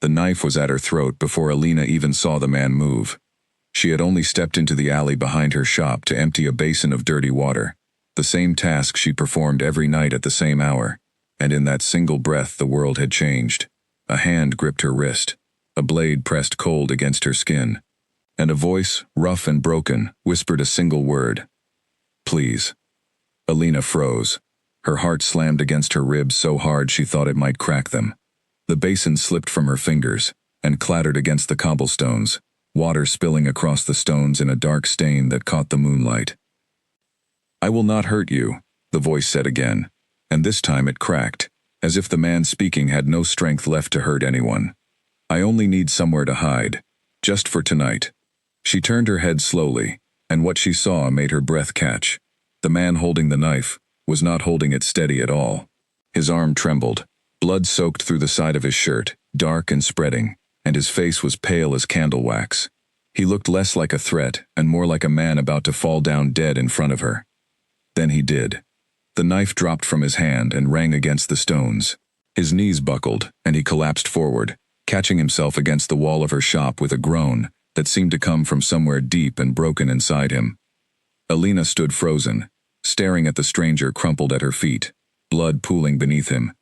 The knife was at her throat before Alina even saw the man move. She had only stepped into the alley behind her shop to empty a basin of dirty water, the same task she performed every night at the same hour, and in that single breath the world had changed. A hand gripped her wrist, a blade pressed cold against her skin, and a voice, rough and broken, whispered a single word. "Please." Alina froze. Her heart slammed against her ribs so hard she thought it might crack them. The basin slipped from her fingers and clattered against the cobblestones, water spilling across the stones in a dark stain that caught the moonlight. "I will not hurt you," the voice said again, and this time it cracked, as if the man speaking had no strength left to hurt anyone. "I only need somewhere to hide, just for tonight." She turned her head slowly, and what she saw made her breath catch. The man holding the knife was not holding it steady at all. His arm trembled, blood soaked through the side of his shirt, dark and spreading, and his face was pale as candle wax. He looked less like a threat and more like a man about to fall down dead in front of her. Then he did. The knife dropped from his hand and rang against the stones. His knees buckled, and he collapsed forward, catching himself against the wall of her shop with a groan that seemed to come from somewhere deep and broken inside him. Alina stood frozen, staring at the stranger crumpled at her feet, blood pooling beneath him,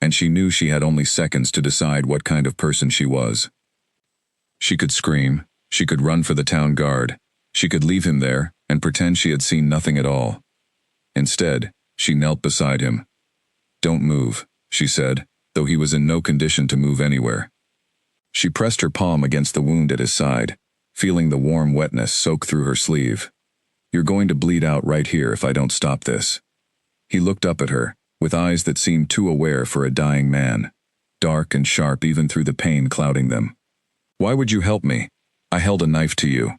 and she knew she had only seconds to decide what kind of person she was. She could scream, she could run for the town guard, she could leave him there and pretend she had seen nothing at all. Instead, she knelt beside him. "Don't move," she said, though he was in no condition to move anywhere. She pressed her palm against the wound at his side, feeling the warm wetness soak through her sleeve. "You're going to bleed out right here if I don't stop this." He looked up at her, with eyes that seemed too aware for a dying man, dark and sharp even through the pain clouding them. "Why would you help me? I held a knife to you."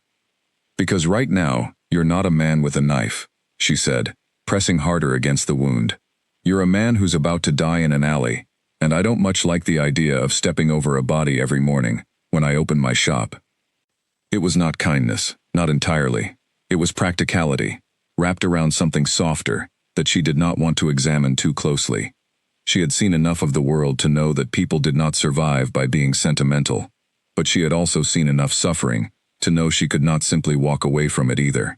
"Because right now, you're not a man with a knife," she said, pressing harder against the wound. "You're a man who's about to die in an alley, and I don't much like the idea of stepping over a body every morning when I open my shop." It was not kindness, not entirely. It was practicality, wrapped around something softer that she did not want to examine too closely. She had seen enough of the world to know that people did not survive by being sentimental, but she had also seen enough suffering to know she could not simply walk away from it either.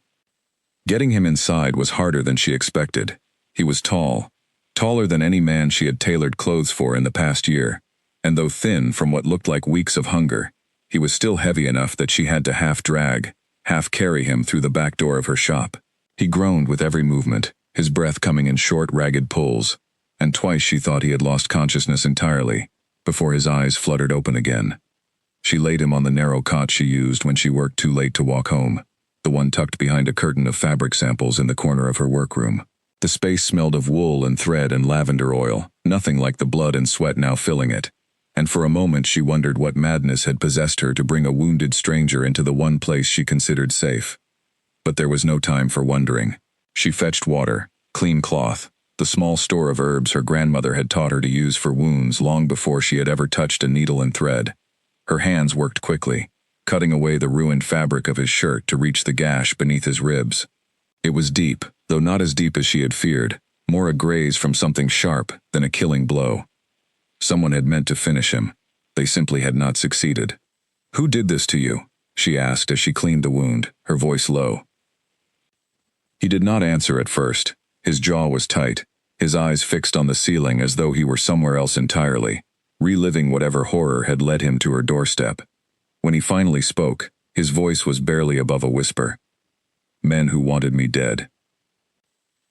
Getting him inside was harder than she expected. He was tall, taller than any man she had tailored clothes for in the past year, and though thin from what looked like weeks of hunger, he was still heavy enough that she had to half drag, half carry him through the back door of her shop. He groaned with every movement, his breath coming in short, ragged pulls, and twice she thought he had lost consciousness entirely, before his eyes fluttered open again. She laid him on the narrow cot she used when she worked too late to walk home, the one tucked behind a curtain of fabric samples in the corner of her workroom. The space smelled of wool and thread and lavender oil, nothing like the blood and sweat now filling it, and for a moment she wondered what madness had possessed her to bring a wounded stranger into the one place she considered safe. But there was no time for wondering. She fetched water, clean cloth, the small store of herbs her grandmother had taught her to use for wounds long before she had ever touched a needle and thread. Her hands worked quickly, cutting away the ruined fabric of his shirt to reach the gash beneath his ribs. It was deep, though not as deep as she had feared, more a graze from something sharp than a killing blow. Someone had meant to finish him. They simply had not succeeded. "Who did this to you?" she asked as she cleaned the wound, her voice low. He did not answer at first. His jaw was tight, his eyes fixed on the ceiling as though he were somewhere else entirely, reliving whatever horror had led him to her doorstep. When he finally spoke, his voice was barely above a whisper. "Men who wanted me dead."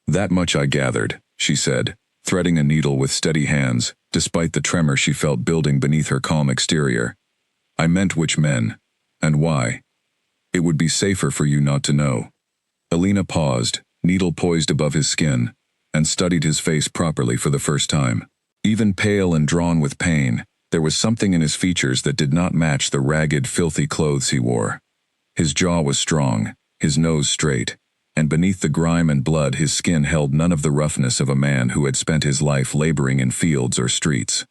"That much I gathered," she said, threading a needle with steady hands, despite the tremor she felt building beneath her calm exterior. "I meant which men, and why. It would be safer for you not to know." Alina paused, needle poised above his skin, and studied his face properly for the first time. Even pale and drawn with pain, there was something in his features that did not match the ragged, filthy clothes he wore. His jaw was strong, his nose straight, and beneath the grime and blood his skin held none of the roughness of a man who had spent his life laboring in fields or streets.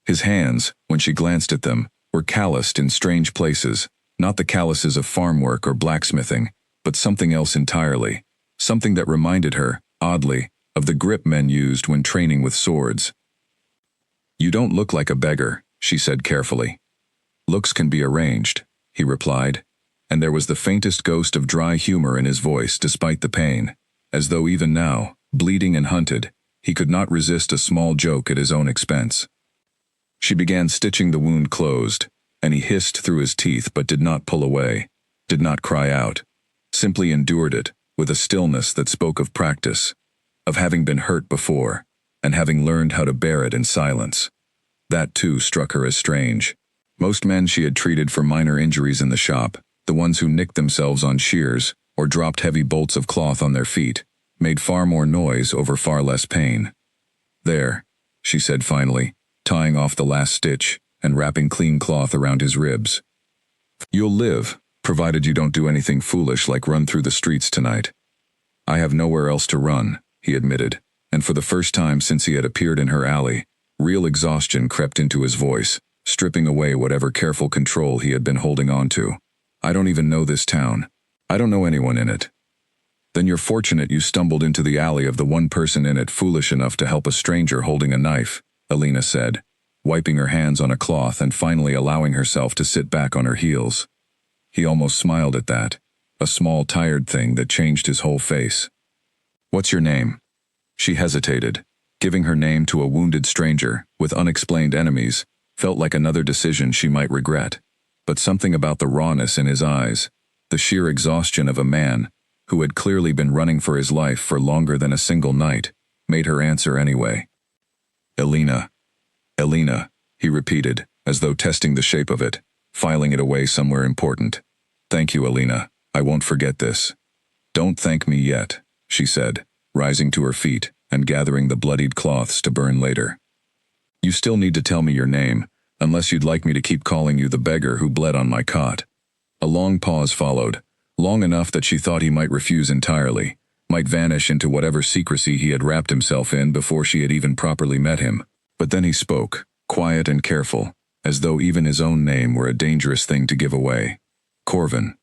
His hands, when she glanced at them, were calloused in strange places, not the calluses of farm work or blacksmithing, but something else entirely, something that reminded her, oddly, of the grip men used when training with swords. "You don't look like a beggar," she said carefully. Looks can be arranged, he replied, and there was the faintest ghost of dry humor in his voice despite the pain, as though even now, bleeding and hunted, he could not resist a small joke at his own expense. She began stitching the wound closed, and he hissed through his teeth but did not pull away, did not cry out, simply endured it, with a stillness that spoke of practice, of having been hurt before, and having learned how to bear it in silence. That too struck her as strange. Most men she had treated for minor injuries in the shop, the ones who nicked themselves on shears, or dropped heavy bolts of cloth on their feet, made far more noise over far less pain. "There," she said finally, tying off the last stitch and wrapping clean cloth around his ribs. "You'll live, provided you don't do anything foolish like run through the streets tonight." "I have nowhere else to run," he admitted, and for the first time since he had appeared in her alley, real exhaustion crept into his voice, stripping away whatever careful control he had been holding on to. "I don't even know this town. I don't know anyone in it." "Then you're fortunate you stumbled into the alley of the one person in it foolish enough to help a stranger holding a knife," Alina said, wiping her hands on a cloth and finally allowing herself to sit back on her heels. He almost smiled at that, a small tired thing that changed his whole face. "What's your name?" She hesitated. Giving her name to a wounded stranger, with unexplained enemies, felt like another decision she might regret. But something about the rawness in his eyes, the sheer exhaustion of a man who had clearly been running for his life for longer than a single night, made her answer anyway. "Alina." "Alina," he repeated, as though testing the shape of it, filing it away somewhere important. "Thank you, Alina. I won't forget this." "Don't thank me yet," she said, rising to her feet and gathering the bloodied cloths to burn later. "You still need to tell me your name, unless you'd like me to keep calling you the beggar who bled on my cot." A long pause followed, long enough that she thought he might refuse entirely, might vanish into whatever secrecy he had wrapped himself in before she had even properly met him. But then he spoke, quiet and careful, as though even his own name were a dangerous thing to give away. "Corvin."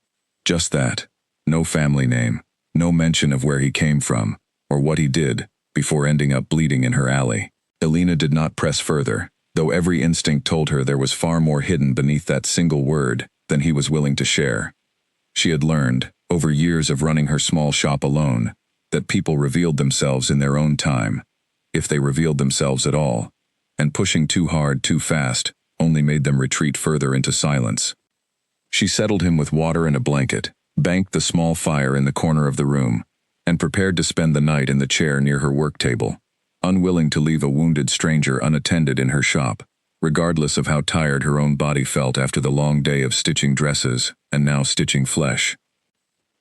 Just that. No family name, no mention of where he came from, or what he did, before ending up bleeding in her alley. Alina did not press further, though every instinct told her there was far more hidden beneath that single word than he was willing to share. She had learned, over years of running her small shop alone, that people revealed themselves in their own time, if they revealed themselves at all, and pushing too hard too fast only made them retreat further into silence. She settled him with water and a blanket, banked the small fire in the corner of the room, and prepared to spend the night in the chair near her work table, unwilling to leave a wounded stranger unattended in her shop, regardless of how tired her own body felt after the long day of stitching dresses and now stitching flesh.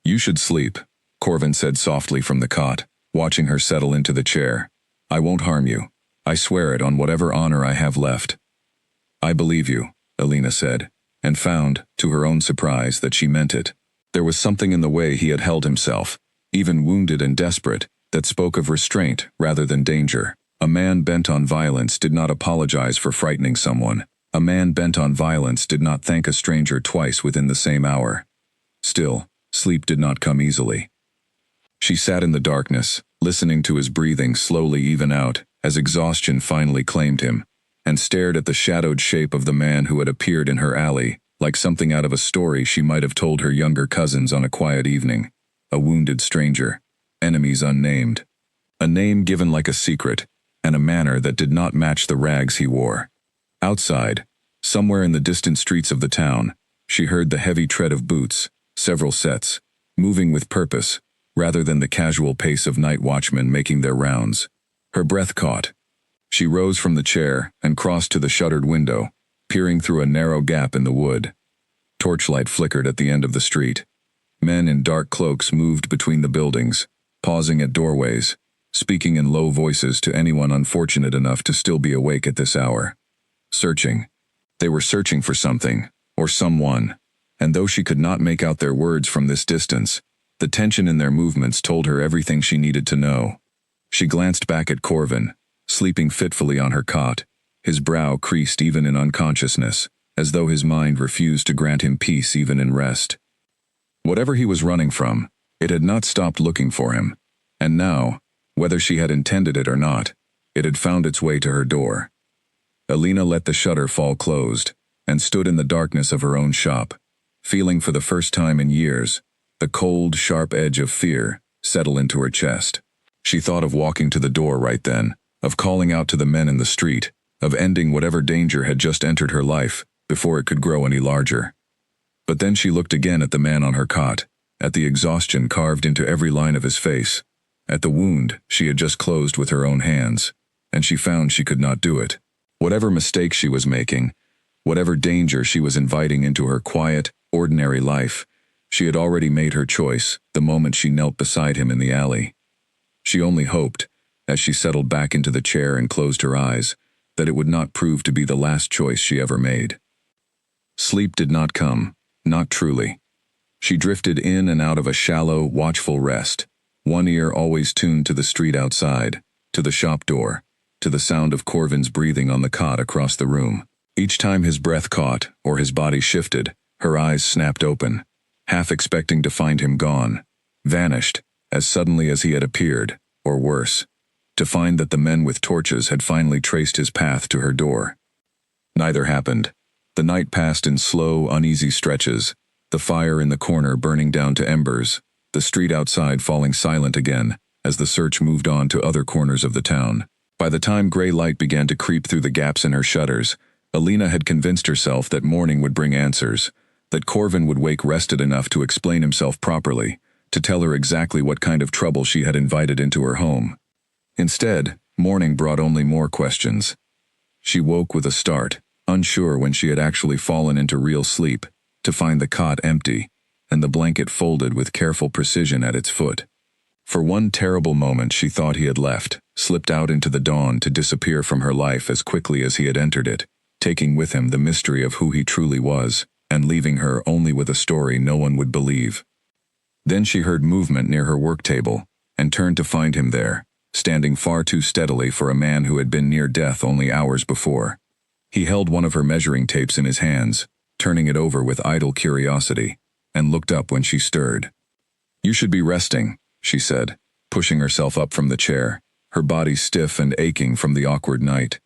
"You should sleep," Corvin said softly from the cot, watching her settle into the chair. "I won't harm you. I swear it on whatever honor I have left." "I believe you," Alina said, and found, to her own surprise, that she meant it. There was something in the way he had held himself, even wounded and desperate, that spoke of restraint rather than danger. A man bent on violence did not apologize for frightening someone. A man bent on violence did not thank a stranger twice within the same hour. Still, sleep did not come easily. She sat in the darkness, listening to his breathing slowly even out as exhaustion finally claimed him, and stared at the shadowed shape of the man who had appeared in her alley, like something out of a story she might have told her younger cousins on a quiet evening. A wounded stranger, enemies unnamed, a name given like a secret, and a manner that did not match the rags he wore. Outside, somewhere in the distant streets of the town, she heard the heavy tread of boots, several sets, moving with purpose, rather than the casual pace of night watchmen making their rounds. Her breath caught. She rose from the chair and crossed to the shuttered window, peering through a narrow gap in the wood. Torchlight flickered at the end of the street. Men in dark cloaks moved between the buildings, pausing at doorways, speaking in low voices to anyone unfortunate enough to still be awake at this hour. Searching. They were searching for something, or someone, and though she could not make out their words from this distance, the tension in their movements told her everything she needed to know. She glanced back at Corvin, sleeping fitfully on her cot, his brow creased even in unconsciousness, as though his mind refused to grant him peace even in rest. Whatever he was running from, it had not stopped looking for him, and now, whether she had intended it or not, it had found its way to her door. Alina let the shutter fall closed, and stood in the darkness of her own shop, feeling for the first time in years the cold, sharp edge of fear settle into her chest. She thought of walking to the door right then, of calling out to the men in the street, of ending whatever danger had just entered her life before it could grow any larger. But then she looked again at the man on her cot, at the exhaustion carved into every line of his face, at the wound she had just closed with her own hands, and she found she could not do it. Whatever mistake she was making, whatever danger she was inviting into her quiet, ordinary life, she had already made her choice the moment she knelt beside him in the alley. She only hoped, as she settled back into the chair and closed her eyes, that it would not prove to be the last choice she ever made. Sleep did not come, not truly. She drifted in and out of a shallow, watchful rest, one ear always tuned to the street outside, to the shop door, to the sound of Corvin's breathing on the cot across the room. Each time his breath caught, or his body shifted, her eyes snapped open, half expecting to find him gone, vanished, as suddenly as he had appeared, or worse, to find that the men with torches had finally traced his path to her door. Neither happened. The night passed in slow, uneasy stretches, the fire in the corner burning down to embers, the street outside falling silent again, as the search moved on to other corners of the town. By the time gray light began to creep through the gaps in her shutters, Alina had convinced herself that morning would bring answers, that Corvin would wake rested enough to explain himself properly, to tell her exactly what kind of trouble she had invited into her home. Instead, morning brought only more questions. She woke with a start, unsure when she had actually fallen into real sleep, to find the cot empty, and the blanket folded with careful precision at its foot. For one terrible moment she thought he had left, slipped out into the dawn to disappear from her life as quickly as he had entered it, taking with him the mystery of who he truly was, and leaving her only with a story no one would believe. Then she heard movement near her work table, and turned to find him there, standing far too steadily for a man who had been near death only hours before. He held one of her measuring tapes in his hands, turning it over with idle curiosity, and looked up when she stirred. "You should be resting," she said, pushing herself up from the chair, her body stiff and aching from the awkward night.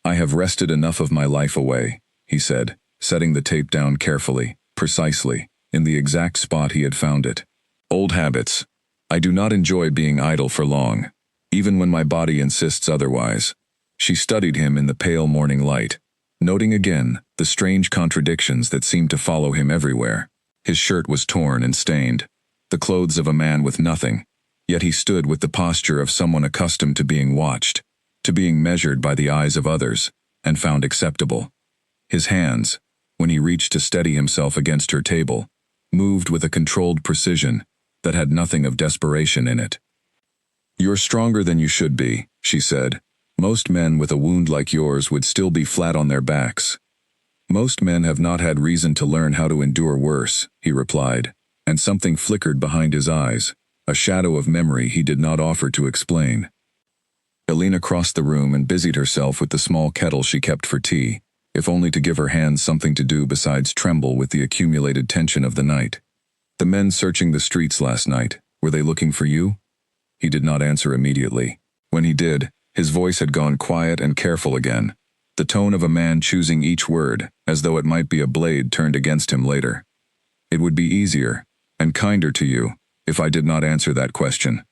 "I have rested enough of my life away," he said, setting the tape down carefully, precisely, in the exact spot he had found it. "Old habits. I do not enjoy being idle for long, even when my body insists otherwise." She studied him in the pale morning light, noting again the strange contradictions that seemed to follow him everywhere. His shirt was torn and stained, the clothes of a man with nothing, yet he stood with the posture of someone accustomed to being watched, to being measured by the eyes of others, and found acceptable. His hands, when he reached to steady himself against her table, moved with a controlled precision that had nothing of desperation in it. "You're stronger than you should be," she said. "Most men with a wound like yours would still be flat on their backs." "Most men have not had reason to learn how to endure worse," he replied, and something flickered behind his eyes, a shadow of memory he did not offer to explain. Alina crossed the room and busied herself with the small kettle she kept for tea, if only to give her hands something to do besides tremble with the accumulated tension of the night. "The men searching the streets last night, were they looking for you?" He did not answer immediately. When he did, his voice had gone quiet and careful again, the tone of a man choosing each word as though it might be a blade turned against him later. "It would be easier, and kinder to you, if I did not answer that question.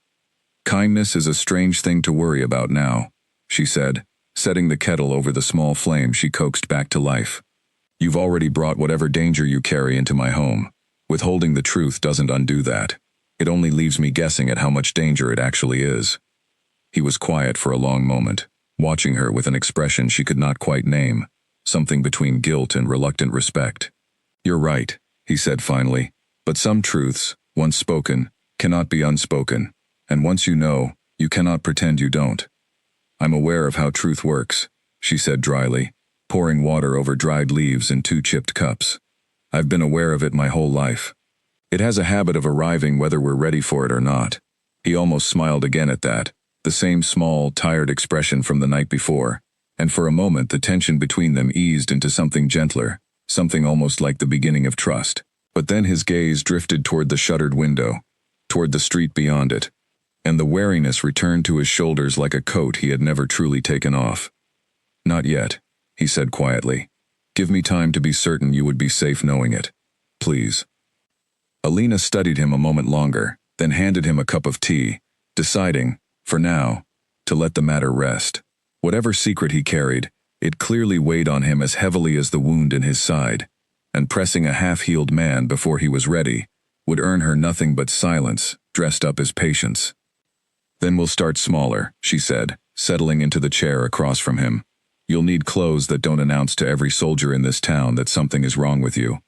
Kindness is a strange thing to worry about now," she said, setting the kettle over the small flame she coaxed back to life. "You've already brought whatever danger you carry into my home. Withholding the truth doesn't undo that. It only leaves me guessing at how much danger it actually is." He was quiet for a long moment, watching her with an expression she could not quite name, something between guilt and reluctant respect. "You're right," he said finally, "but some truths, once spoken, cannot be unspoken, and once you know, you cannot pretend you don't." "I'm aware of how truth works," she said dryly, pouring water over dried leaves in 2 chipped cups. "I've been aware of it my whole life. It has a habit of arriving whether we're ready for it or not." He almost smiled again at that, the same small, tired expression from the night before, and for a moment the tension between them eased into something gentler, something almost like the beginning of trust. But then his gaze drifted toward the shuttered window, toward the street beyond it, and the wariness returned to his shoulders like a coat he had never truly taken off. "Not yet," he said quietly. Give me time to be certain you would be safe knowing it. Please. Alina studied him a moment longer, then handed him a cup of tea, deciding, for now, to let the matter rest. Whatever secret he carried, it clearly weighed on him as heavily as the wound in his side, and pressing a half-healed man before he was ready would earn her nothing but silence, dressed up as patience. Then we'll start smaller, she said, settling into the chair across from him. You'll need clothes that don't announce to every soldier in this town that something is wrong with you.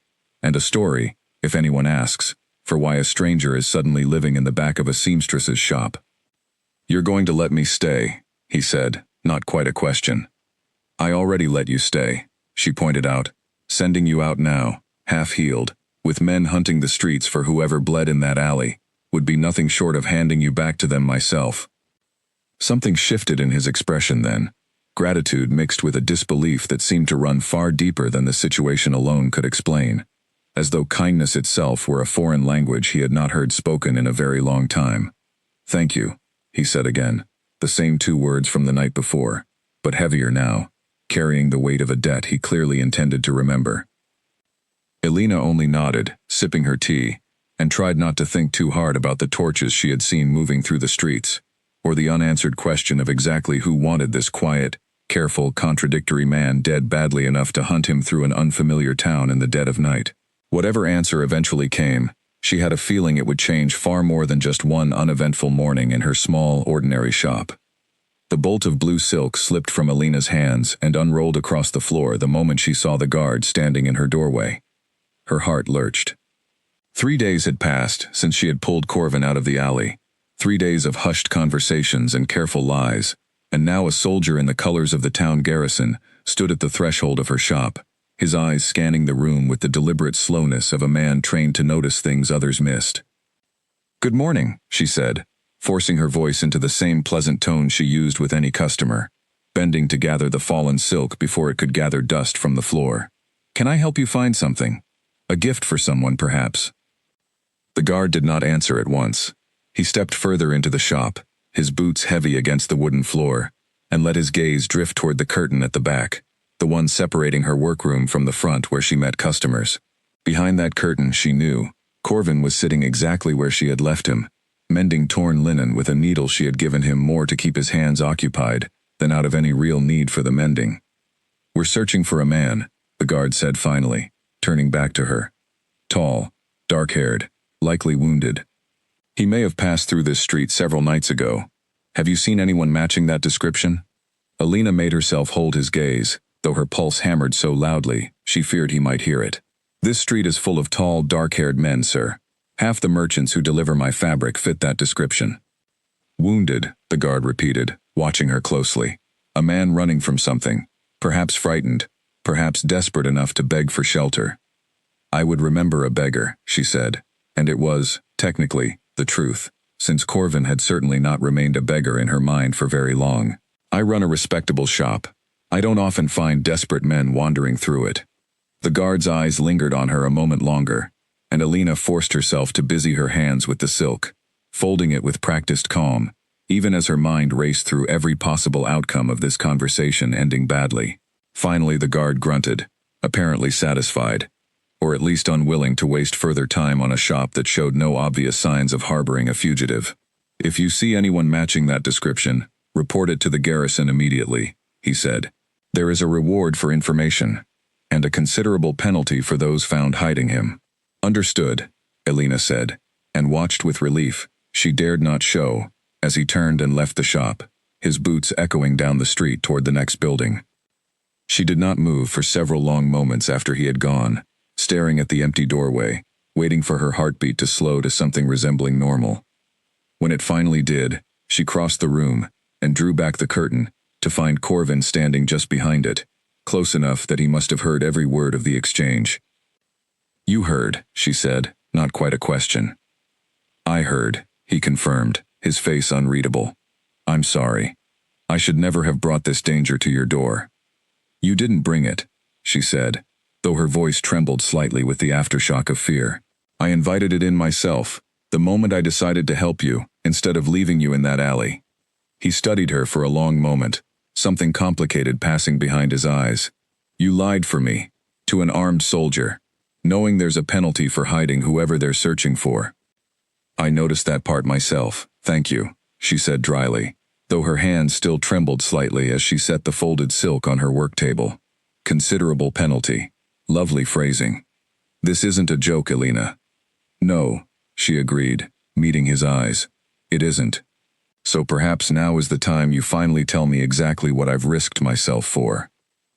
And a story, if anyone asks, for why a stranger is suddenly living in the back of a seamstress's shop. You're going to let me stay, he said, not quite a question. I already let you stay, she pointed out, sending you out now, half-healed, with men hunting the streets for whoever bled in that alley, would be nothing short of handing you back to them myself. Something shifted in his expression then, gratitude mixed with a disbelief that seemed to run far deeper than the situation alone could explain, as though kindness itself were a foreign language he had not heard spoken in a very long time. Thank you, he said again, the same 2 words from the night before, but heavier now, carrying the weight of a debt he clearly intended to remember. Alina only nodded, sipping her tea, and tried not to think too hard about the torches she had seen moving through the streets, or the unanswered question of exactly who wanted this quiet, careful, contradictory man dead badly enough to hunt him through an unfamiliar town in the dead of night. Whatever answer eventually came, she had a feeling it would change far more than just one uneventful morning in her small, ordinary shop. The bolt of blue silk slipped from Alina's hands and unrolled across the floor the moment she saw the guard standing in her doorway. Her heart lurched. 3 days had passed since she had pulled Corvin out of the alley, 3 days of hushed conversations and careful lies, and now a soldier in the colors of the town garrison stood at the threshold of her shop, his eyes scanning the room with the deliberate slowness of a man trained to notice things others missed. Good morning, she said, forcing her voice into the same pleasant tone she used with any customer, bending to gather the fallen silk before it could gather dust from the floor. Can I help you find something? A gift for someone, perhaps? The guard did not answer at once. He stepped further into the shop, his boots heavy against the wooden floor, and let his gaze drift toward the curtain at the back, the one separating her workroom from the front where she met customers. Behind that curtain, she knew, Corvin was sitting exactly where she had left him, mending torn linen with a needle she had given him more to keep his hands occupied than out of any real need for the mending. We're searching for a man, the guard said finally, turning back to her. Tall, dark-haired, likely wounded. He may have passed through this street several nights ago. Have you seen anyone matching that description? Alina made herself hold his gaze, though her pulse hammered so loudly, she feared he might hear it. This street is full of tall, dark-haired men, sir. Half the merchants who deliver my fabric fit that description. Wounded, the guard repeated, watching her closely. A man running from something, perhaps frightened, perhaps desperate enough to beg for shelter. I would remember a beggar, she said, and it was, technically, the truth, since Corvin had certainly not remained a beggar in her mind for very long. I run a respectable shop. I don't often find desperate men wandering through it. The guard's eyes lingered on her a moment longer, and Alina forced herself to busy her hands with the silk, folding it with practiced calm, even as her mind raced through every possible outcome of this conversation ending badly. Finally the guard grunted, apparently satisfied, or at least unwilling to waste further time on a shop that showed no obvious signs of harboring a fugitive. If you see anyone matching that description, report it to the garrison immediately, he said. There is a reward for information, and a considerable penalty for those found hiding him. Understood, Alina said, and watched with relief, she dared not show, as he turned and left the shop, his boots echoing down the street toward the next building. She did not move for several long moments after he had gone, staring at the empty doorway, waiting for her heartbeat to slow to something resembling normal. When it finally did, she crossed the room and drew back the curtain to find Corvin standing just behind it, close enough that he must have heard every word of the exchange. You heard, she said, not quite a question. I heard, he confirmed, his face unreadable. I'm sorry. I should never have brought this danger to your door. You didn't bring it, she said, though her voice trembled slightly with the aftershock of fear. I invited it in myself, the moment I decided to help you, instead of leaving you in that alley. He studied her for a long moment, something complicated passing behind his eyes. You lied for me, To an armed soldier, knowing there's a penalty for hiding whoever they're searching for. I noticed that part myself, thank you, she said dryly, though her hands still trembled slightly as she set the folded silk on her work table. Considerable penalty. Lovely phrasing. This isn't a joke, Elena. No, she agreed, meeting his eyes. It isn't. So perhaps now is the time you finally tell me exactly what I've risked myself for.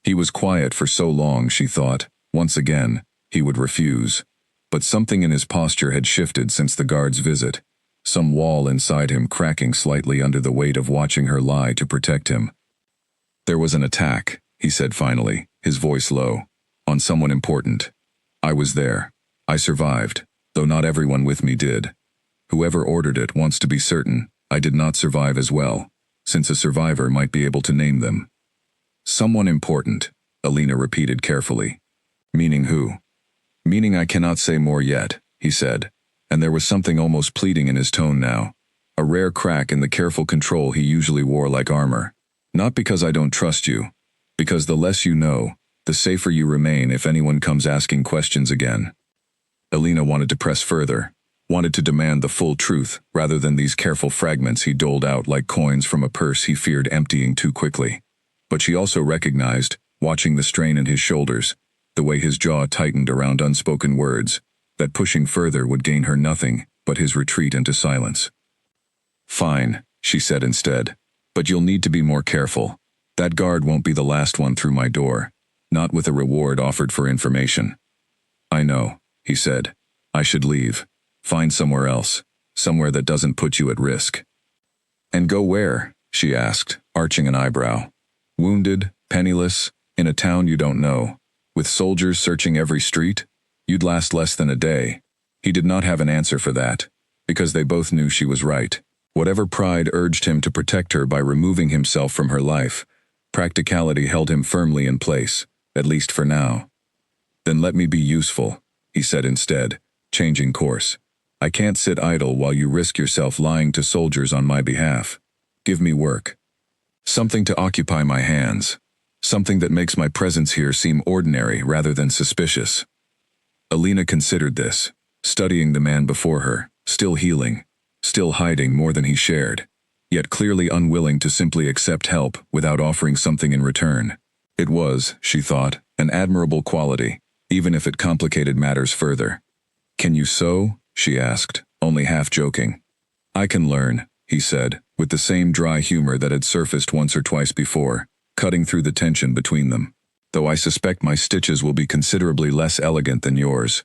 He was quiet for so long, she thought. Once again, he would refuse. But something in his posture had shifted since the guard's visit. Some wall inside him cracking slightly under the weight of watching her lie to protect him. There was an attack, he said finally, his voice low. On someone important. I was there. I survived, though not everyone with me did. Whoever ordered it wants to be certain I did not survive as well, since a survivor might be able to name them. Someone important, Elena repeated carefully. Meaning who? Meaning I cannot say more yet, he said, and there was something almost pleading in his tone now, a rare crack in the careful control he usually wore like armor. Not because I don't trust you, because the less you know, the safer you remain if anyone comes asking questions again. Elena wanted to press further, wanted to demand the full truth rather than these careful fragments he doled out like coins from a purse he feared emptying too quickly. But she also recognized, watching the strain in his shoulders, the way his jaw tightened around unspoken words, that pushing further would gain her nothing but his retreat into silence. Fine, she said instead, but you'll need to be more careful. That guard won't be the last one through my door, not with a reward offered for information. I know, he said. I should leave. Find somewhere else, somewhere that doesn't put you at risk. And go where? She asked, arching an eyebrow. Wounded, penniless, in a town you don't know, with soldiers searching every street? You'd last less than a day. He did not have an answer for that, because they both knew she was right. Whatever pride urged him to protect her by removing himself from her life, practicality held him firmly in place, at least for now. Then let me be useful, he said instead, changing course. I can't sit idle while you risk yourself lying to soldiers on my behalf. Give me work. Something to occupy my hands. Something that makes my presence here seem ordinary rather than suspicious. Elena considered this, studying the man before her, still healing, still hiding more than he shared, yet clearly unwilling to simply accept help without offering something in return. It was, she thought, an admirable quality, even if it complicated matters further. Can you sew? She asked, only half joking. I can learn, he said, with the same dry humor that had surfaced once or twice before, cutting through the tension between them. Though I suspect my stitches will be considerably less elegant than yours.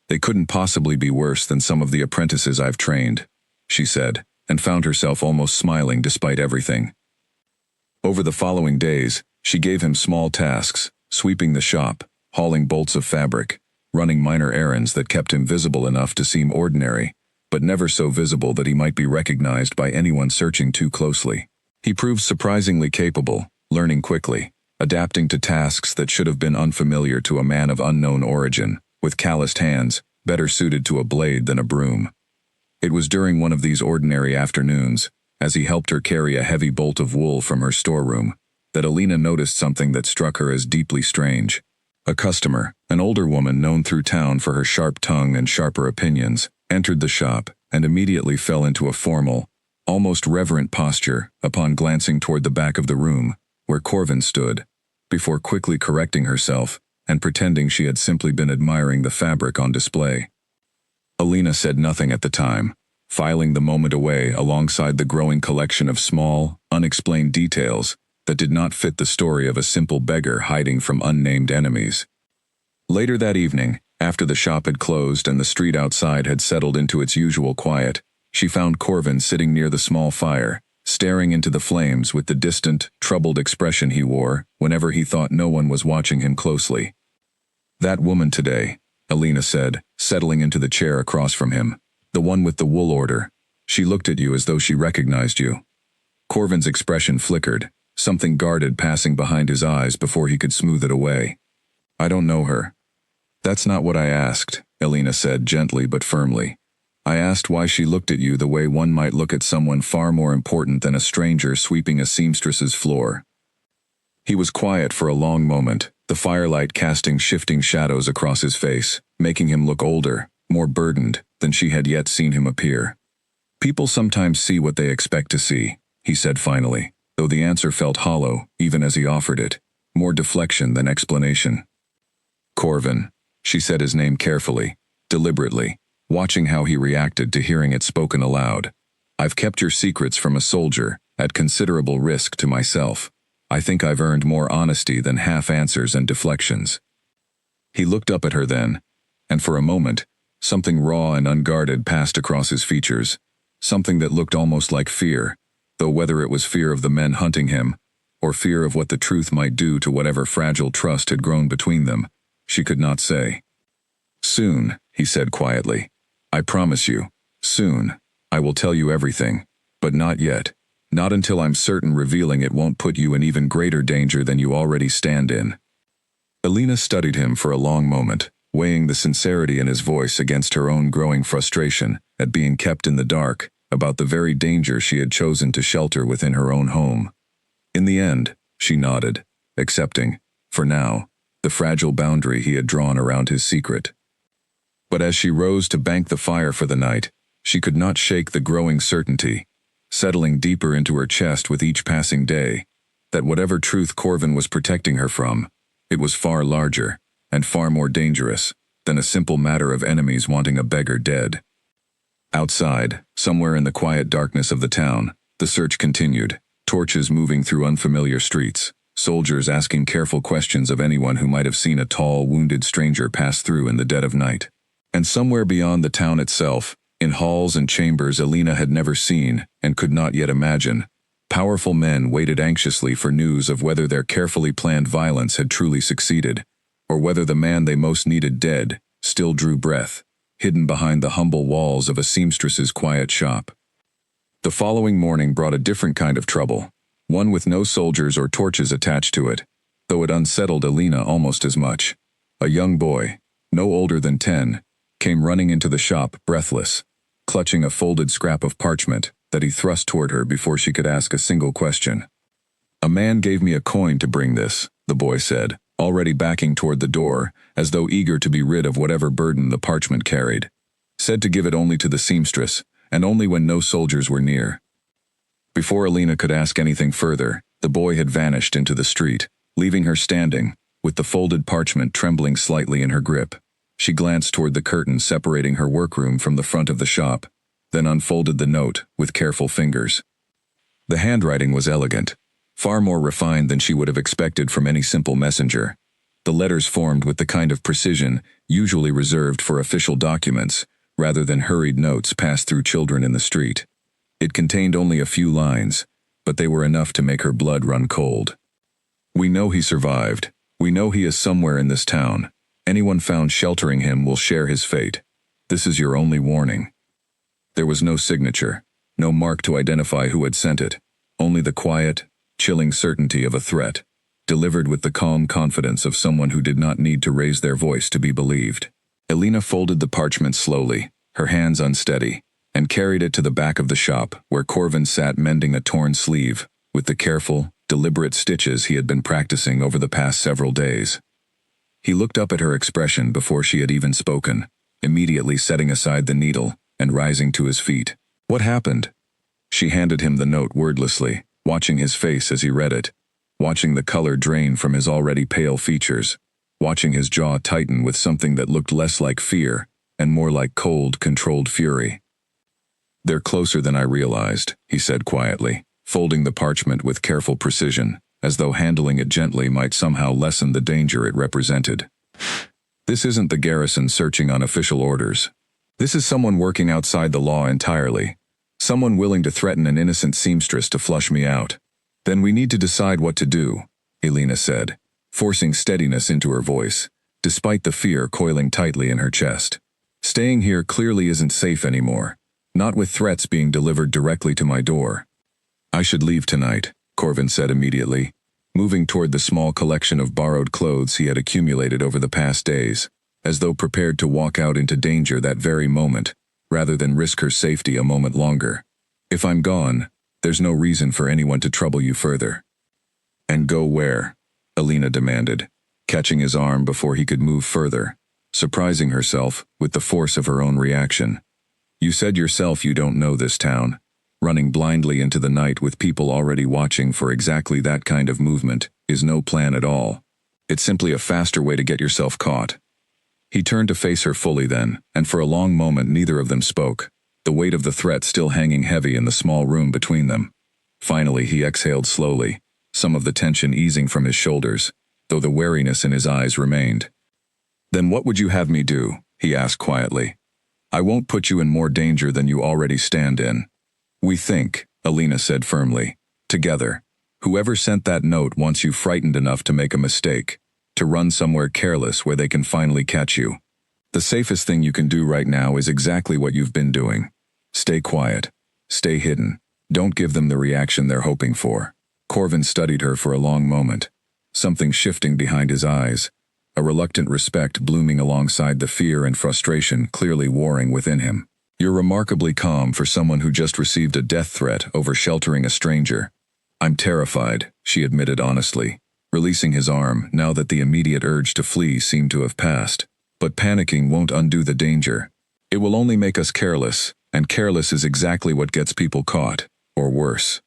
They couldn't possibly be worse than some of the apprentices I've trained, she said, and found herself almost smiling despite everything. Over the following days, she gave him small tasks, sweeping the shop, hauling bolts of fabric, running minor errands that kept him visible enough to seem ordinary, but never so visible that he might be recognized by anyone searching too closely. He proved surprisingly capable, learning quickly, adapting to tasks that should have been unfamiliar to a man of unknown origin, with calloused hands, better suited to a blade than a broom. It was during one of these ordinary afternoons, as he helped her carry a heavy bolt of wool from her storeroom, that Elena noticed something that struck her as deeply strange. A customer, an older woman known through town for her sharp tongue and sharper opinions, entered the shop and immediately fell into a formal, almost reverent posture upon glancing toward the back of the room, where Corvin stood, before quickly correcting herself and pretending she had simply been admiring the fabric on display. Elena said nothing at the time, filing the moment away alongside the growing collection of small, unexplained details that did not fit the story of a simple beggar hiding from unnamed enemies. Later that evening, after the shop had closed and the street outside had settled into its usual quiet, she found Corvin sitting near the small fire, staring into the flames with the distant, troubled expression he wore whenever he thought no one was watching him closely. That woman today, Elena said, settling into the chair across from him, the one with the wool order. She looked at you as though she recognized you. Corvin's expression flickered, something guarded passing behind his eyes before he could smooth it away. I don't know her. That's not what I asked, Elena said gently but firmly. I asked why she looked at you the way one might look at someone far more important than a stranger sweeping a seamstress's floor. He was quiet for a long moment, the firelight casting shifting shadows across his face, making him look older, more burdened than she had yet seen him appear. "People sometimes see what they expect to see," he said finally, though the answer felt hollow even as he offered it, more deflection than explanation. "Corvin," she said his name carefully, deliberately, watching how he reacted to hearing it spoken aloud. "I've kept your secrets from a soldier, at considerable risk to myself. I think I've earned more honesty than half answers and deflections." He looked up at her then, and for a moment, something raw and unguarded passed across his features, something that looked almost like fear, though whether it was fear of the men hunting him, or fear of what the truth might do to whatever fragile trust had grown between them, she could not say. "Soon," he said quietly. "I promise you, soon, I will tell you everything, but not yet. Not until I'm certain revealing it won't put you in even greater danger than you already stand in." Alina studied him for a long moment, weighing the sincerity in his voice against her own growing frustration at being kept in the dark about the very danger she had chosen to shelter within her own home. In the end, she nodded, accepting, for now, the fragile boundary he had drawn around his secret. But as she rose to bank the fire for the night, she could not shake the growing certainty, settling deeper into her chest with each passing day, that whatever truth Corvin was protecting her from, it was far larger and far more dangerous than a simple matter of enemies wanting a beggar dead. Outside, somewhere in the quiet darkness of the town, the search continued, torches moving through unfamiliar streets, soldiers asking careful questions of anyone who might have seen a tall, wounded stranger pass through in the dead of night. And somewhere beyond the town itself, in halls and chambers Alina had never seen and could not yet imagine, powerful men waited anxiously for news of whether their carefully planned violence had truly succeeded, or whether the man they most needed dead still drew breath, hidden behind the humble walls of a seamstress's quiet shop. The following morning brought a different kind of trouble, one with no soldiers or torches attached to it, though it unsettled Alina almost as much. A young boy, no older than 10, came running into the shop, breathless, clutching a folded scrap of parchment that he thrust toward her before she could ask a single question. "A man gave me a coin to bring this," the boy said, already backing toward the door, as though eager to be rid of whatever burden the parchment carried. "Said to give it only to the seamstress, and only when no soldiers were near." Before Alina could ask anything further, the boy had vanished into the street, leaving her standing, with the folded parchment trembling slightly in her grip. She glanced toward the curtain separating her workroom from the front of the shop, then unfolded the note with careful fingers. The handwriting was elegant, far more refined than she would have expected from any simple messenger. The letters formed with the kind of precision usually reserved for official documents, rather than hurried notes passed through children in the street. It contained only a few lines, but they were enough to make her blood run cold. "We know he survived. We know he is somewhere in this town. Anyone found sheltering him will share his fate. This is your only warning." There was no signature, no mark to identify who had sent it, only the quiet, chilling certainty of a threat, delivered with the calm confidence of someone who did not need to raise their voice to be believed. Alina folded the parchment slowly, her hands unsteady, and carried it to the back of the shop where Corvin sat mending a torn sleeve, with the careful, deliberate stitches he had been practicing over the past several days. He looked up at her expression before she had even spoken, immediately setting aside the needle and rising to his feet. "What happened?" She handed him the note wordlessly, watching his face as he read it, watching the color drain from his already pale features, watching his jaw tighten with something that looked less like fear and more like cold, controlled fury. "They're closer than I realized," he said quietly, folding the parchment with careful precision, as though handling it gently might somehow lessen the danger it represented. "This isn't the garrison searching on official orders. This is someone working outside the law entirely. Someone willing to threaten an innocent seamstress to flush me out. Then we need to decide what to do," Alina said, forcing steadiness into her voice, despite the fear coiling tightly in her chest. "Staying here clearly isn't safe anymore, not with threats being delivered directly to my door." "I should leave tonight," Corvin said immediately, moving toward the small collection of borrowed clothes he had accumulated over the past days, as though prepared to walk out into danger that very moment, rather than risk her safety a moment longer. "If I'm gone, there's no reason for anyone to trouble you further." "And go where?" Alina demanded, catching his arm before he could move further, surprising herself with the force of her own reaction. "You said yourself you don't know this town. Running blindly into the night with people already watching for exactly that kind of movement is no plan at all. It's simply a faster way to get yourself caught." He turned to face her fully then, and for a long moment neither of them spoke, the weight of the threat still hanging heavy in the small room between them. Finally he exhaled slowly, some of the tension easing from his shoulders, though the wariness in his eyes remained. "Then what would you have me do?" he asked quietly. "I won't put you in more danger than you already stand in." "We think," Alina said firmly, "together. Whoever sent that note wants you frightened enough to make a mistake, to run somewhere careless where they can finally catch you. The safest thing you can do right now is exactly what you've been doing. Stay quiet. Stay hidden. Don't give them the reaction they're hoping for." Corvin studied her for a long moment, something shifting behind his eyes, a reluctant respect blooming alongside the fear and frustration clearly warring within him. "You're remarkably calm for someone who just received a death threat over sheltering a stranger." "I'm terrified," she admitted honestly, releasing his arm now that the immediate urge to flee seemed to have passed. "But panicking won't undo the danger. It will only make us careless, and careless is exactly what gets people caught, or worse."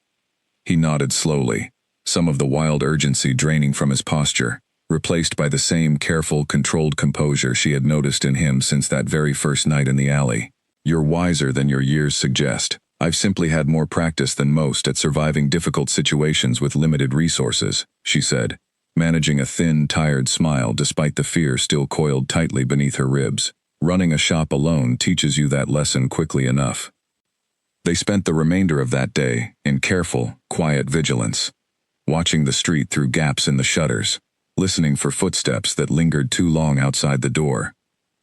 He nodded slowly, some of the wild urgency draining from his posture, replaced by the same careful, controlled composure she had noticed in him since that very first night in the alley. "You're wiser than your years suggest. I've simply had more practice than most at surviving difficult situations with limited resources," she said, managing a thin, tired smile despite the fear still coiled tightly beneath her ribs. "Running a shop alone teaches you that lesson quickly enough." They spent the remainder of that day in careful, quiet vigilance, watching the street through gaps in the shutters, listening for footsteps that lingered too long outside the door,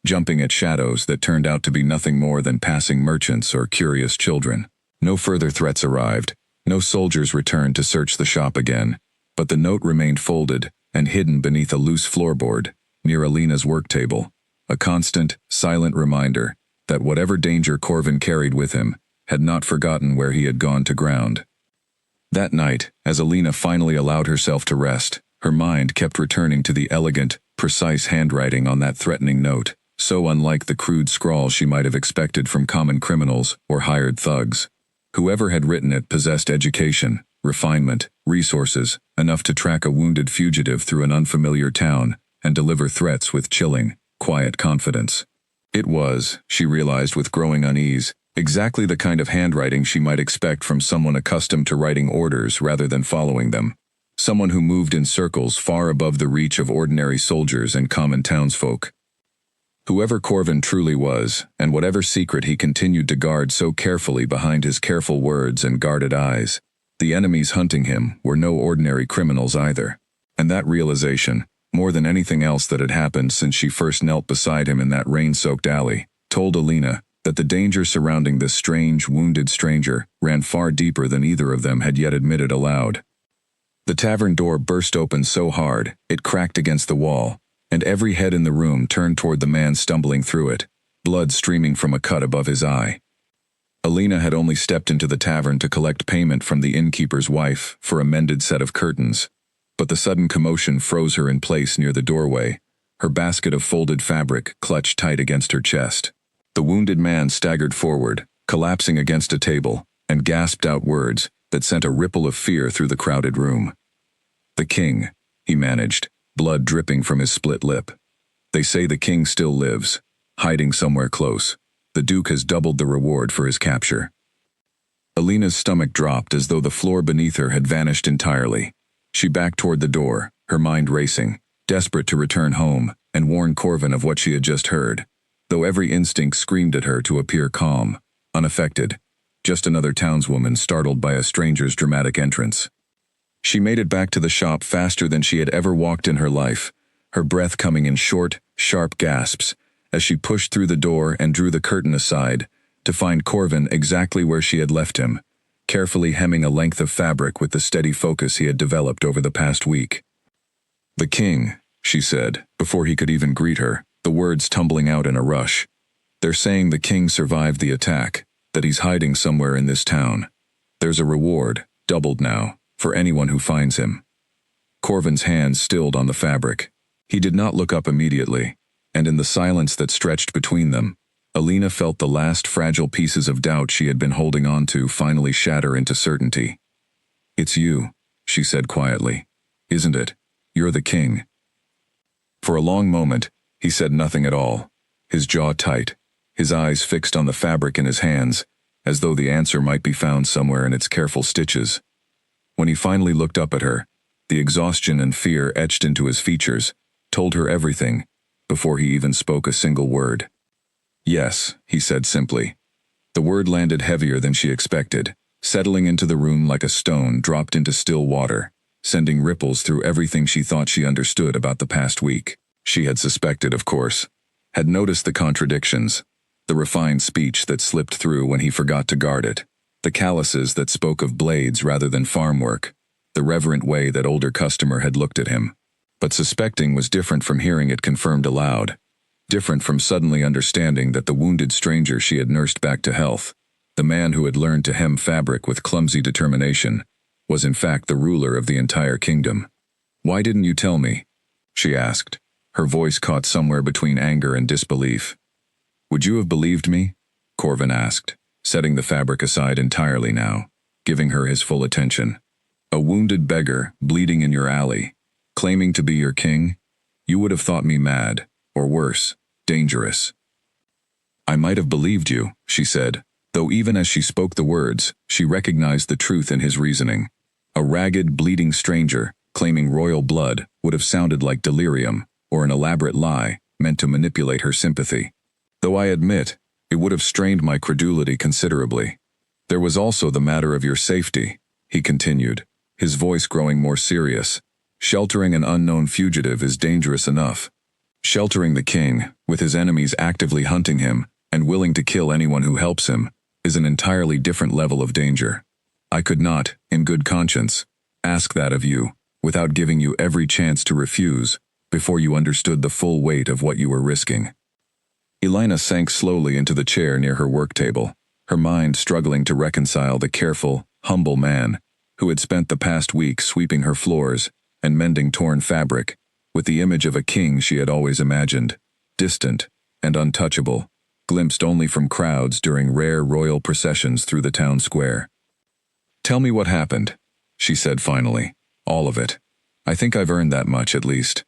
jumping at shadows that turned out to be nothing more than passing merchants or curious children. No further threats arrived, no soldiers returned to search the shop again, but the note remained folded and hidden beneath a loose floorboard near Alina's work table, a constant, silent reminder that whatever danger Corvin carried with him had not forgotten where he had gone to ground. That night, as Alina finally allowed herself to rest, her mind kept returning to the elegant, precise handwriting on that threatening note, so unlike the crude scrawl she might have expected from common criminals or hired thugs. Whoever had written it possessed education, refinement, resources, enough to track a wounded fugitive through an unfamiliar town and deliver threats with chilling, quiet confidence. It was, she realized with growing unease, exactly the kind of handwriting she might expect from someone accustomed to writing orders rather than following them. Someone who moved in circles far above the reach of ordinary soldiers and common townsfolk. Whoever Corvin truly was, and whatever secret he continued to guard so carefully behind his careful words and guarded eyes, the enemies hunting him were no ordinary criminals either. And that realization, more than anything else that had happened since she first knelt beside him in that rain-soaked alley, told Alina that the danger surrounding this strange, wounded stranger ran far deeper than either of them had yet admitted aloud. The tavern door burst open so hard, it cracked against the wall, and every head in the room turned toward the man stumbling through it, blood streaming from a cut above his eye. Alina had only stepped into the tavern to collect payment from the innkeeper's wife for a mended set of curtains, but the sudden commotion froze her in place near the doorway, her basket of folded fabric clutched tight against her chest. The wounded man staggered forward, collapsing against a table, and gasped out words that sent a ripple of fear through the crowded room. "The king," he managed, blood dripping from his split lip. "They say the king still lives, hiding somewhere close. The duke has doubled the reward for his capture." Alina's stomach dropped as though the floor beneath her had vanished entirely. She backed toward the door, her mind racing, desperate to return home and warn Corvin of what she had just heard, though every instinct screamed at her to appear calm, unaffected, just another townswoman startled by a stranger's dramatic entrance. She made it back to the shop faster than she had ever walked in her life, her breath coming in short, sharp gasps, as she pushed through the door and drew the curtain aside, to find Corvin exactly where she had left him, carefully hemming a length of fabric with the steady focus he had developed over the past week. "The king," she said, before he could even greet her, the words tumbling out in a rush. "They're saying the king survived the attack, that he's hiding somewhere in this town. There's a reward, doubled now, for anyone who finds him." Corvin's hands stilled on the fabric. He did not look up immediately, and in the silence that stretched between them, Alina felt the last fragile pieces of doubt she had been holding on to finally shatter into certainty. "It's you," she said quietly. "Isn't it? You're the king." For a long moment, he said nothing at all, his jaw tight, his eyes fixed on the fabric in his hands, as though the answer might be found somewhere in its careful stitches. When he finally looked up at her, the exhaustion and fear etched into his features told her everything, before he even spoke a single word. "Yes," he said simply. The word landed heavier than she expected, settling into the room like a stone dropped into still water, sending ripples through everything she thought she understood about the past week. She had suspected, of course, had noticed the contradictions, the refined speech that slipped through when he forgot to guard it, the calluses that spoke of blades rather than farm work, the reverent way that older customer had looked at him. But suspecting was different from hearing it confirmed aloud, different from suddenly understanding that the wounded stranger she had nursed back to health, the man who had learned to hem fabric with clumsy determination, was in fact the ruler of the entire kingdom. "Why didn't you tell me?" she asked, her voice caught somewhere between anger and disbelief. "Would you have believed me?" Corvin asked, setting the fabric aside entirely now, giving her his full attention. "A wounded beggar, bleeding in your alley, claiming to be your king? You would have thought me mad, or worse, dangerous." "I might have believed you," she said, though even as she spoke the words, she recognized the truth in his reasoning. A ragged, bleeding stranger, claiming royal blood, would have sounded like delirium, or an elaborate lie, meant to manipulate her sympathy. Though I admit, it would have strained my credulity considerably. "There was also the matter of your safety," he continued, his voice growing more serious. "Sheltering an unknown fugitive is dangerous enough. Sheltering the king, with his enemies actively hunting him, and willing to kill anyone who helps him, is an entirely different level of danger. I could not, in good conscience, ask that of you, without giving you every chance to refuse, before you understood the full weight of what you were risking." Elena sank slowly into the chair near her work table, her mind struggling to reconcile the careful, humble man who had spent the past week sweeping her floors and mending torn fabric, with the image of a king she had always imagined, distant and untouchable, glimpsed only from crowds during rare royal processions through the town square. "Tell me what happened," she said finally. "All of it. I think I've earned that much, at least."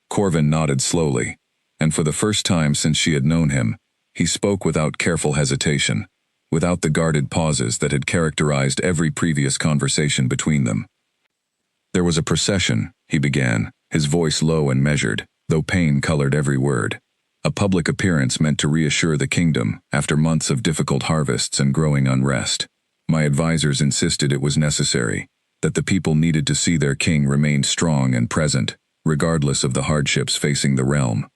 Corvin nodded slowly, and for the first time since she had known him, he spoke without careful hesitation, without the guarded pauses that had characterized every previous conversation between them. "There was a procession," he began, his voice low and measured, though pain colored every word. "A public appearance meant to reassure the kingdom after months of difficult harvests and growing unrest. My advisors insisted it was necessary, that the people needed to see their king remain strong and present, regardless of the hardships facing the realm."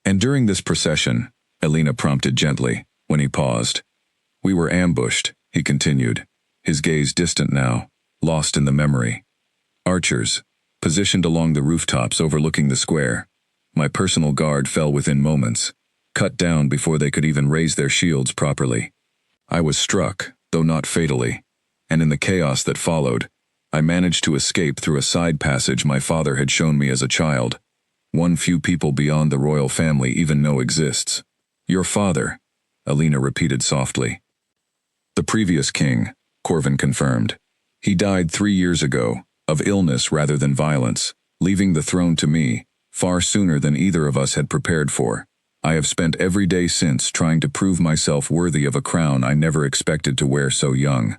"And during this procession," Elena prompted gently, when he paused. "We were ambushed," he continued, his gaze distant now, lost in the memory. "Archers, positioned along the rooftops overlooking the square. My personal guard fell within moments, cut down before they could even raise their shields properly. I was struck, though not fatally, and in the chaos that followed, I managed to escape through a side passage my father had shown me as a child, one few people beyond the royal family even know exists." "Your father," Alina repeated softly. "The previous king," Corvin confirmed. "He died 3 years ago, of illness rather than violence, leaving the throne to me, far sooner than either of us had prepared for. I have spent every day since trying to prove myself worthy of a crown I never expected to wear so young."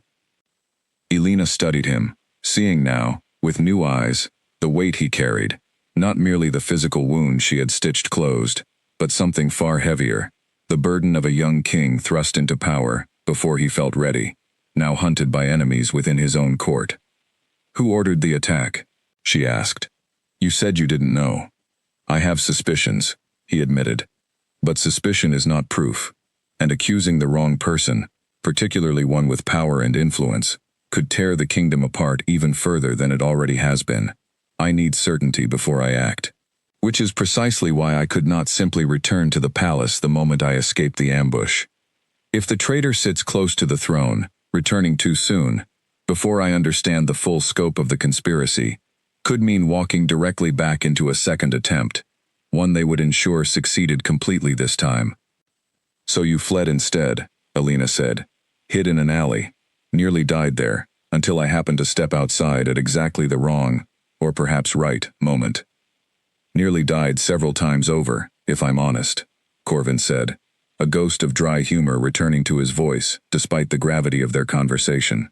Elena studied him, seeing now, with new eyes, the weight he carried, not merely the physical wound she had stitched closed, but something far heavier, the burden of a young king thrust into power before he felt ready, now hunted by enemies within his own court. "Who ordered the attack?" she asked. "You said you didn't know." "I have suspicions," he admitted. "But suspicion is not proof, and accusing the wrong person, particularly one with power and influence, could tear the kingdom apart even further than it already has been. I need certainty before I act. Which is precisely why I could not simply return to the palace the moment I escaped the ambush. If the traitor sits close to the throne, returning too soon, before I understand the full scope of the conspiracy, could mean walking directly back into a second attempt, one they would ensure succeeded completely this time. "So you fled instead," Alina said. "Hid in an alley. Nearly died there, until I happened to step outside at exactly the wrong, or perhaps right, moment." "Nearly died several times over, if I'm honest," Corvin said, a ghost of dry humor returning to his voice despite the gravity of their conversation.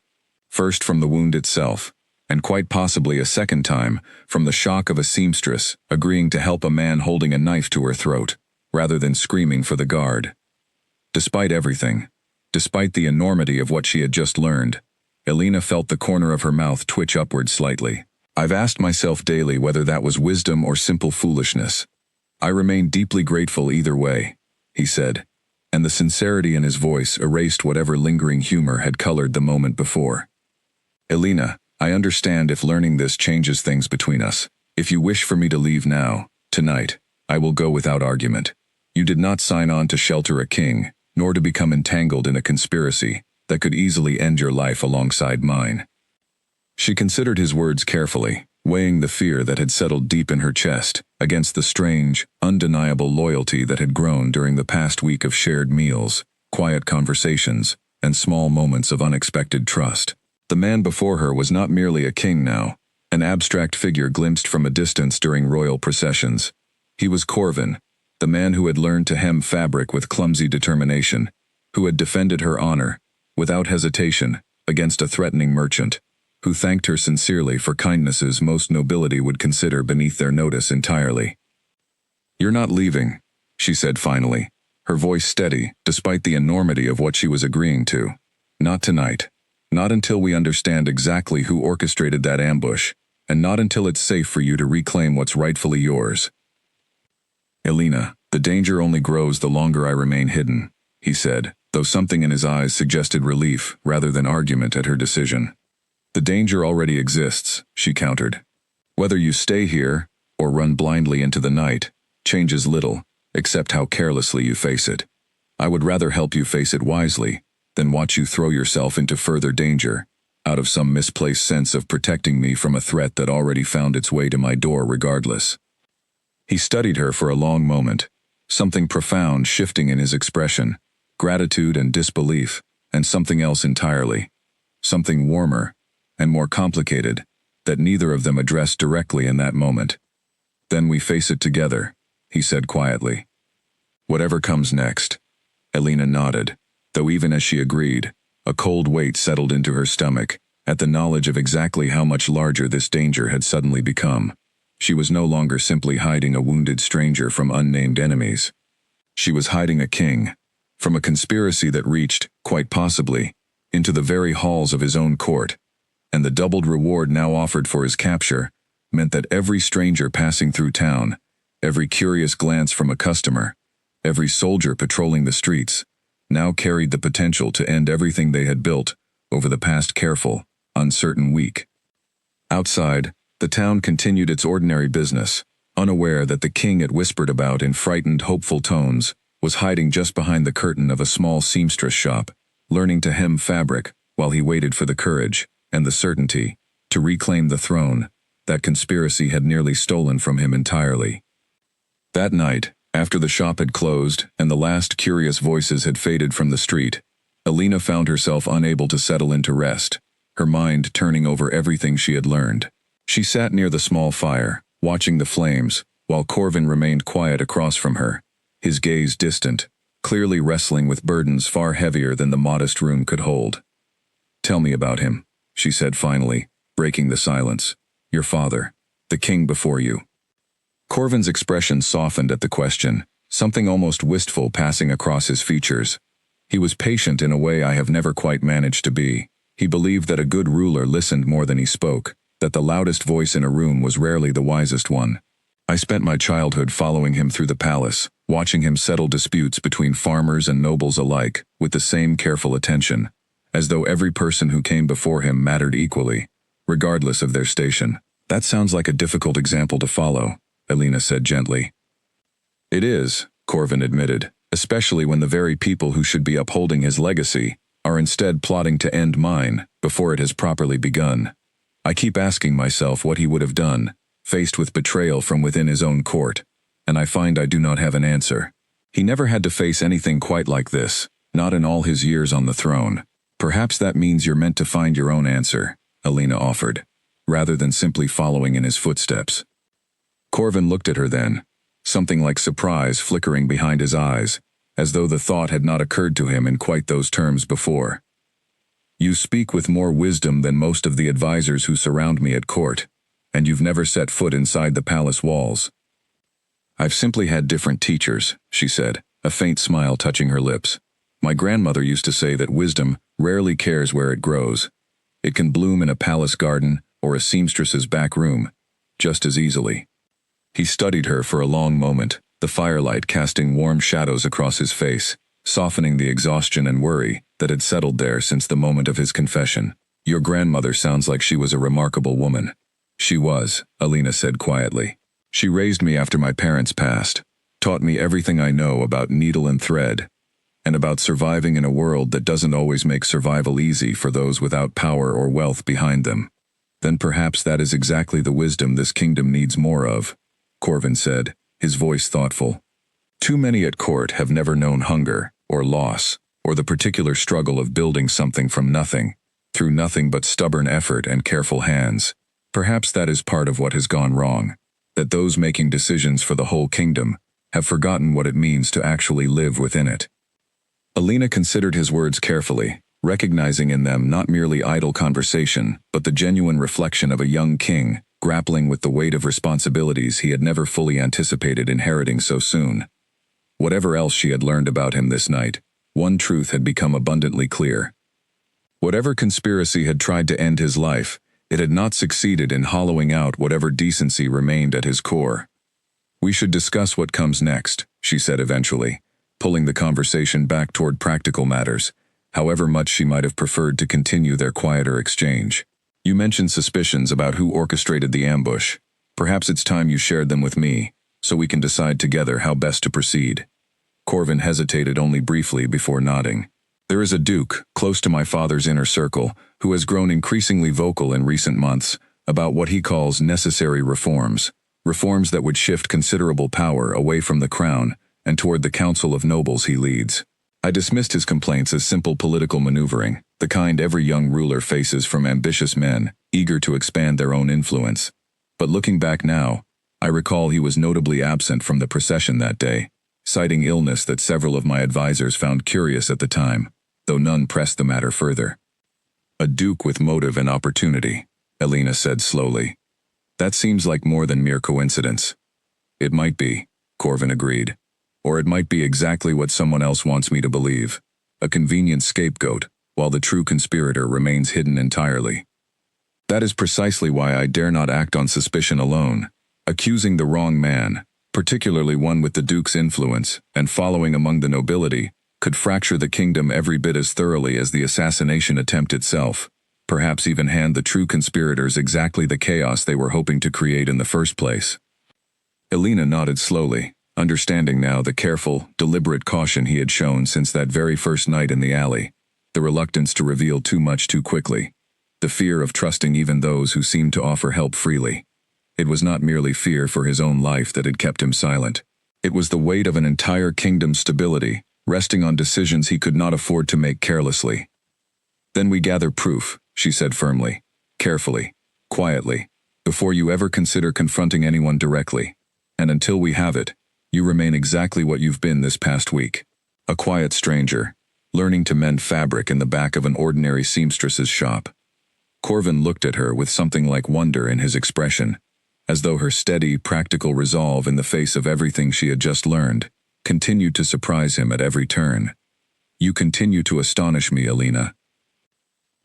"First from the wound itself, and quite possibly a second time from the shock of a seamstress agreeing to help a man holding a knife to her throat, rather than screaming for the guard. Despite everything, despite the enormity of what she had just learned, Alina felt the corner of her mouth twitch upward slightly. "I've asked myself daily whether that was wisdom or simple foolishness. I remain deeply grateful either way," he said, and the sincerity in his voice erased whatever lingering humor had colored the moment before. "Alina, I understand if learning this changes things between us. If you wish for me to leave now, tonight, I will go without argument. You did not sign on to shelter a king, nor to become entangled in a conspiracy that could easily end your life alongside mine." She considered his words carefully, weighing the fear that had settled deep in her chest against the strange, undeniable loyalty that had grown during the past week of shared meals, quiet conversations, and small moments of unexpected trust. The man before her was not merely a king now, an abstract figure glimpsed from a distance during royal processions. He was Corvin, the man who had learned to hem fabric with clumsy determination, who had defended her honor, without hesitation, against a threatening merchant, who thanked her sincerely for kindnesses most nobility would consider beneath their notice entirely. "You're not leaving," she said finally, her voice steady despite the enormity of what she was agreeing to. "Not tonight. Not until we understand exactly who orchestrated that ambush, and not until it's safe for you to reclaim what's rightfully yours." "Alina, the danger only grows the longer I remain hidden," he said, though something in his eyes suggested relief rather than argument at her decision. "The danger already exists," she countered. "Whether you stay here, or run blindly into the night, changes little, except how carelessly you face it. I would rather help you face it wisely, than watch you throw yourself into further danger, out of some misplaced sense of protecting me from a threat that already found its way to my door regardless." He studied her for a long moment, something profound shifting in his expression, gratitude and disbelief, and something else entirely, something warmer and more complicated, that neither of them addressed directly in that moment. "Then we face it together," he said quietly. "Whatever comes next." Alina nodded, though even as she agreed, a cold weight settled into her stomach at the knowledge of exactly how much larger this danger had suddenly become. She was no longer simply hiding a wounded stranger from unnamed enemies. She was hiding a king, from a conspiracy that reached, quite possibly, into the very halls of his own court, and the doubled reward now offered for his capture meant that every stranger passing through town, every curious glance from a customer, every soldier patrolling the streets, now carried the potential to end everything they had built over the past careful, uncertain week. Outside, the town continued its ordinary business, unaware that the king it whispered about in frightened, hopeful tones was hiding just behind the curtain of a small seamstress shop, learning to hem fabric while he waited for the courage and the certainty to reclaim the throne that conspiracy had nearly stolen from him entirely. That night, after the shop had closed and the last curious voices had faded from the street, Alina found herself unable to settle into rest, her mind turning over everything she had learned. She sat near the small fire, watching the flames, while Corvin remained quiet across from her, his gaze distant, clearly wrestling with burdens far heavier than the modest room could hold. "Tell me about him," she said finally, breaking the silence. "Your father, the king before you." Corvin's expression softened at the question, something almost wistful passing across his features. He was patient in a way I have never quite managed to be. He believed that a good ruler listened more than he spoke, that the loudest voice in a room was rarely the wisest one. "I spent my childhood following him through the palace, watching him settle disputes between farmers and nobles alike with the same careful attention, as though every person who came before him mattered equally, regardless of their station." "That sounds like a difficult example to follow," Alina said gently. "It is," Corvin admitted, "especially when the very people who should be upholding his legacy are instead plotting to end mine before it has properly begun." I keep asking myself what he would have done, faced with betrayal from within his own court, and I find I do not have an answer. He never had to face anything quite like this, not in all his years on the throne. Perhaps that means you're meant to find your own answer, Alina offered, rather than simply following in his footsteps. Corvin looked at her then, something like surprise flickering behind his eyes, as though the thought had not occurred to him in quite those terms before. You speak with more wisdom than most of the advisors who surround me at court, and you've never set foot inside the palace walls. I've simply had different teachers, she said, a faint smile touching her lips. My grandmother used to say that wisdom rarely cares where it grows. It can bloom in a palace garden or a seamstress's back room, just as easily. He studied her for a long moment, the firelight casting warm shadows across his face, softening the exhaustion and worry that had settled there since the moment of his confession. Your grandmother sounds like she was a remarkable woman. She was, Alina said quietly. She raised me after my parents passed, taught me everything I know about needle and thread, and about surviving in a world that doesn't always make survival easy for those without power or wealth behind them. Then perhaps that is exactly the wisdom this kingdom needs more of, Corvin said, his voice thoughtful. Too many at court have never known hunger, or loss, or the particular struggle of building something from nothing, through nothing but stubborn effort and careful hands. Perhaps that is part of what has gone wrong, that those making decisions for the whole kingdom have forgotten what it means to actually live within it. Alina considered his words carefully, recognizing in them not merely idle conversation, but the genuine reflection of a young king, grappling with the weight of responsibilities he had never fully anticipated inheriting so soon. Whatever else she had learned about him this night, one truth had become abundantly clear. Whatever conspiracy had tried to end his life, it had not succeeded in hollowing out whatever decency remained at his core. We should discuss what comes next, she said eventually, pulling the conversation back toward practical matters, however much she might have preferred to continue their quieter exchange. You mentioned suspicions about who orchestrated the ambush. Perhaps it's time you shared them with me, so we can decide together how best to proceed. Corvin hesitated only briefly before nodding. There is a duke, close to my father's inner circle, who has grown increasingly vocal in recent months about what he calls necessary reforms, reforms that would shift considerable power away from the crown and toward the council of nobles he leads. I dismissed his complaints as simple political maneuvering, the kind every young ruler faces from ambitious men, eager to expand their own influence. But looking back now, I recall he was notably absent from the procession that day, citing illness that several of my advisors found curious at the time, though none pressed the matter further. A duke with motive and opportunity, Alina said slowly. That seems like more than mere coincidence. It might be, Corvin agreed. Or it might be exactly what someone else wants me to believe, a convenient scapegoat, while the true conspirator remains hidden entirely. That is precisely why I dare not act on suspicion alone. Accusing the wrong man, particularly one with the duke's influence and following among the nobility, could fracture the kingdom every bit as thoroughly as the assassination attempt itself, perhaps even hand the true conspirators exactly the chaos they were hoping to create in the first place. Alina nodded slowly, understanding now the careful, deliberate caution he had shown since that very first night in the alley, the reluctance to reveal too much too quickly, the fear of trusting even those who seemed to offer help freely. It was not merely fear for his own life that had kept him silent. It was the weight of an entire kingdom's stability, resting on decisions he could not afford to make carelessly. Then we gather proof, she said firmly, carefully, quietly, before you ever consider confronting anyone directly. And until we have it, you remain exactly what you've been this past week. A quiet stranger, learning to mend fabric in the back of an ordinary seamstress's shop. Corvin looked at her with something like wonder in his expression, as though her steady, practical resolve in the face of everything she had just learned continued to surprise him at every turn. You continue to astonish me, Alina.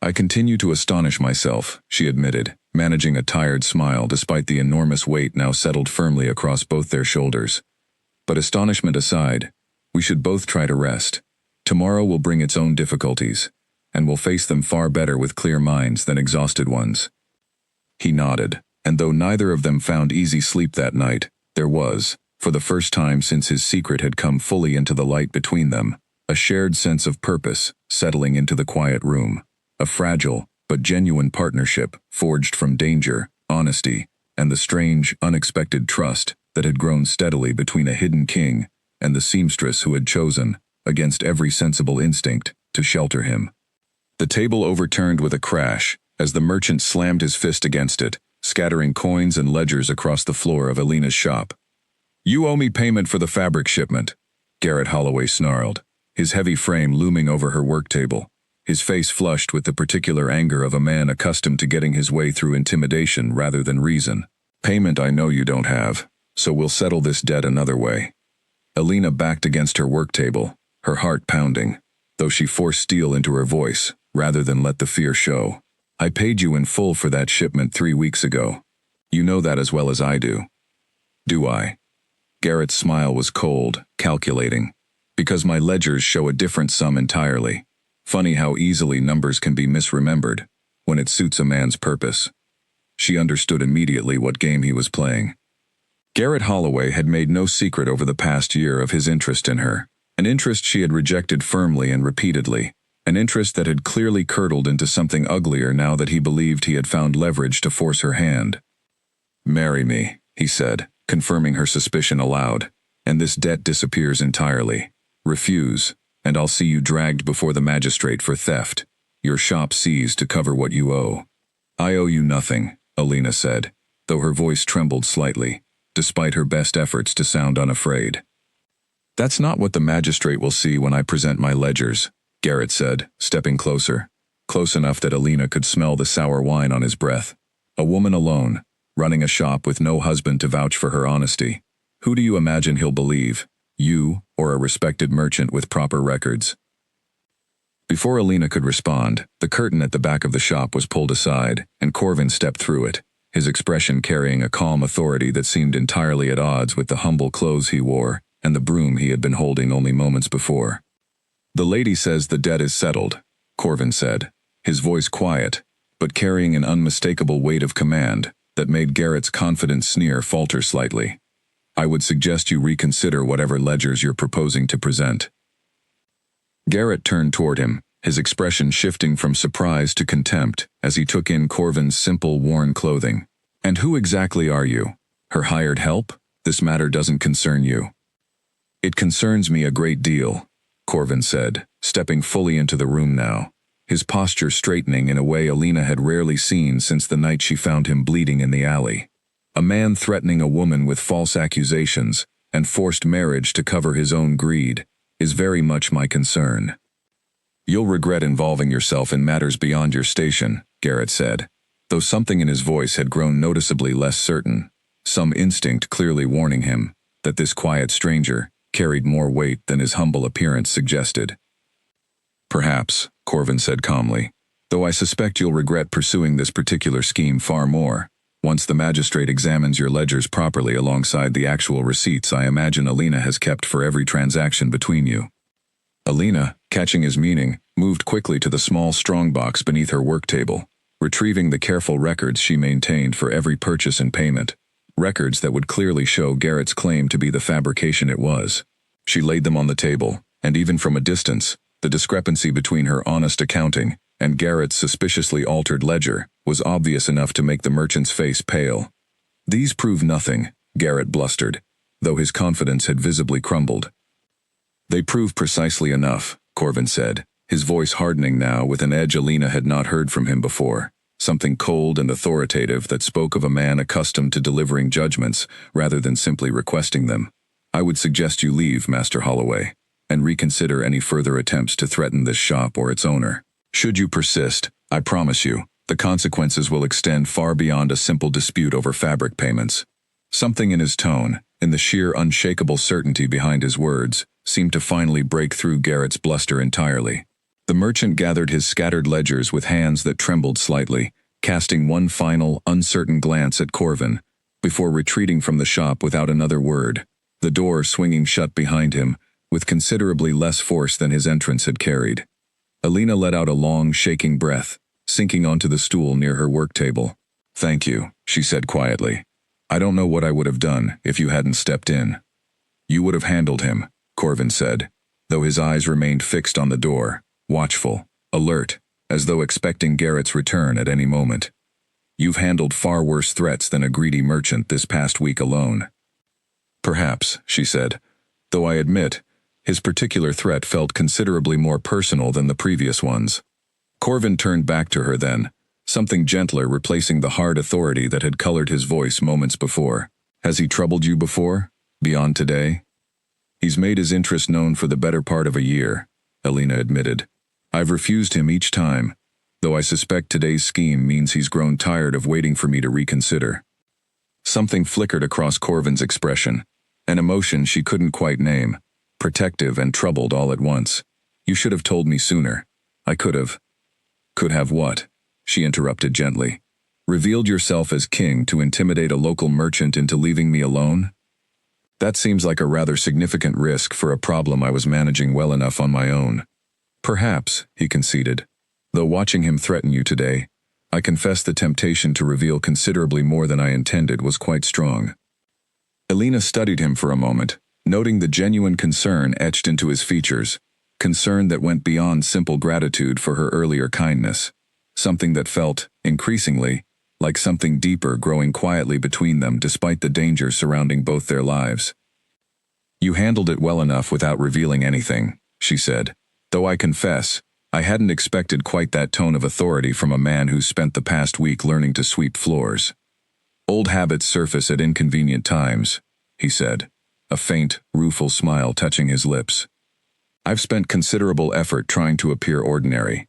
I continue to astonish myself, she admitted, managing a tired smile despite the enormous weight now settled firmly across both their shoulders. But astonishment aside, we should both try to rest. Tomorrow will bring its own difficulties, and we'll face them far better with clear minds than exhausted ones. He nodded, and though neither of them found easy sleep that night, there was, for the first time since his secret had come fully into the light between them, a shared sense of purpose settling into the quiet room, a fragile, but genuine partnership forged from danger, honesty, and the strange, unexpected trust that had grown steadily between a hidden king and the seamstress who had chosen, against every sensible instinct, to shelter him. The table overturned with a crash as the merchant slammed his fist against it, scattering coins and ledgers across the floor of Alina's shop. "You owe me payment for the fabric shipment," Garrett Holloway snarled, his heavy frame looming over her work table, his face flushed with the particular anger of a man accustomed to getting his way through intimidation rather than reason. "Payment I know you don't have, so we'll settle this debt another way." Alina backed against her work table, her heart pounding, though she forced steel into her voice rather than let the fear show. "I paid you in full for that shipment 3 weeks ago. You know that as well as I do." "Do I?" Garrett's smile was cold, calculating. "Because my ledgers show a different sum entirely. Funny how easily numbers can be misremembered when it suits a man's purpose." She understood immediately what game he was playing. Garrett Holloway had made no secret over the past year of his interest in her, an interest she had rejected firmly and repeatedly, an interest that had clearly curdled into something uglier now that he believed he had found leverage to force her hand. "Marry me," he said, confirming her suspicion aloud, "and this debt disappears entirely. Refuse, and I'll see you dragged before the magistrate for theft, your shop seized to cover what you owe." "I owe you nothing," Alina said, though her voice trembled slightly, despite her best efforts to sound unafraid. "That's not what the magistrate will see when I present my ledgers," Garrett said, stepping closer, close enough that Alina could smell the sour wine on his breath. "A woman alone, running a shop with no husband to vouch for her honesty. Who do you imagine he'll believe, you or a respected merchant with proper records?" Before Alina could respond, the curtain at the back of the shop was pulled aside, and Corvin stepped through it, his expression carrying a calm authority that seemed entirely at odds with the humble clothes he wore and the broom he had been holding only moments before. "The lady says the debt is settled," Corvin said, his voice quiet, but carrying an unmistakable weight of command that made Garrett's confident sneer falter slightly. "I would suggest you reconsider whatever ledgers you're proposing to present." Garrett turned toward him, his expression shifting from surprise to contempt as he took in Corvin's simple, worn clothing. "And who exactly are you? Her hired help? This matter doesn't concern you." "It concerns me a great deal," Corvin said, stepping fully into the room now, his posture straightening in a way Alina had rarely seen since the night she found him bleeding in the alley. "A man threatening a woman with false accusations and forced marriage to cover his own greed is very much my concern." "You'll regret involving yourself in matters beyond your station," Garrett said, though something in his voice had grown noticeably less certain, some instinct clearly warning him that this quiet stranger carried more weight than his humble appearance suggested. "Perhaps," Corvin said calmly, "though I suspect you'll regret pursuing this particular scheme far more, once the magistrate examines your ledgers properly alongside the actual receipts I imagine Alina has kept for every transaction between you." Alina, catching his meaning, moved quickly to the small strongbox beneath her work table, retrieving the careful records she maintained for every purchase and payment, records that would clearly show Garrett's claim to be the fabrication it was. She laid them on the table, and even from a distance, the discrepancy between her honest accounting and Garrett's suspiciously altered ledger was obvious enough to make the merchant's face pale. "These prove nothing," Garrett blustered, though his confidence had visibly crumbled. "They prove precisely enough," Corvin said, his voice hardening now with an edge Alina had not heard from him before, something cold and authoritative that spoke of a man accustomed to delivering judgments rather than simply requesting them. "I would suggest you leave, Master Holloway, and reconsider any further attempts to threaten this shop or its owner. Should you persist, I promise you, the consequences will extend far beyond a simple dispute over fabric payments." Something in his tone, in the sheer unshakable certainty behind his words, seemed to finally break through Garrett's bluster entirely. The merchant gathered his scattered ledgers with hands that trembled slightly, casting one final, uncertain glance at Corvin, before retreating from the shop without another word, the door swinging shut behind him, with considerably less force than his entrance had carried. Alina let out a long, shaking breath, sinking onto the stool near her work table. "Thank you," she said quietly. "I don't know what I would have done if you hadn't stepped in." "You would have handled him," Corvin said, though his eyes remained fixed on the door, watchful, alert, as though expecting Garrett's return at any moment. "You've handled far worse threats than a greedy merchant this past week alone." "Perhaps," she said, "though I admit, his particular threat felt considerably more personal than the previous ones." Corvin turned back to her then, something gentler replacing the hard authority that had colored his voice moments before. "Has he troubled you before, beyond today?" "He's made his interest known for the better part of a year," Alina admitted. "I've refused him each time, though I suspect today's scheme means he's grown tired of waiting for me to reconsider." Something flickered across Corvin's expression, an emotion she couldn't quite name, protective and troubled all at once. "You should have told me sooner. I could have." "Could have what?" she interrupted gently. "Revealed yourself as king to intimidate a local merchant into leaving me alone? That seems like a rather significant risk for a problem I was managing well enough on my own." "Perhaps," he conceded. "Though watching him threaten you today, I confess the temptation to reveal considerably more than I intended was quite strong." Alina studied him for a moment, noting the genuine concern etched into his features, concern that went beyond simple gratitude for her earlier kindness, something that felt, increasingly, like something deeper growing quietly between them despite the danger surrounding both their lives. "You handled it well enough without revealing anything," she said, "though I confess, I hadn't expected quite that tone of authority from a man who spent the past week learning to sweep floors." "Old habits surface at inconvenient times," he said, a faint, rueful smile touching his lips. "I've spent considerable effort trying to appear ordinary.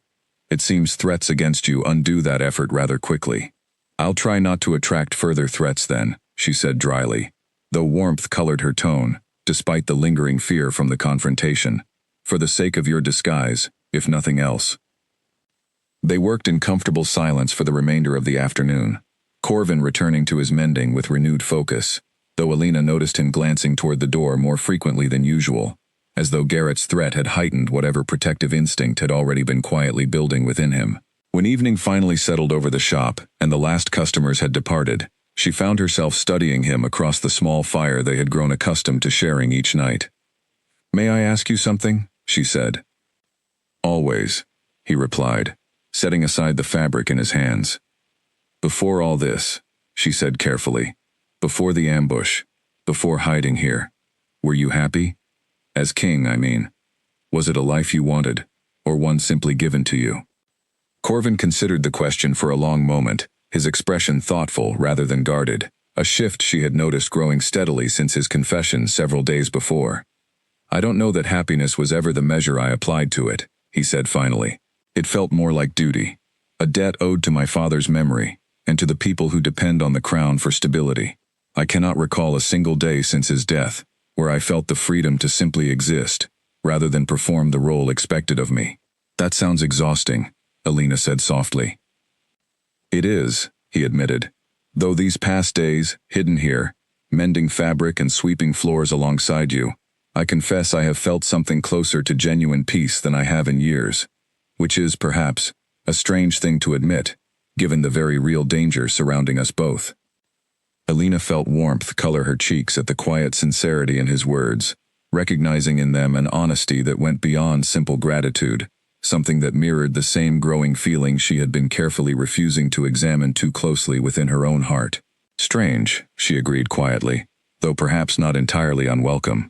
It seems threats against you undo that effort rather quickly." "I'll try not to attract further threats then," she said dryly, though warmth colored her tone, despite the lingering fear from the confrontation. "For the sake of your disguise, if nothing else." They worked in comfortable silence for the remainder of the afternoon, Corvin returning to his mending with renewed focus, though Alina noticed him glancing toward the door more frequently than usual, as though Garrett's threat had heightened whatever protective instinct had already been quietly building within him. When evening finally settled over the shop and the last customers had departed, she found herself studying him across the small fire they had grown accustomed to sharing each night. "May I ask you something?" she said. "Always," he replied, setting aside the fabric in his hands. "Before all this," she said carefully, "before the ambush, before hiding here, were you happy? As king, I mean. Was it a life you wanted, or one simply given to you?" Corvin considered the question for a long moment, his expression thoughtful rather than guarded, a shift she had noticed growing steadily since his confession several days before. "I don't know that happiness was ever the measure I applied to it," he said finally. "It felt more like duty, a debt owed to my father's memory, and to the people who depend on the crown for stability. I cannot recall a single day since his death, where I felt the freedom to simply exist, rather than perform the role expected of me." "That sounds exhausting," Alina said softly. "It is," he admitted, "though these past days, hidden here, mending fabric and sweeping floors alongside you, I confess I have felt something closer to genuine peace than I have in years, which is, perhaps, a strange thing to admit, given the very real danger surrounding us both." Alina felt warmth color her cheeks at the quiet sincerity in his words, recognizing in them an honesty that went beyond simple gratitude, something that mirrored the same growing feeling she had been carefully refusing to examine too closely within her own heart. "Strange," she agreed quietly, though perhaps not entirely unwelcome.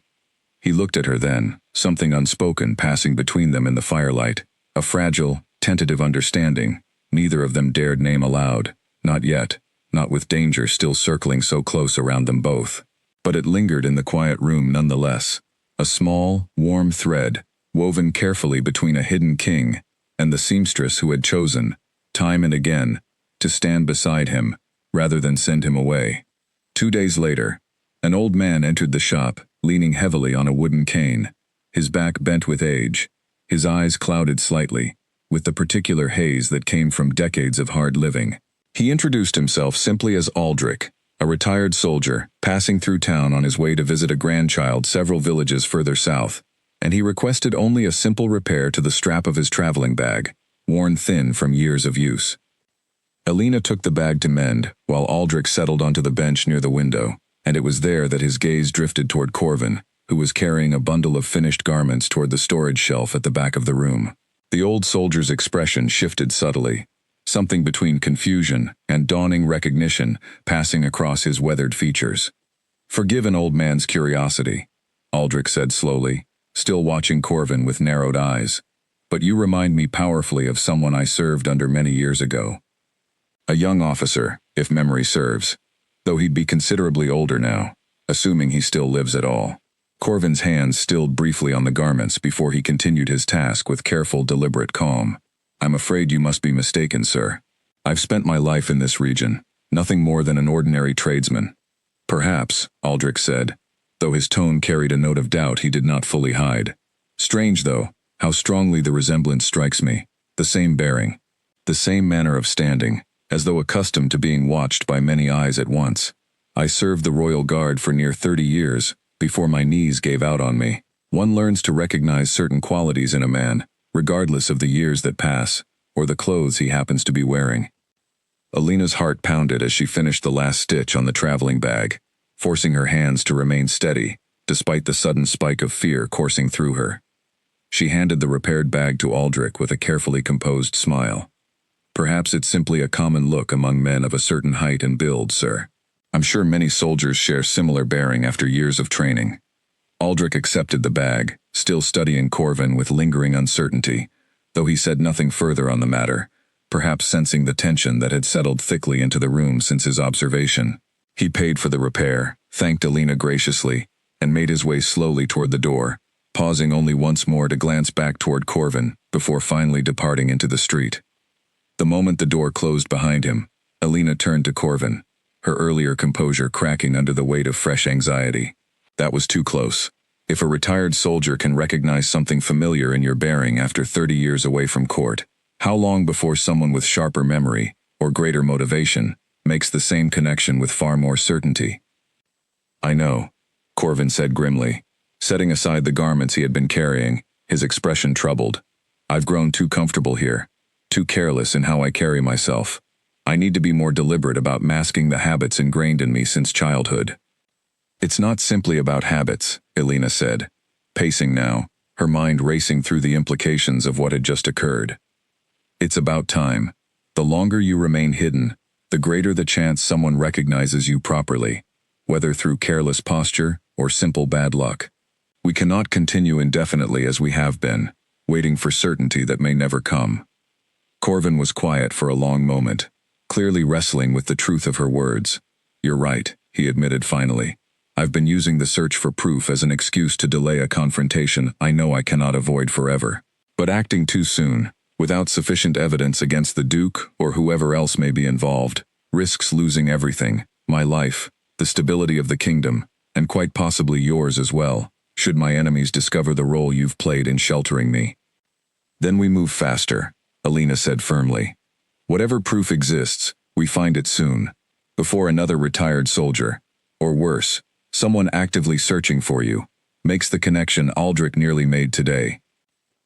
He looked at her then, something unspoken passing between them in the firelight, a fragile, tentative understanding neither of them dared name aloud, not yet, not with danger still circling so close around them both. But it lingered in the quiet room nonetheless, a small, warm thread, woven carefully between a hidden king and the seamstress who had chosen, time and again, to stand beside him, rather than send him away. 2 days later, an old man entered the shop, leaning heavily on a wooden cane, his back bent with age, his eyes clouded slightly, with the particular haze that came from decades of hard living. He introduced himself simply as Aldrich, a retired soldier, passing through town on his way to visit a grandchild several villages further south, and he requested only a simple repair to the strap of his traveling bag, worn thin from years of use. Alina took the bag to mend, while Aldrich settled onto the bench near the window, and it was there that his gaze drifted toward Corvin, who was carrying a bundle of finished garments toward the storage shelf at the back of the room. The old soldier's expression shifted subtly, something between confusion and dawning recognition passing across his weathered features. "Forgive an old man's curiosity," Aldrich said slowly, still watching Corvin with narrowed eyes. "But you remind me powerfully of someone I served under many years ago. A young officer, if memory serves, though he'd be considerably older now, assuming he still lives at all." Corvin's hands stilled briefly on the garments before he continued his task with careful, deliberate calm. "I'm afraid you must be mistaken, sir. I've spent my life in this region, nothing more than an ordinary tradesman." "Perhaps," Aldrich said, though his tone carried a note of doubt he did not fully hide. "Strange, though, how strongly the resemblance strikes me. The same bearing, the same manner of standing, as though accustomed to being watched by many eyes at once. I served the Royal Guard for near 30 years, before my knees gave out on me. One learns to recognize certain qualities in a man, regardless of the years that pass, or the clothes he happens to be wearing." Alina's heart pounded as she finished the last stitch on the traveling bag, forcing her hands to remain steady, despite the sudden spike of fear coursing through her. She handed the repaired bag to Aldrich with a carefully composed smile. "Perhaps it's simply a common look among men of a certain height and build, sir. I'm sure many soldiers share similar bearing after years of training." Aldrich accepted the bag, still studying Corvin with lingering uncertainty, though he said nothing further on the matter, perhaps sensing the tension that had settled thickly into the room since his observation. He paid for the repair, thanked Alina graciously, and made his way slowly toward the door, pausing only once more to glance back toward Corvin before finally departing into the street. The moment the door closed behind him, Alina turned to Corvin, her earlier composure cracking under the weight of fresh anxiety. "That was too close. If a retired soldier can recognize something familiar in your bearing after 30 years away from court, how long before someone with sharper memory, or greater motivation, makes the same connection with far more certainty?" "I know," Corvin said grimly, setting aside the garments he had been carrying, his expression troubled. "I've grown too comfortable here, too careless in how I carry myself. I need to be more deliberate about masking the habits ingrained in me since childhood." "It's not simply about habits," Alina said, pacing now, her mind racing through the implications of what had just occurred. "It's about time. The longer you remain hidden, the greater the chance someone recognizes you properly, whether through careless posture or simple bad luck. We cannot continue indefinitely as we have been, waiting for certainty that may never come." Corvin was quiet for a long moment, clearly wrestling with the truth of her words. "You're right," he admitted finally. "I've been using the search for proof as an excuse to delay a confrontation I know I cannot avoid forever. But acting too soon, without sufficient evidence against the Duke or whoever else may be involved, risks losing everything, my life, the stability of the kingdom, and quite possibly yours as well, should my enemies discover the role you've played in sheltering me." "Then we move faster," Alina said firmly. "Whatever proof exists, we find it soon, before another retired soldier, or worse, someone actively searching for you, makes the connection Aldrich nearly made today."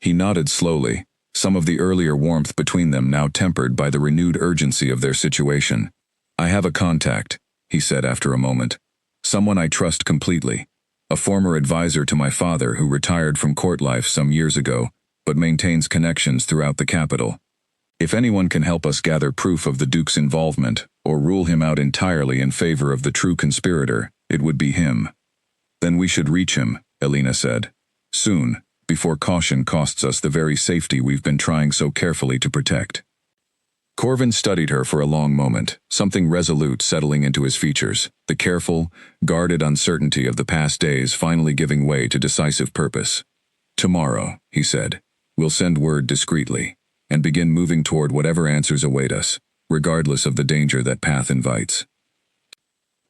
He nodded slowly, some of the earlier warmth between them now tempered by the renewed urgency of their situation. "I have a contact," he said after a moment. "Someone I trust completely. A former advisor to my father who retired from court life some years ago, but maintains connections throughout the capital. If anyone can help us gather proof of the Duke's involvement, or rule him out entirely in favor of the true conspirator, it would be him." "Then we should reach him," Alina said. "Soon, before caution costs us the very safety we've been trying so carefully to protect." Corvin studied her for a long moment, something resolute settling into his features, the careful, guarded uncertainty of the past days finally giving way to decisive purpose. "Tomorrow," he said, "we'll send word discreetly, and begin moving toward whatever answers await us, regardless of the danger that path invites."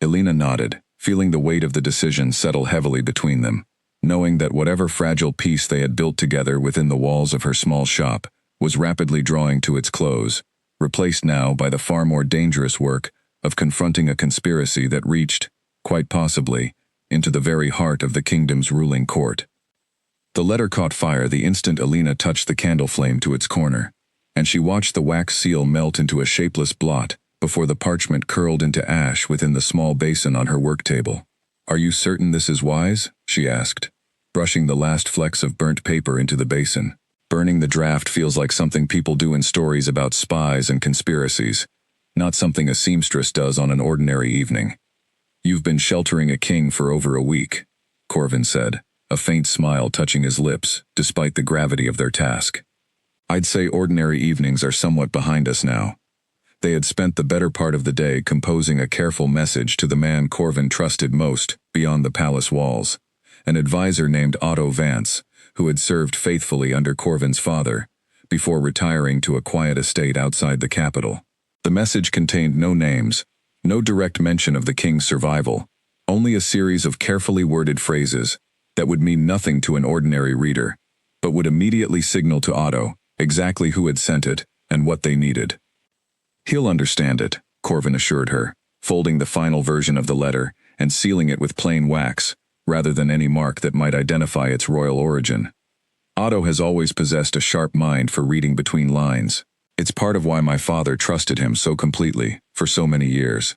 Alina nodded, feeling the weight of the decision settle heavily between them, knowing that whatever fragile peace they had built together within the walls of her small shop was rapidly drawing to its close, replaced now by the far more dangerous work of confronting a conspiracy that reached, quite possibly, into the very heart of the kingdom's ruling court. The letter caught fire the instant Alina touched the candle flame to its corner, and she watched the wax seal melt into a shapeless blot before the parchment curled into ash within the small basin on her work table. "Are you certain this is wise?" she asked, brushing the last flecks of burnt paper into the basin. Burning the draft feels like something people do in stories about spies and conspiracies, not something a seamstress does on an ordinary evening. "You've been sheltering a king for over a week," Corvin said, a faint smile touching his lips, despite the gravity of their task. "I'd say ordinary evenings are somewhat behind us now." They had spent the better part of the day composing a careful message to the man Corvin trusted most beyond the palace walls, an advisor named Otto Vance, who had served faithfully under Corvin's father, before retiring to a quiet estate outside the capital. The message contained no names, no direct mention of the king's survival, only a series of carefully worded phrases that would mean nothing to an ordinary reader, but would immediately signal to Otto exactly who had sent it and what they needed. "He'll understand it," Corvin assured her, folding the final version of the letter and sealing it with plain wax, rather than any mark that might identify its royal origin. "Otto has always possessed a sharp mind for reading between lines. It's part of why my father trusted him so completely, for so many years."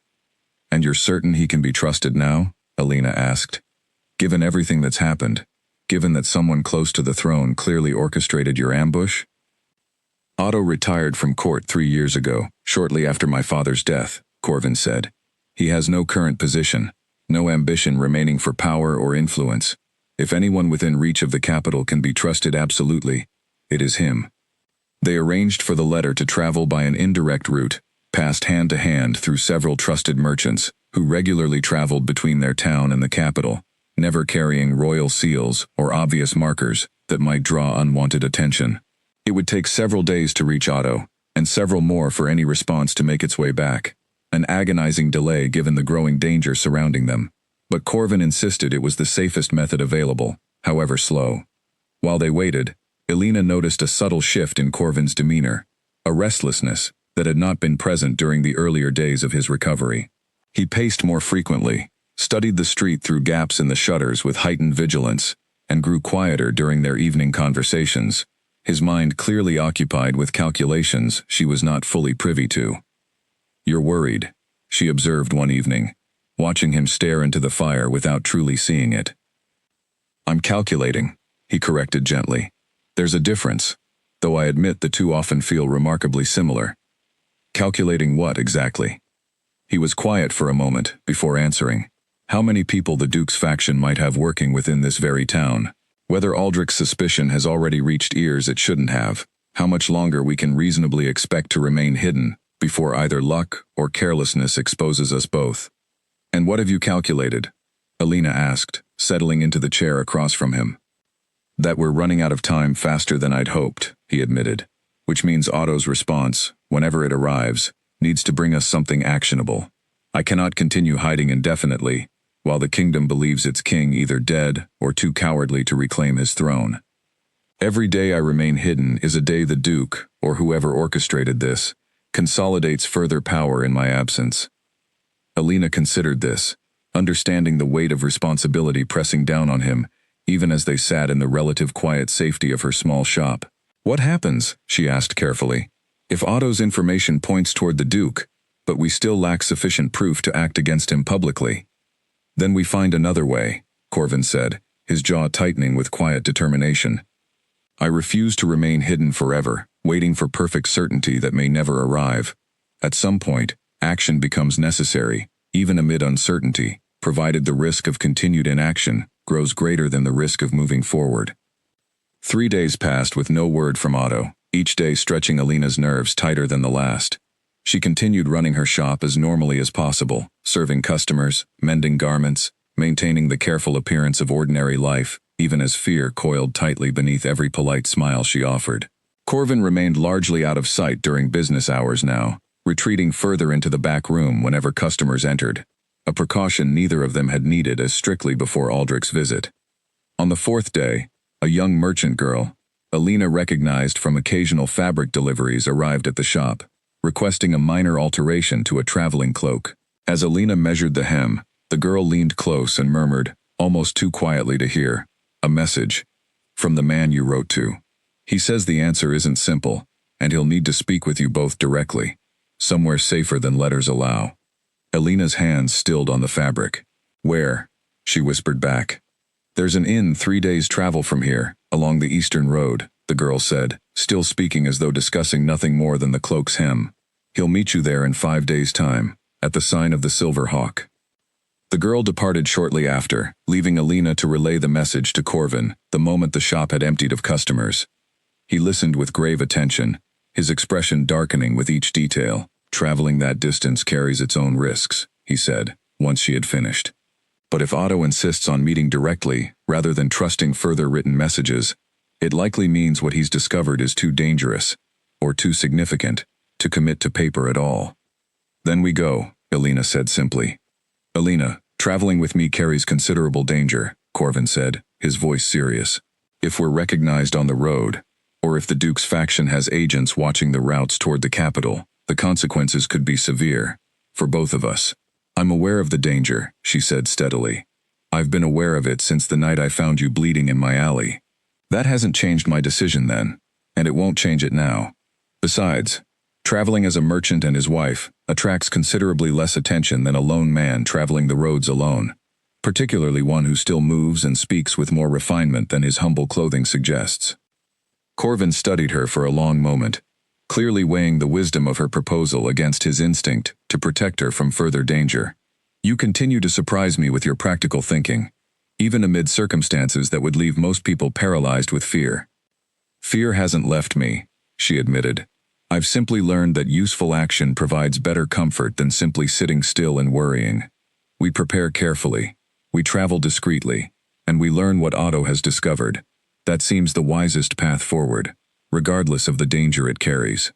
"And you're certain he can be trusted now?" Alina asked. "Given everything that's happened, given that someone close to the throne clearly orchestrated your ambush?" "Otto retired from court 3 years ago, shortly after my father's death," Corvin said. "He has no current position, no ambition remaining for power or influence. If anyone within reach of the capital can be trusted absolutely, it is him." They arranged for the letter to travel by an indirect route, passed hand to hand through several trusted merchants, who regularly traveled between their town and the capital, never carrying royal seals or obvious markers that might draw unwanted attention. It would take several days to reach Otto, and several more for any response to make its way back, an agonizing delay given the growing danger surrounding them. But Corvin insisted it was the safest method available, however slow. While they waited, Alina noticed a subtle shift in Corvin's demeanor, a restlessness that had not been present during the earlier days of his recovery. He paced more frequently, studied the street through gaps in the shutters with heightened vigilance, and grew quieter during their evening conversations, his mind clearly occupied with calculations she was not fully privy to. "You're worried," she observed one evening, watching him stare into the fire without truly seeing it. "I'm calculating," he corrected gently. "There's a difference, though I admit the two often feel remarkably similar." "Calculating what, exactly?" He was quiet for a moment before answering. "How many people the Duke's faction might have working within this very town? Whether Aldrich's suspicion has already reached ears it shouldn't have, how much longer we can reasonably expect to remain hidden before either luck or carelessness exposes us both." "And what have you calculated?" Alina asked, settling into the chair across from him. "That we're running out of time faster than I'd hoped," he admitted, "which means Otto's response, whenever it arrives, needs to bring us something actionable. I cannot continue hiding indefinitely, while the kingdom believes its king either dead or too cowardly to reclaim his throne. Every day I remain hidden is a day the Duke, or whoever orchestrated this, consolidates further power in my absence." Alina considered this, understanding the weight of responsibility pressing down on him, even as they sat in the relative quiet safety of her small shop. "What happens," she asked carefully, "if Otto's information points toward the Duke, but we still lack sufficient proof to act against him publicly?" "Then we find another way," Corvin said, his jaw tightening with quiet determination. "I refuse to remain hidden forever, waiting for perfect certainty that may never arrive. At some point, action becomes necessary, even amid uncertainty, provided the risk of continued inaction grows greater than the risk of moving forward." 3 days passed with no word from Otto, each day stretching Alina's nerves tighter than the last. She continued running her shop as normally as possible, serving customers, mending garments, maintaining the careful appearance of ordinary life, even as fear coiled tightly beneath every polite smile she offered. Corvin remained largely out of sight during business hours now, retreating further into the back room whenever customers entered, a precaution neither of them had needed as strictly before Aldrich's visit. On the 4th day, a young merchant girl, Alina recognized from occasional fabric deliveries, arrived at the shop, requesting a minor alteration to a traveling cloak. As Alina measured the hem, the girl leaned close and murmured, almost too quietly to hear, "A message. From the man you wrote to. He says the answer isn't simple, and he'll need to speak with you both directly, somewhere safer than letters allow." Alina's hands stilled on the fabric. "Where?" she whispered back. "There's an inn 3 days' travel from here, along the eastern road," the girl said, still speaking as though discussing nothing more than the cloak's hem. He'll meet you there in 5 days' time, at the sign of the Silver Hawk. The girl departed shortly after, leaving Alina to relay the message to Corvin the moment the shop had emptied of customers. He listened with grave attention, his expression darkening with each detail. Traveling that distance carries its own risks, he said, once she had finished. But if Otto insists on meeting directly, rather than trusting further written messages, it likely means what he's discovered is too dangerous, or too significant, to commit to paper at all. Then we go, Alina said simply. Alina, traveling with me carries considerable danger, Corvin said, his voice serious. If we're recognized on the road, or if the Duke's faction has agents watching the routes toward the capital, the consequences could be severe, for both of us. I'm aware of the danger, she said steadily. I've been aware of it since the night I found you bleeding in my alley. That hasn't changed my decision then, and it won't change it now. Besides, traveling as a merchant and his wife attracts considerably less attention than a lone man traveling the roads alone, particularly one who still moves and speaks with more refinement than his humble clothing suggests. Corvin studied her for a long moment, clearly weighing the wisdom of her proposal against his instinct to protect her from further danger. You continue to surprise me with your practical thinking, even amid circumstances that would leave most people paralyzed with fear. Fear hasn't left me, she admitted. I've simply learned that useful action provides better comfort than simply sitting still and worrying. We prepare carefully, we travel discreetly, and we learn what Otto has discovered. That seems the wisest path forward, regardless of the danger it carries.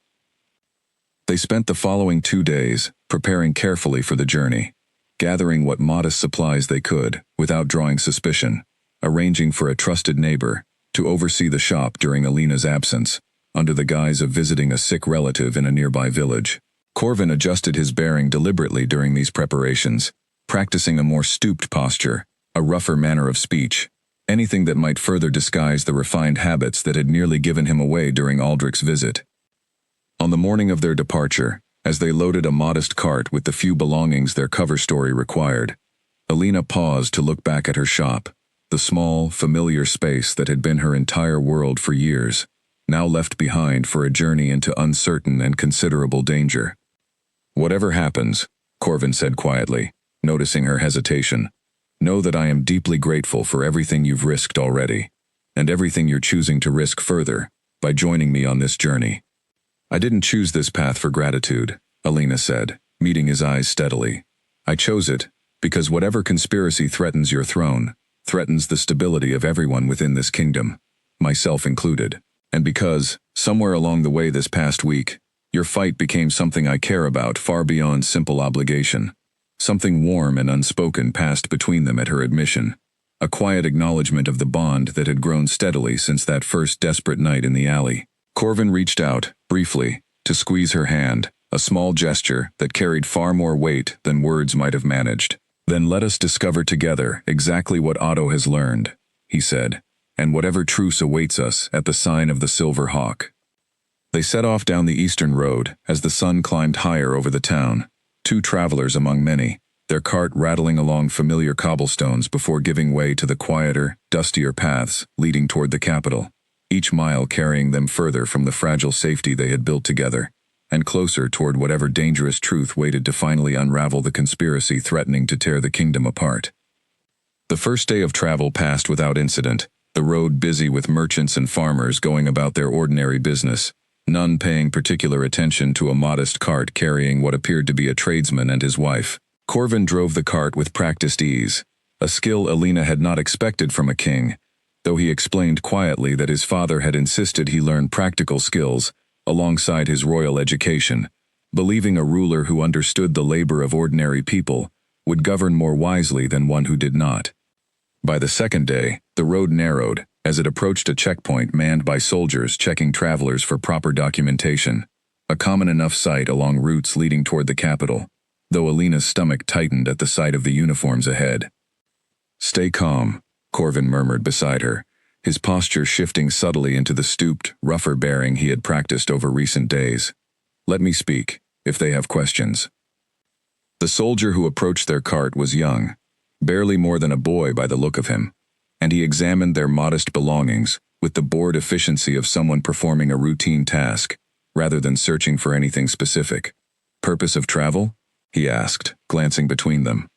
They spent the following 2 days, preparing carefully for the journey, gathering what modest supplies they could, without drawing suspicion, arranging for a trusted neighbor to oversee the shop during Alina's absence, under the guise of visiting a sick relative in a nearby village. Corvin adjusted his bearing deliberately during these preparations, practicing a more stooped posture, a rougher manner of speech, anything that might further disguise the refined habits that had nearly given him away during Aldrich's visit. On the morning of their departure, as they loaded a modest cart with the few belongings their cover story required, Alina paused to look back at her shop, the small, familiar space that had been her entire world for years, now left behind for a journey into uncertain and considerable danger. Whatever happens, Corvin said quietly, noticing her hesitation, know that I am deeply grateful for everything you've risked already, and everything you're choosing to risk further, by joining me on this journey. I didn't choose this path for gratitude, Alina said, meeting his eyes steadily. I chose it, because whatever conspiracy threatens your throne, threatens the stability of everyone within this kingdom, myself included. And because, somewhere along the way this past week, your fight became something I care about far beyond simple obligation. Something warm and unspoken passed between them at her admission, a quiet acknowledgement of the bond that had grown steadily since that first desperate night in the alley. Corvin reached out, briefly, to squeeze her hand, a small gesture that carried far more weight than words might have managed. Then let us discover together exactly what Otto has learned, he said, and whatever truce awaits us at the sign of the Silver Hawk. They set off down the eastern road as the sun climbed higher over the town, 2 travelers among many, their cart rattling along familiar cobblestones before giving way to the quieter, dustier paths leading toward the capital, each mile carrying them further from the fragile safety they had built together, and closer toward whatever dangerous truth waited to finally unravel the conspiracy threatening to tear the kingdom apart. The first day of travel passed without incident, the road busy with merchants and farmers going about their ordinary business, none paying particular attention to a modest cart carrying what appeared to be a tradesman and his wife. Corvin drove the cart with practiced ease, a skill Alina had not expected from a king, though he explained quietly that his father had insisted he learn practical skills alongside his royal education, believing a ruler who understood the labor of ordinary people would govern more wisely than one who did not. By the second day, the road narrowed as it approached a checkpoint manned by soldiers checking travelers for proper documentation, a common enough sight along routes leading toward the capital, though Alina's stomach tightened at the sight of the uniforms ahead. Stay calm, Corvin murmured beside her, his posture shifting subtly into the stooped, rougher bearing he had practiced over recent days. Let me speak, if they have questions. The soldier who approached their cart was young, barely more than a boy by the look of him, and he examined their modest belongings, with the bored efficiency of someone performing a routine task, rather than searching for anything specific. "Purpose of travel?" he asked, glancing between them.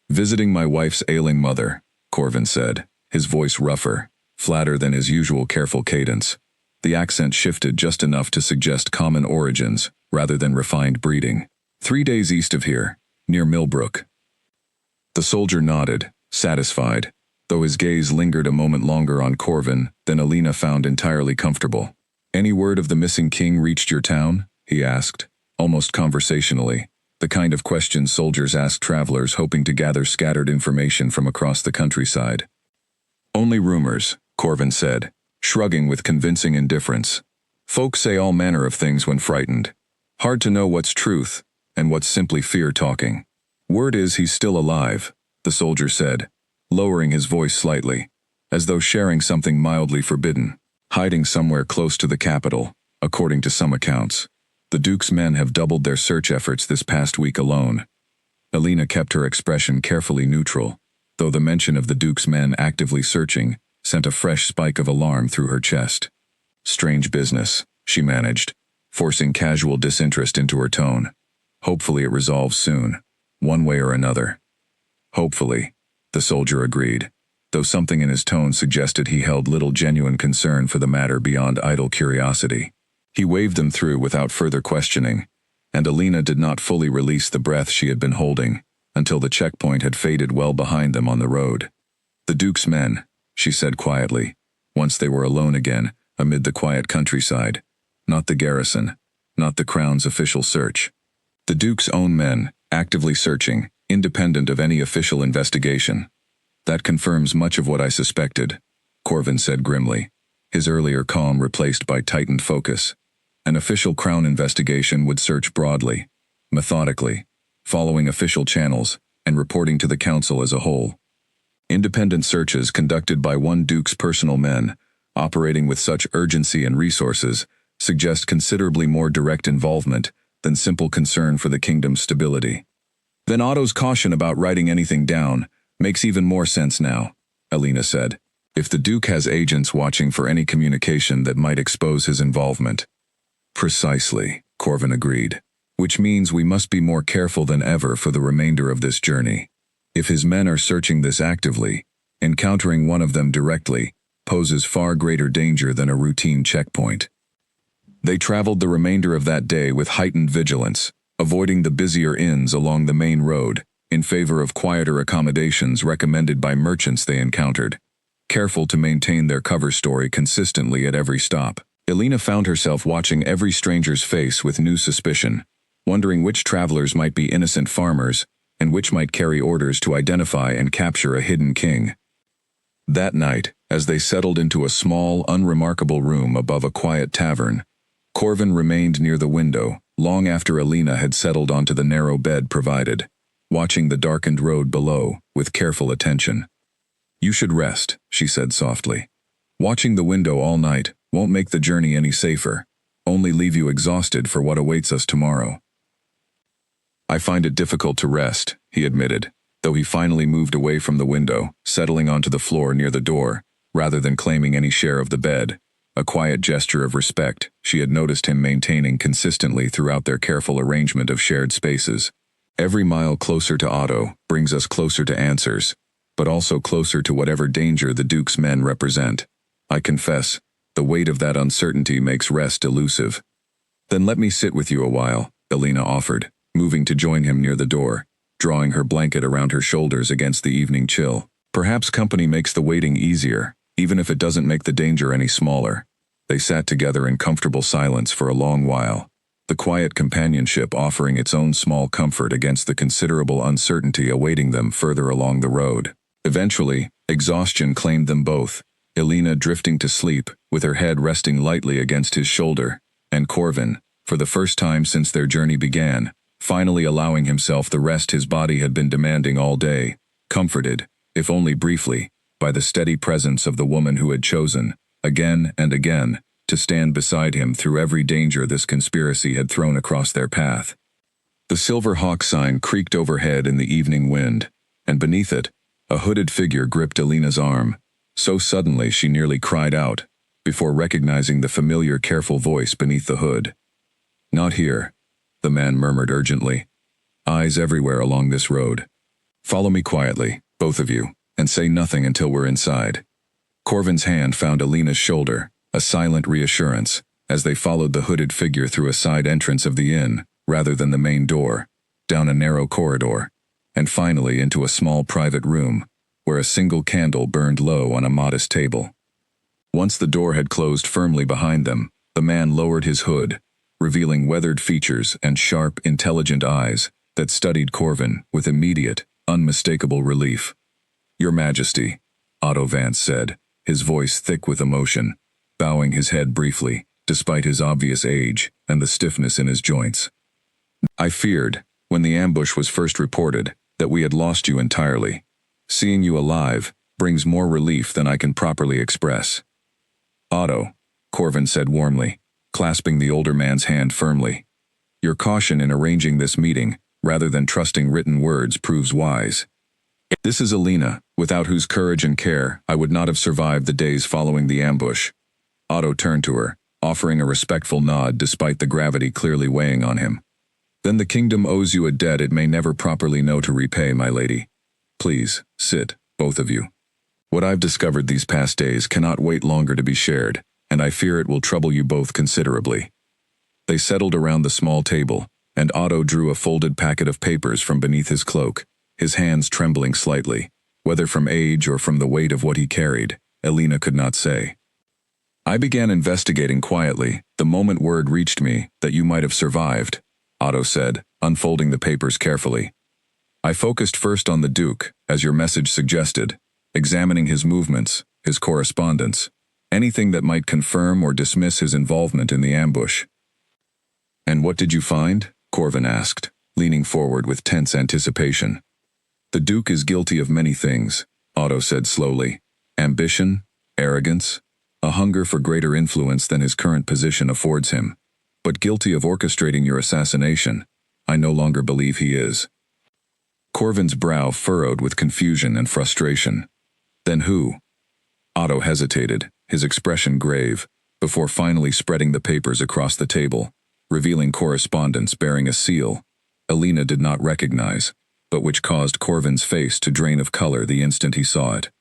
"Visiting my wife's ailing mother," Corvin said, his voice rougher, flatter than his usual careful cadence. The accent shifted just enough to suggest common origins, rather than refined breeding. 3 days east of here, near Millbrook." The soldier nodded, satisfied, though his gaze lingered a moment longer on Corvin than Alina found entirely comfortable. "Any word of the missing king reached your town?" he asked, almost conversationally, the kind of question soldiers ask travelers hoping to gather scattered information from across the countryside. "Only rumors," Corvin said, shrugging with convincing indifference. "Folks say all manner of things when frightened. Hard to know what's truth, and what's simply fear talking. Word is he's still alive," the soldier said, lowering his voice slightly, as though sharing something mildly forbidden, "hiding somewhere close to the capital, according to some accounts. The Duke's men have doubled their search efforts this past week alone." Alina kept her expression carefully neutral, though the mention of the Duke's men actively searching sent a fresh spike of alarm through her chest. "Strange business," she managed, forcing casual disinterest into her tone. "Hopefully it resolves soon, one way or another." "Hopefully," the soldier agreed, though something in his tone suggested he held little genuine concern for the matter beyond idle curiosity. He waved them through without further questioning, and Alina did not fully release the breath she had been holding until the checkpoint had faded well behind them on the road. "The Duke's men," she said quietly, once they were alone again, amid the quiet countryside. "Not the garrison, not the Crown's official search. The Duke's own men, actively searching, independent of any official investigation." "That confirms much of what I suspected," Corvin said grimly, his earlier calm replaced by tightened focus. "An official Crown investigation would search broadly, methodically, following official channels, and reporting to the Council as a whole. Independent searches conducted by one Duke's personal men, operating with such urgency and resources, suggest considerably more direct involvement than simple concern for the kingdom's stability." "Then Otto's caution about writing anything down makes even more sense now," Alina said. "If the Duke has agents watching for any communication that might expose his involvement." "Precisely," Corvin agreed, "which means we must be more careful than ever for the remainder of this journey. If his men are searching this actively, encountering one of them directly poses far greater danger than a routine checkpoint." They traveled the remainder of that day with heightened vigilance, avoiding the busier inns along the main road, in favor of quieter accommodations recommended by merchants they encountered, careful to maintain their cover story consistently at every stop. Alina found herself watching every stranger's face with new suspicion, wondering which travelers might be innocent farmers, and which might carry orders to identify and capture a hidden king. That night, as they settled into a small, unremarkable room above a quiet tavern, Corvin remained near the window, long after Alina had settled onto the narrow bed provided, watching the darkened road below with careful attention. "You should rest," she said softly. "Watching the window all night won't make the journey any safer, only leave you exhausted for what awaits us tomorrow." "I find it difficult to rest," he admitted, though he finally moved away from the window, settling onto the floor near the door, rather than claiming any share of the bed, a quiet gesture of respect she had noticed him maintaining consistently throughout their careful arrangement of shared spaces. "Every mile closer to Otto brings us closer to answers, but also closer to whatever danger the Duke's men represent. I confess, the weight of that uncertainty makes rest elusive." "Then let me sit with you a while," Alina offered, moving to join him near the door, drawing her blanket around her shoulders against the evening chill. "Perhaps company makes the waiting easier, even if it doesn't make the danger any smaller." They sat together in comfortable silence for a long while, the quiet companionship offering its own small comfort against the considerable uncertainty awaiting them further along the road. Eventually, exhaustion claimed them both, Alina drifting to sleep, with her head resting lightly against his shoulder, and Corvin, for the first time since their journey began, finally allowing himself the rest his body had been demanding all day, comforted, if only briefly, by the steady presence of the woman who had chosen, again and again, to stand beside him through every danger this conspiracy had thrown across their path. The silver hawk sign creaked overhead in the evening wind, and beneath it, a hooded figure gripped Alina's arm, so suddenly she nearly cried out, before recognizing the familiar, careful voice beneath the hood. "Not here," the man murmured urgently. "Eyes everywhere along this road. Follow me quietly, both of you, and say nothing until we're inside." Corvin's hand found Alina's shoulder, a silent reassurance, as they followed the hooded figure through a side entrance of the inn, rather than the main door, down a narrow corridor, and finally into a small private room, where a single candle burned low on a modest table. Once the door had closed firmly behind them, the man lowered his hood, revealing weathered features and sharp, intelligent eyes that studied Corvin with immediate, unmistakable relief. "Your Majesty," Otto Vance said, his voice thick with emotion, bowing his head briefly, despite his obvious age and the stiffness in his joints. "I feared, when the ambush was first reported, that we had lost you entirely. Seeing you alive brings more relief than I can properly express." "Otto," Corvin said warmly, clasping the older man's hand firmly, "your caution in arranging this meeting, rather than trusting written words, proves wise. This is Alina, without whose courage and care I would not have survived the days following the ambush." Otto turned to her, offering a respectful nod despite the gravity clearly weighing on him. "Then the kingdom owes you a debt it may never properly know to repay, my lady. Please, sit, both of you. What I've discovered these past days cannot wait longer to be shared, and I fear it will trouble you both considerably." They settled around the small table, and Otto drew a folded packet of papers from beneath his cloak, his hands trembling slightly, whether from age or from the weight of what he carried, Alina could not say. "I began investigating quietly the moment word reached me that you might have survived," Otto said, unfolding the papers carefully. "I focused first on the Duke, as your message suggested, examining his movements, his correspondence, anything that might confirm or dismiss his involvement in the ambush." "And what did you find?" Corvin asked, leaning forward with tense anticipation. "The Duke is guilty of many things," Otto said slowly. "Ambition, arrogance, a hunger for greater influence than his current position affords him. But guilty of orchestrating your assassination, I no longer believe he is." Corvin's brow furrowed with confusion and frustration. "Then who?" Otto hesitated, his expression grave, before finally spreading the papers across the table, revealing correspondence bearing a seal Alina did not recognize, but which caused Corvin's face to drain of color the instant he saw it.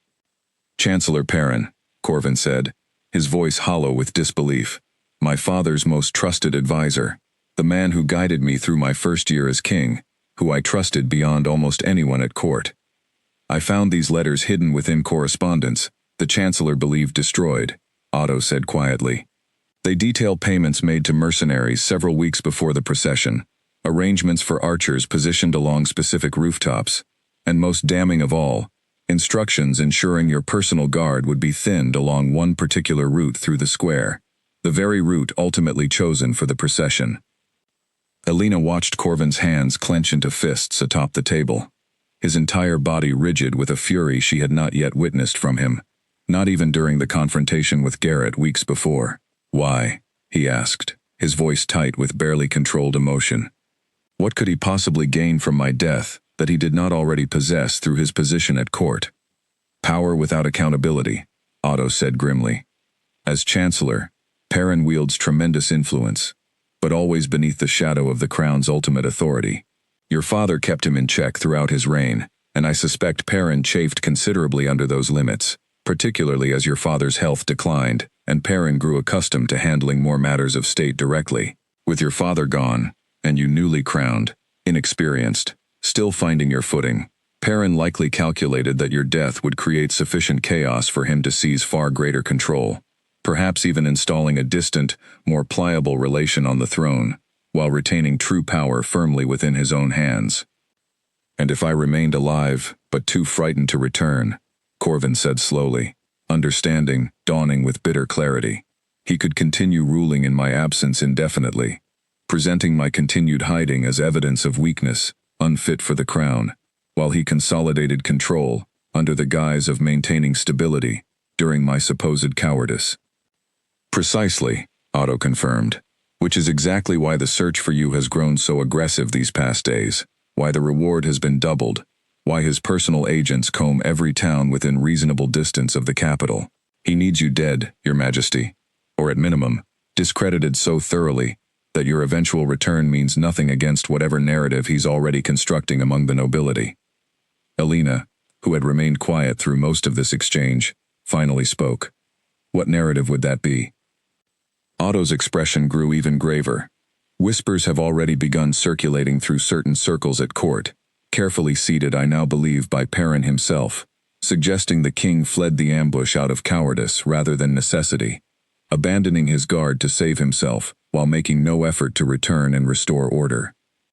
"Chancellor Perrin," Corvin said, his voice hollow with disbelief. "My father's most trusted advisor, the man who guided me through my first year as king, who I trusted beyond almost anyone at court. I found these letters hidden within correspondence, the Chancellor believed destroyed," Otto said quietly. "They detail payments made to mercenaries several weeks before the procession, arrangements for archers positioned along specific rooftops, and most damning of all, instructions ensuring your personal guard would be thinned along one particular route through the square, the very route ultimately chosen for the procession." Alina watched Corvin's hands clench into fists atop the table, his entire body rigid with a fury she had not yet witnessed from him, not even during the confrontation with Garrett weeks before. "Why?" he asked, his voice tight with barely controlled emotion. "What could he possibly gain from my death that he did not already possess through his position at court?" "Power without accountability," Otto said grimly. "As Chancellor, Perrin wields tremendous influence, but always beneath the shadow of the crown's ultimate authority. Your father kept him in check throughout his reign, and I suspect Perrin chafed considerably under those limits, particularly as your father's health declined, and Perrin grew accustomed to handling more matters of state directly. With your father gone, and you newly crowned, inexperienced, still finding your footing, Perrin likely calculated that your death would create sufficient chaos for him to seize far greater control, perhaps even installing a distant, more pliable relation on the throne, while retaining true power firmly within his own hands. And if I remained alive, but too frightened to return, Corvin said slowly, understanding dawning with bitter clarity, he could continue ruling in my absence indefinitely, presenting my continued hiding as evidence of weakness, unfit for the crown, while he consolidated control under the guise of maintaining stability during my supposed cowardice. Precisely, Otto confirmed, which is exactly why the search for you has grown so aggressive these past days, why the reward has been doubled, why his personal agents comb every town within reasonable distance of the capital. He needs you dead, Your Majesty, or at minimum, discredited so thoroughly that your eventual return means nothing against whatever narrative he's already constructing among the nobility. Alina, who had remained quiet through most of this exchange, finally spoke. What narrative would that be? Otto's expression grew even graver. Whispers have already begun circulating through certain circles at court, carefully seated I now believe by Perrin himself, suggesting the king fled the ambush out of cowardice rather than necessity, abandoning his guard to save himself while making no effort to return and restore order.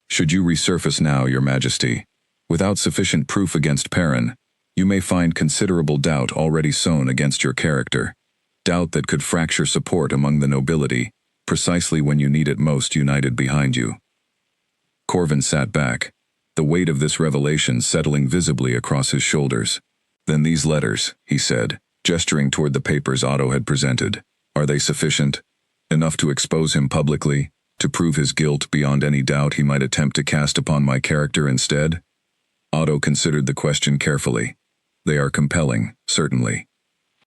Should you resurface now, Your Majesty, without sufficient proof against Perrin, you may find considerable doubt already sown against your character, doubt that could fracture support among the nobility, precisely when you need it most united behind you. Corvin sat back, the weight of this revelation settling visibly across his shoulders. Then these letters, he said, gesturing toward the papers Otto had presented. Are they sufficient? Enough to expose him publicly, to prove his guilt beyond any doubt he might attempt to cast upon my character instead? Otto considered the question carefully. They are compelling, certainly.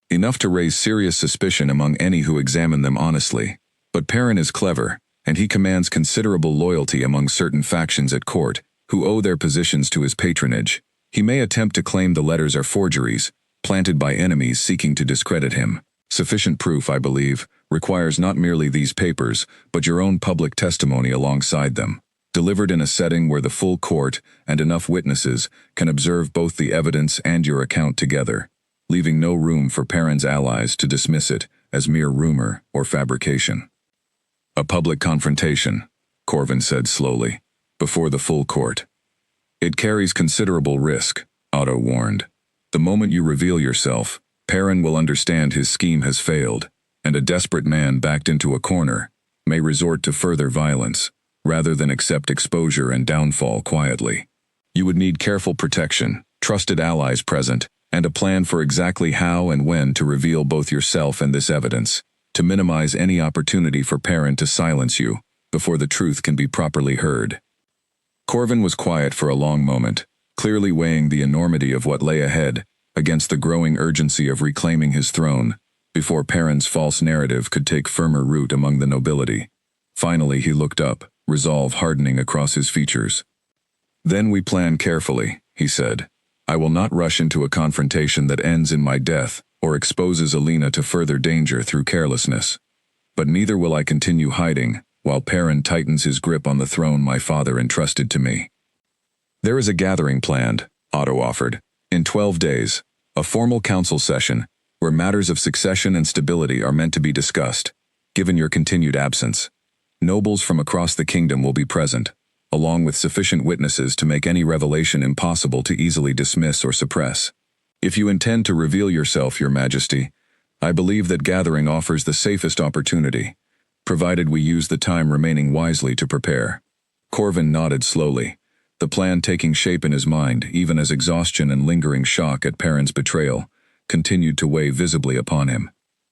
Enough to raise serious suspicion among any who examine them honestly. But Perrin is clever, and he commands considerable loyalty among certain factions at court, who owe their positions to his patronage. He may attempt to claim the letters are forgeries, planted by enemies seeking to discredit him. Sufficient proof, I believe, requires not merely these papers, but your own public testimony alongside them, delivered in a setting where the full court and enough witnesses can observe both the evidence and your account together, leaving no room for Perrin's allies to dismiss it as mere rumor or fabrication. A public confrontation, Corvin said slowly, before the full court. It carries considerable risk, Otto warned. The moment you reveal yourself, Perrin will understand his scheme has failed, and a desperate man backed into a corner may resort to further violence, rather than accept exposure and downfall quietly. You would need careful protection, trusted allies present, and a plan for exactly how and when to reveal both yourself and this evidence, to minimize any opportunity for Perrin to silence you before the truth can be properly heard. Corvin was quiet for a long moment, clearly weighing the enormity of what lay ahead against the growing urgency of reclaiming his throne before Perrin's false narrative could take firmer root among the nobility. Finally he looked up, resolve hardening across his features. Then we plan carefully, he said. I will not rush into a confrontation that ends in my death or exposes Alina to further danger through carelessness. But neither will I continue hiding while Perrin tightens his grip on the throne my father entrusted to me. There is a gathering planned, Otto offered, in 12 days, a formal council session where matters of succession and stability are meant to be discussed, given your continued absence. Nobles from across the kingdom will be present, along with sufficient witnesses to make any revelation impossible to easily dismiss or suppress. If you intend to reveal yourself, Your Majesty, I believe that gathering offers the safest opportunity, provided we use the time remaining wisely to prepare. Corvin nodded slowly, the plan taking shape in his mind even as exhaustion and lingering shock at Perrin's betrayal continued to weigh visibly upon him.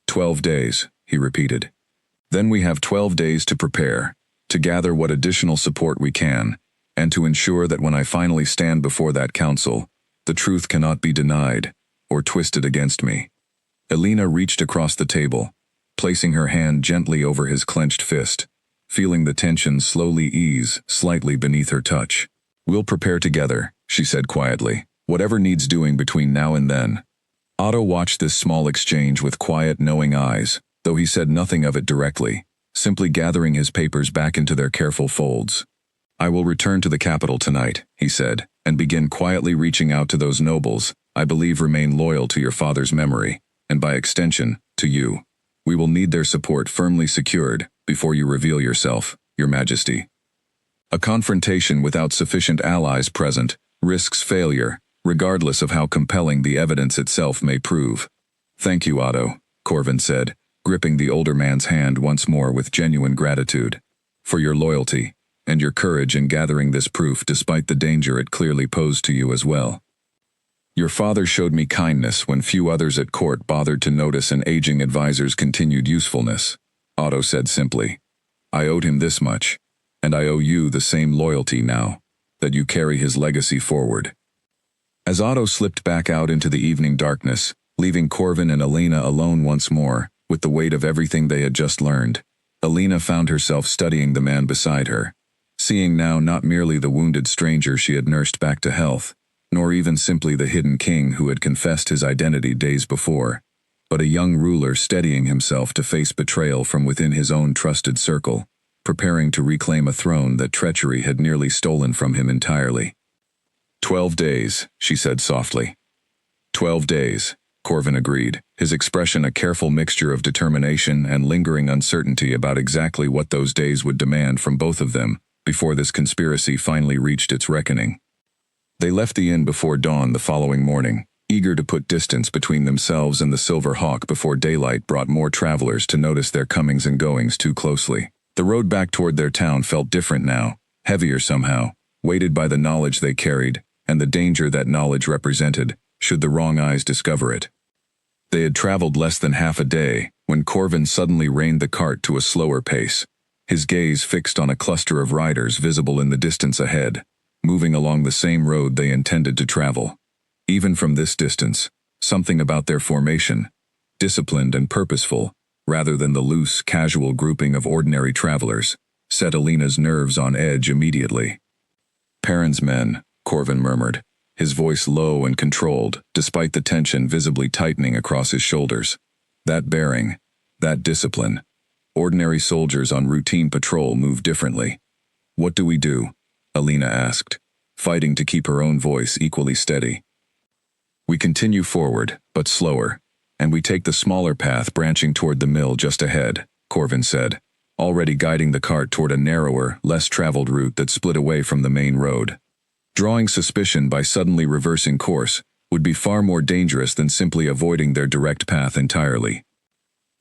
12 days, he repeated. Then we have 12 days to prepare, to gather what additional support we can, and to ensure that when I finally stand before that council, the truth cannot be denied or twisted against me. Alina reached across the table, placing her hand gently over his clenched fist, feeling the tension slowly ease slightly beneath her touch. We'll prepare together, she said quietly, whatever needs doing between now and then. Otto watched this small exchange with quiet, knowing eyes, though he said nothing of it directly, simply gathering his papers back into their careful folds. I will return to the capital tonight, he said, and begin quietly reaching out to those nobles I believe remain loyal to your father's memory, and by extension, to you. We will need their support firmly secured before you reveal yourself, Your Majesty. A confrontation without sufficient allies present risks failure, regardless of how compelling the evidence itself may prove. Thank you, Otto, Corvin said, gripping the older man's hand once more with genuine gratitude, for your loyalty and your courage in gathering this proof despite the danger it clearly posed to you as well. Your father showed me kindness when few others at court bothered to notice an aging advisor's continued usefulness, Otto said simply. I owed him this much, and I owe you the same loyalty now, that you carry his legacy forward. As Otto slipped back out into the evening darkness, leaving Corvin and Alina alone once more, with the weight of everything they had just learned. Alina found herself studying the man beside her, seeing now not merely the wounded stranger she had nursed back to health, nor even simply the hidden king who had confessed his identity days before, but a young ruler steadying himself to face betrayal from within his own trusted circle, preparing to reclaim a throne that treachery had nearly stolen from him entirely. 12 days, she said softly. 12 days, Corvin agreed, his expression a careful mixture of determination and lingering uncertainty about exactly what those days would demand from both of them before this conspiracy finally reached its reckoning. They left the inn before dawn the following morning, eager to put distance between themselves and the Silver Hawk before daylight brought more travelers to notice their comings and goings too closely. The road back toward their town felt different now, heavier somehow, weighted by the knowledge they carried and the danger that knowledge represented, should the wrong eyes discover it. They had traveled less than half a day when Corvin suddenly reined the cart to a slower pace, his gaze fixed on a cluster of riders visible in the distance ahead, moving along the same road they intended to travel. Even from this distance, something about their formation, disciplined and purposeful, rather than the loose, casual grouping of ordinary travelers, set Alina's nerves on edge immediately. "Perrin's men," Corvin murmured, his voice low and controlled, despite the tension visibly tightening across his shoulders. That bearing, that discipline. Ordinary soldiers on routine patrol move differently. "What do we do?" Alina asked, fighting to keep her own voice equally steady. "We continue forward, but slower, and we take the smaller path branching toward the mill just ahead," Corvin said, already guiding the cart toward a narrower, less traveled route that split away from the main road. Drawing suspicion by suddenly reversing course would be far more dangerous than simply avoiding their direct path entirely.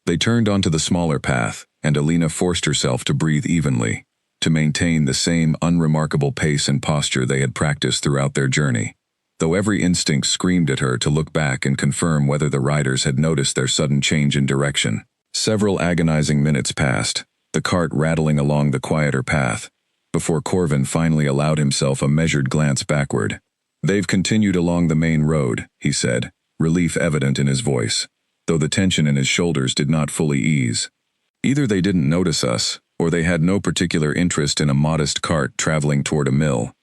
They turned onto the smaller path, and Alina forced herself to breathe evenly, to maintain the same unremarkable pace and posture they had practiced throughout their journey, though every instinct screamed at her to look back and confirm whether the riders had noticed their sudden change in direction. Several agonizing minutes passed, the cart rattling along the quieter path, before Corvin finally allowed himself a measured glance backward. "They've continued along the main road," he said, relief evident in his voice, though the tension in his shoulders did not fully ease. "Either they didn't notice us, or they had no particular interest in a modest cart traveling toward a mill."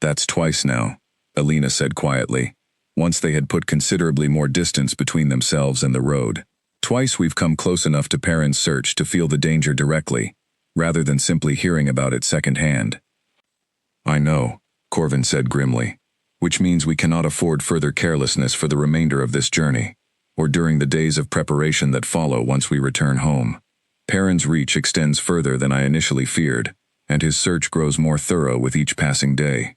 "That's twice now," Alina said quietly, once they had put considerably more distance between themselves and the road. "Twice we've come close enough to Perrin's search to feel the danger directly, rather than simply hearing about it secondhand." "I know," Corvin said grimly, "which means we cannot afford further carelessness for the remainder of this journey, or during the days of preparation that follow once we return home. Perrin's reach extends further than I initially feared, and his search grows more thorough with each passing day."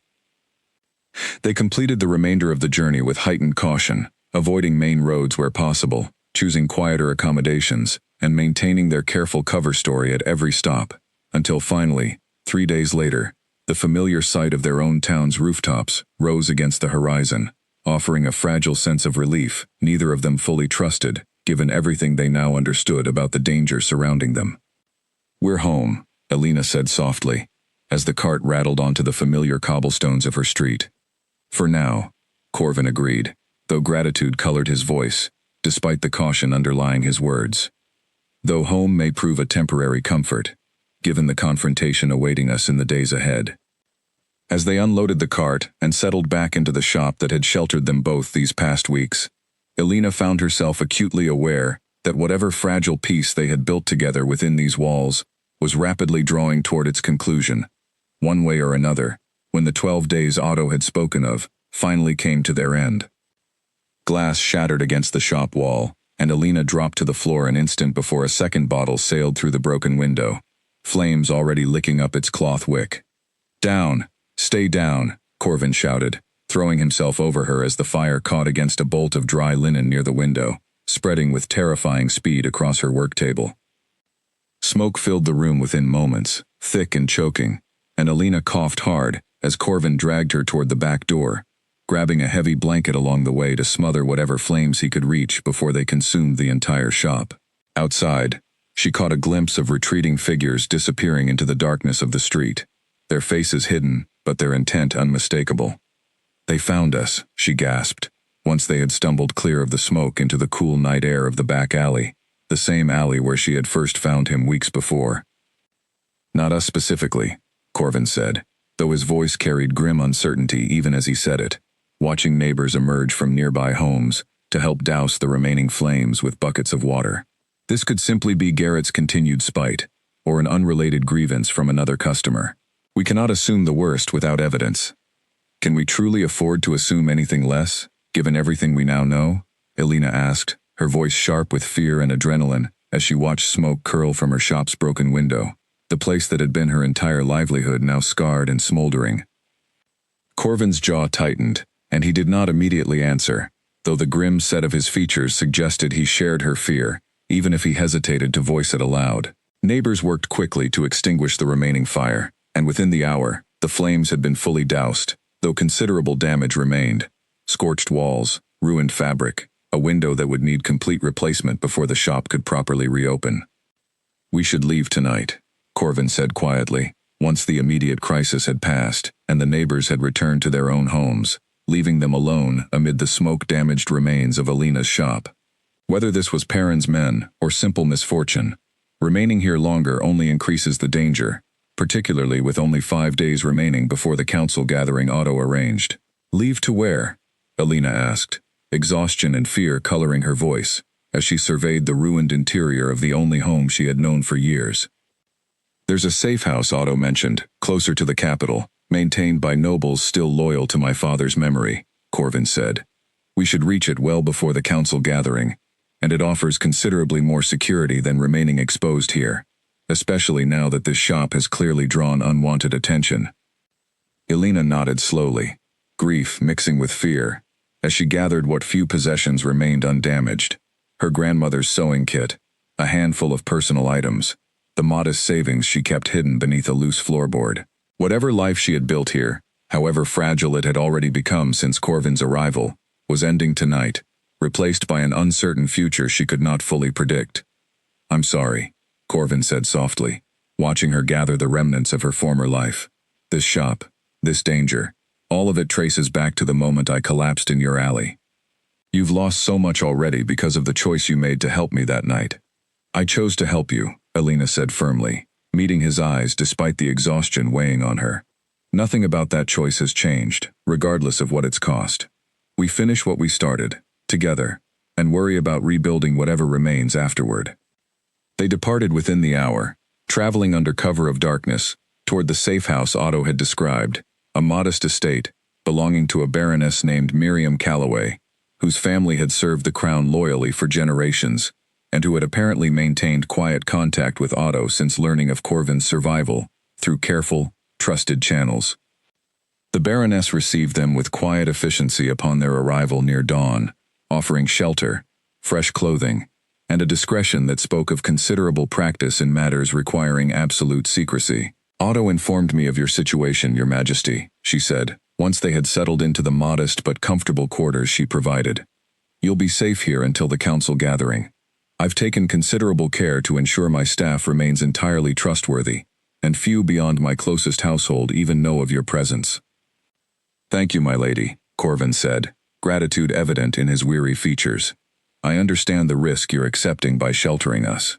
They completed the remainder of the journey with heightened caution, avoiding main roads where possible, choosing quieter accommodations, and maintaining their careful cover story at every stop, until finally, 3 days later, the familiar sight of their own town's rooftops rose against the horizon, offering a fragile sense of relief neither of them fully trusted, given everything they now understood about the danger surrounding them. "We're home," Alina said softly, as the cart rattled onto the familiar cobblestones of her street. "For now," Corvin agreed, though gratitude colored his voice, despite the caution underlying his words. "Though home may prove a temporary comfort, given the confrontation awaiting us in the days ahead." As they unloaded the cart and settled back into the shop that had sheltered them both these past weeks, Alina found herself acutely aware that whatever fragile peace they had built together within these walls was rapidly drawing toward its conclusion, one way or another, when the 12 days Otto had spoken of finally came to their end. Glass shattered against the shop wall, and Alina dropped to the floor an instant before a second bottle sailed through the broken window, flames already licking up its cloth wick. "Down! Stay down!" Corvin shouted, throwing himself over her as the fire caught against a bolt of dry linen near the window, spreading with terrifying speed across her work table. Smoke filled the room within moments, thick and choking, and Alina coughed hard as Corvin dragged her toward the back door, grabbing a heavy blanket along the way to smother whatever flames he could reach before they consumed the entire shop. Outside, she caught a glimpse of retreating figures disappearing into the darkness of the street, their faces hidden, but their intent unmistakable. "They found us," she gasped, once they had stumbled clear of the smoke into the cool night air of the back alley, the same alley where she had first found him weeks before. "Not us specifically," Corvin said, though his voice carried grim uncertainty even as he said it, watching neighbors emerge from nearby homes to help douse the remaining flames with buckets of water. This could simply be Garrett's continued spite, or an unrelated grievance from another customer. "We cannot assume the worst without evidence." "Can we truly afford to assume anything less, given everything we now know?" Elena asked, her voice sharp with fear and adrenaline as she watched smoke curl from her shop's broken window, the place that had been her entire livelihood now scarred and smoldering. Corvin's jaw tightened, and he did not immediately answer, though the grim set of his features suggested he shared her fear, even if he hesitated to voice it aloud. Neighbors worked quickly to extinguish the remaining fire, and within the hour, the flames had been fully doused, though considerable damage remained. Scorched walls, ruined fabric, a window that would need complete replacement before the shop could properly reopen. "We should leave tonight," Corvin said quietly, once the immediate crisis had passed and the neighbors had returned to their own homes, leaving them alone amid the smoke-damaged remains of Alina's shop. Whether this was Perrin's men or simple misfortune, remaining here longer only increases the danger, particularly with only 5 days remaining before the council gathering Otto arranged. "Leave to where?" Alina asked, exhaustion and fear coloring her voice, as she surveyed the ruined interior of the only home she had known for years. "There's a safe house Otto mentioned, closer to the capital, maintained by nobles still loyal to my father's memory," Corvin said. "We should reach it well before the council gathering, and it offers considerably more security than remaining exposed here, especially now that this shop has clearly drawn unwanted attention." Elena nodded slowly, grief mixing with fear, as she gathered what few possessions remained undamaged: her grandmother's sewing kit, a handful of personal items, the modest savings she kept hidden beneath a loose floorboard. Whatever life she had built here, however fragile it had already become since Corvin's arrival, was ending tonight, replaced by an uncertain future she could not fully predict. "I'm sorry," Corvin said softly, watching her gather the remnants of her former life. "This shop, this danger, all of it traces back to the moment I collapsed in your alley. You've lost so much already because of the choice you made to help me that night." "I chose to help you," Elena said firmly, meeting his eyes despite the exhaustion weighing on her. "Nothing about that choice has changed, regardless of what it's cost. We finish what we started, together, and worry about rebuilding whatever remains afterward." They departed within the hour, traveling under cover of darkness, toward the safe house Otto had described, a modest estate belonging to a baroness named Miriam Calloway, whose family had served the crown loyally for generations, and who had apparently maintained quiet contact with Otto since learning of Corvin's survival through careful, trusted channels. The Baroness received them with quiet efficiency upon their arrival near dawn, offering shelter, fresh clothing, and a discretion that spoke of considerable practice in matters requiring absolute secrecy. "Otto informed me of your situation, Your Majesty," she said, once they had settled into the modest but comfortable quarters she provided. "You'll be safe here until the council gathering. I've taken considerable care to ensure my staff remains entirely trustworthy, and few beyond my closest household even know of your presence." "Thank you, my lady," Corvin said, gratitude evident in his weary features. "I understand the risk you're accepting by sheltering us.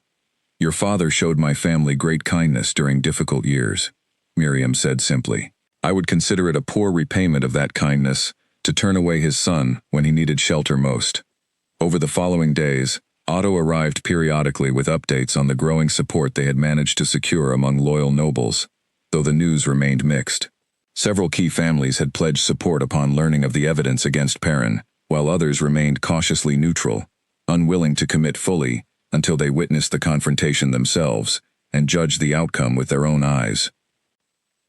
Your father showed my family great kindness during difficult years," Miriam said simply. "I would consider it a poor repayment of that kindness to turn away his son when he needed shelter most." Over the following days, Otto arrived periodically with updates on the growing support they had managed to secure among loyal nobles, though the news remained mixed. Several key families had pledged support upon learning of the evidence against Perrin, while others remained cautiously neutral, unwilling to commit fully until they witnessed the confrontation themselves and judged the outcome with their own eyes.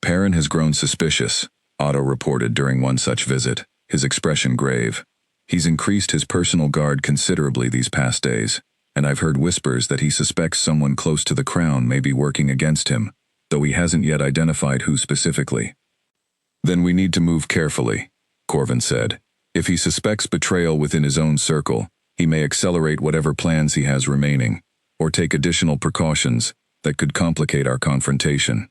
"Perrin has grown suspicious," Otto reported during one such visit, his expression grave. "He's increased his personal guard considerably these past days, and I've heard whispers that he suspects someone close to the crown may be working against him, though he hasn't yet identified who specifically." "Then we need to move carefully," Corvin said. "If he suspects betrayal within his own circle, he may accelerate whatever plans he has remaining, or take additional precautions that could complicate our confrontation."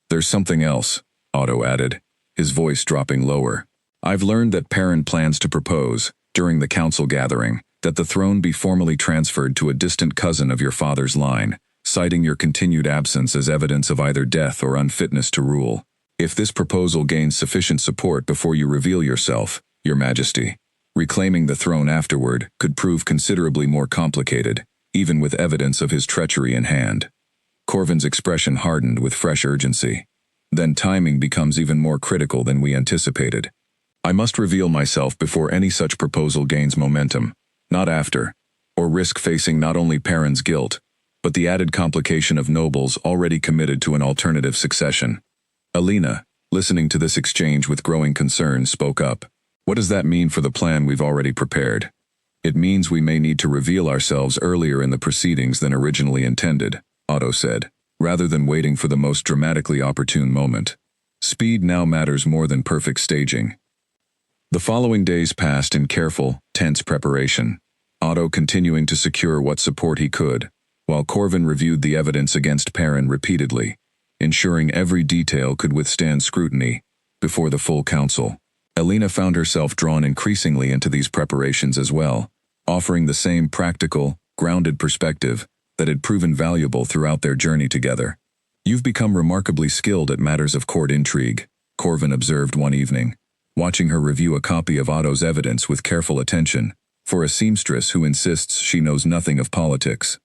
"There's something else," Otto added, his voice dropping lower. "I've learned that Perrin plans to propose, during the council gathering, that the throne be formally transferred to a distant cousin of your father's line, citing your continued absence as evidence of either death or unfitness to rule. If this proposal gains sufficient support before you reveal yourself, Your Majesty, reclaiming the throne afterward could prove considerably more complicated, even with evidence of his treachery in hand. Corvin's expression hardened with fresh urgency. Then timing becomes even more critical than we anticipated. I must reveal myself before any such proposal gains momentum, not after, or risk facing not only Perrin's guilt, but the added complication of nobles already committed to an alternative succession. Alina, listening to this exchange with growing concern, spoke up. What does that mean for the plan we've already prepared? It means we may need to reveal ourselves earlier in the proceedings than originally intended, Otto said, rather than waiting for the most dramatically opportune moment. Speed now matters more than perfect staging. The following days passed in careful, tense preparation, Otto continuing to secure what support he could, while Corvin reviewed the evidence against Perrin repeatedly, ensuring every detail could withstand scrutiny before the full council. Alina found herself drawn increasingly into these preparations as well, offering the same practical, grounded perspective that had proven valuable throughout their journey together. You've become remarkably skilled at matters of court intrigue, Corvin observed one evening, watching her review a copy of Otto's evidence with careful attention, for a seamstress who insists she knows nothing of politics.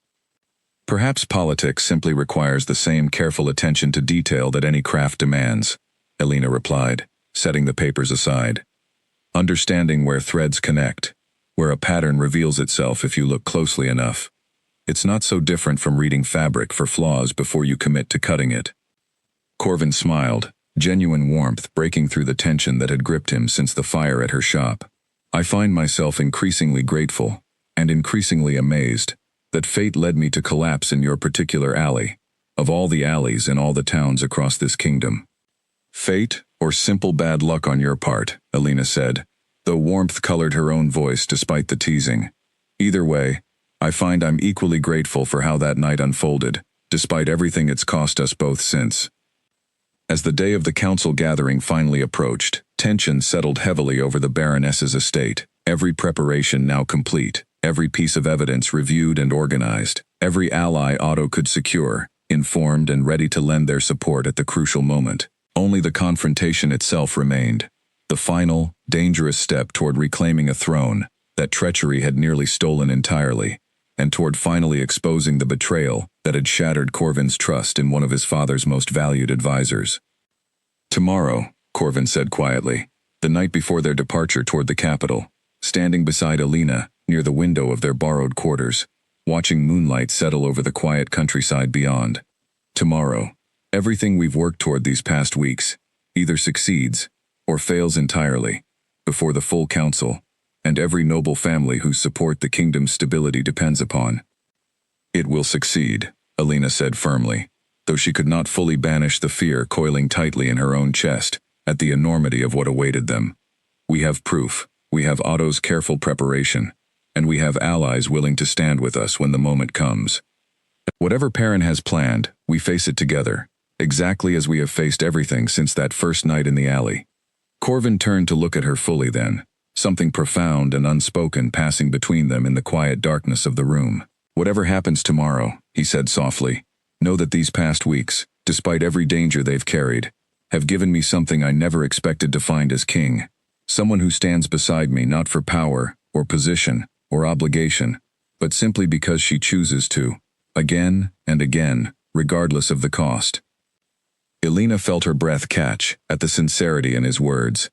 Perhaps politics simply requires the same careful attention to detail that any craft demands, Alina replied, setting the papers aside. Understanding where threads connect, where a pattern reveals itself if you look closely enough. It's not so different from reading fabric for flaws before you commit to cutting it. Corvin smiled, genuine warmth breaking through the tension that had gripped him since the fire at her shop. I find myself increasingly grateful, and increasingly amazed, that fate led me to collapse in your particular alley, of all the alleys in all the towns across this kingdom. Fate, or simple bad luck on your part, Alina said, though warmth colored her own voice despite the teasing. Either way, I find I'm equally grateful for how that night unfolded, despite everything it's cost us both since. As the day of the council gathering finally approached, tension settled heavily over the Baroness's estate, every preparation now complete, every piece of evidence reviewed and organized, every ally Otto could secure, informed and ready to lend their support at the crucial moment. Only the confrontation itself remained, the final, dangerous step toward reclaiming a throne that treachery had nearly stolen entirely, and toward finally exposing the betrayal that had shattered Corvin's trust in one of his father's most valued advisors. Tomorrow, Corvin said quietly, the night before their departure toward the capital, standing beside Alina near the window of their borrowed quarters, watching moonlight settle over the quiet countryside beyond. Tomorrow, everything we've worked toward these past weeks either succeeds or fails entirely before the full council and every noble family whose support the kingdom's stability depends upon. It will succeed, Alina said firmly, though she could not fully banish the fear coiling tightly in her own chest at the enormity of what awaited them. We have proof, we have Otto's careful preparation, and we have allies willing to stand with us when the moment comes. Whatever Perrin has planned, we face it together, exactly as we have faced everything since that first night in the alley. Corvin turned to look at her fully then, something profound and unspoken passing between them in the quiet darkness of the room. Whatever happens tomorrow, he said softly, know that these past weeks, despite every danger they've carried, have given me something I never expected to find as king. Someone who stands beside me not for power, or position, or obligation, but simply because she chooses to, again and again, regardless of the cost. Alina felt her breath catch at the sincerity in his words,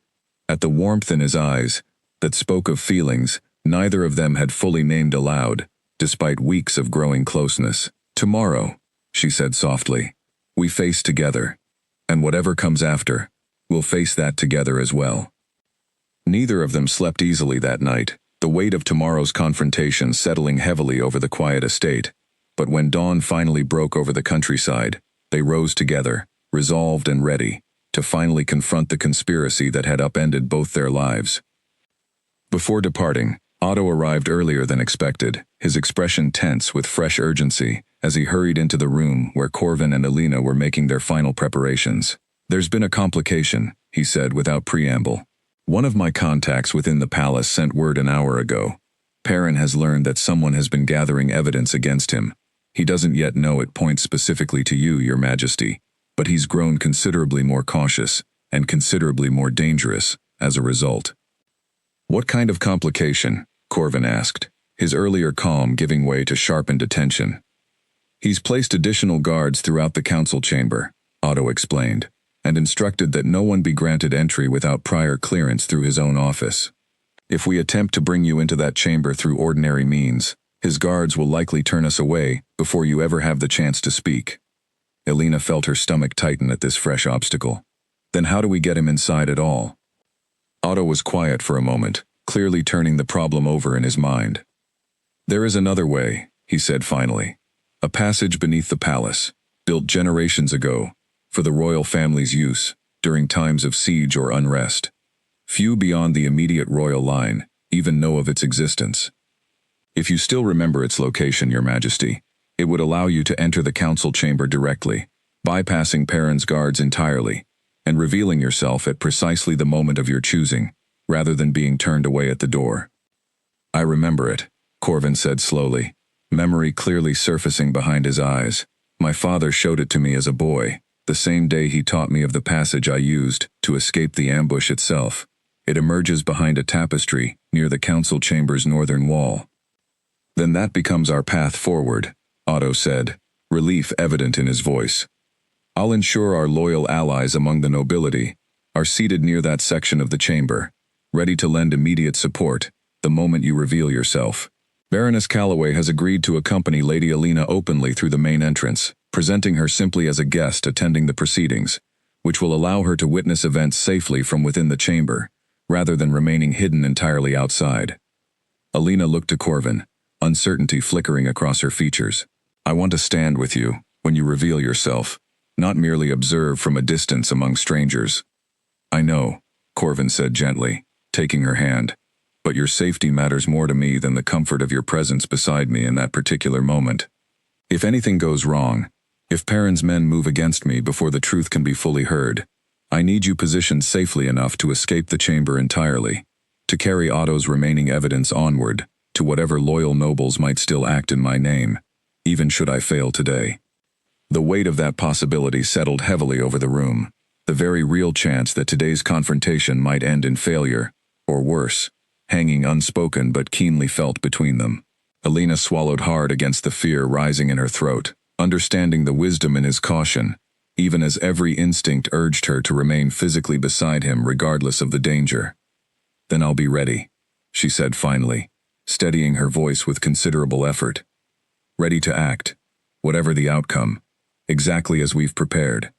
at the warmth in his eyes, that spoke of feelings neither of them had fully named aloud, despite weeks of growing closeness. Tomorrow, she said softly, we face together, and whatever comes after, we'll face that together as well. Neither of them slept easily that night, the weight of tomorrow's confrontation settling heavily over the quiet estate, but when dawn finally broke over the countryside, they rose together, resolved and ready, to finally confront the conspiracy that had upended both their lives. Before departing, Otto arrived earlier than expected, his expression tense with fresh urgency as he hurried into the room where Corvin and Alina were making their final preparations. There's been a complication, he said without preamble. One of my contacts within the palace sent word an hour ago. Perrin has learned that someone has been gathering evidence against him. He doesn't yet know it points specifically to you, Your Majesty, but he's grown considerably more cautious and considerably more dangerous as a result. What kind of complication? Corvin asked, his earlier calm giving way to sharpened attention. He's placed additional guards throughout the council chamber, Otto explained, and instructed that no one be granted entry without prior clearance through his own office. If we attempt to bring you into that chamber through ordinary means, his guards will likely turn us away before you ever have the chance to speak. Elena felt her stomach tighten at this fresh obstacle. Then how do we get him inside at all? Otto was quiet for a moment, clearly turning the problem over in his mind. There is another way, he said finally. A passage beneath the palace, built generations ago, for the royal family's use, during times of siege or unrest. Few beyond the immediate royal line even know of its existence. If you still remember its location, Your Majesty, it would allow you to enter the council chamber directly, bypassing Perrin's guards entirely, and revealing yourself at precisely the moment of your choosing, rather than being turned away at the door. I remember it, Corvin said slowly, memory clearly surfacing behind his eyes. My father showed it to me as a boy, the same day he taught me of the passage I used to escape the ambush itself. It emerges behind a tapestry near the council chamber's northern wall. Then that becomes our path forward, Otto said, relief evident in his voice. I'll ensure our loyal allies among the nobility are seated near that section of the chamber, ready to lend immediate support the moment you reveal yourself. Baroness Calloway has agreed to accompany Lady Elena openly through the main entrance, presenting her simply as a guest attending the proceedings, which will allow her to witness events safely from within the chamber, rather than remaining hidden entirely outside. Elena looked to Corvin, uncertainty flickering across her features. I want to stand with you when you reveal yourself, not merely observe from a distance among strangers. I know, Corvin said gently, taking her hand, but your safety matters more to me than the comfort of your presence beside me in that particular moment. If anything goes wrong, if Perrin's men move against me before the truth can be fully heard, I need you positioned safely enough to escape the chamber entirely, to carry Otto's remaining evidence onward to whatever loyal nobles might still act in my name, even should I fail today. The weight of that possibility settled heavily over the room, the very real chance that today's confrontation might end in failure, or worse, hanging unspoken but keenly felt between them. Elena swallowed hard against the fear rising in her throat, understanding the wisdom in his caution, even as every instinct urged her to remain physically beside him regardless of the danger. Then I'll be ready, she said finally, steadying her voice with considerable effort. Ready to act, whatever the outcome, exactly as we've prepared.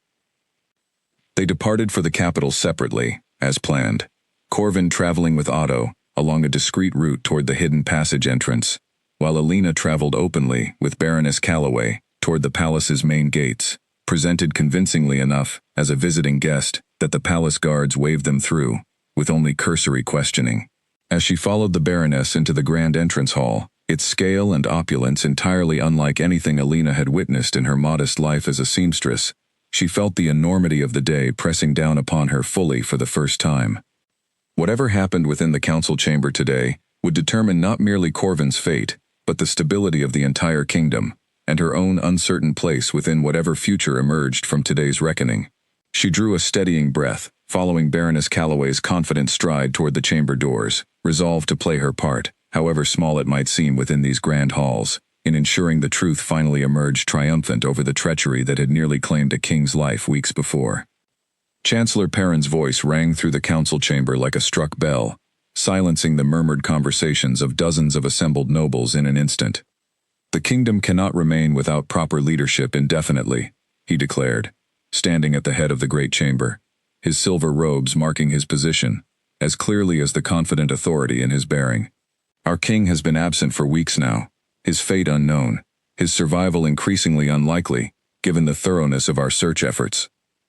They departed for the capital separately, as planned, Corvin traveling with Otto along a discreet route toward the hidden passage entrance, while Elena traveled openly with Baroness Calloway toward the palace's main gates, presented convincingly enough as a visiting guest that the palace guards waved them through, with only cursory questioning. As she followed the Baroness into the grand entrance hall, its scale and opulence entirely unlike anything Elena had witnessed in her modest life as a seamstress, she felt the enormity of the day pressing down upon her fully for the first time. Whatever happened within the council chamber today would determine not merely Corvin's fate, but the stability of the entire kingdom, and her own uncertain place within whatever future emerged from today's reckoning. She drew a steadying breath, following Baroness Calloway's confident stride toward the chamber doors, resolved to play her part, however small it might seem within these grand halls, in ensuring the truth finally emerged triumphant over the treachery that had nearly claimed a king's life weeks before. Chancellor Perrin's voice rang through the council chamber like a struck bell, silencing the murmured conversations of dozens of assembled nobles in an instant. The kingdom cannot remain without proper leadership indefinitely, he declared, standing at the head of the great chamber, his silver robes marking his position, as clearly as the confident authority in his bearing. Our king has been absent for weeks now, his fate unknown, his survival increasingly unlikely, given the thoroughness of our search efforts.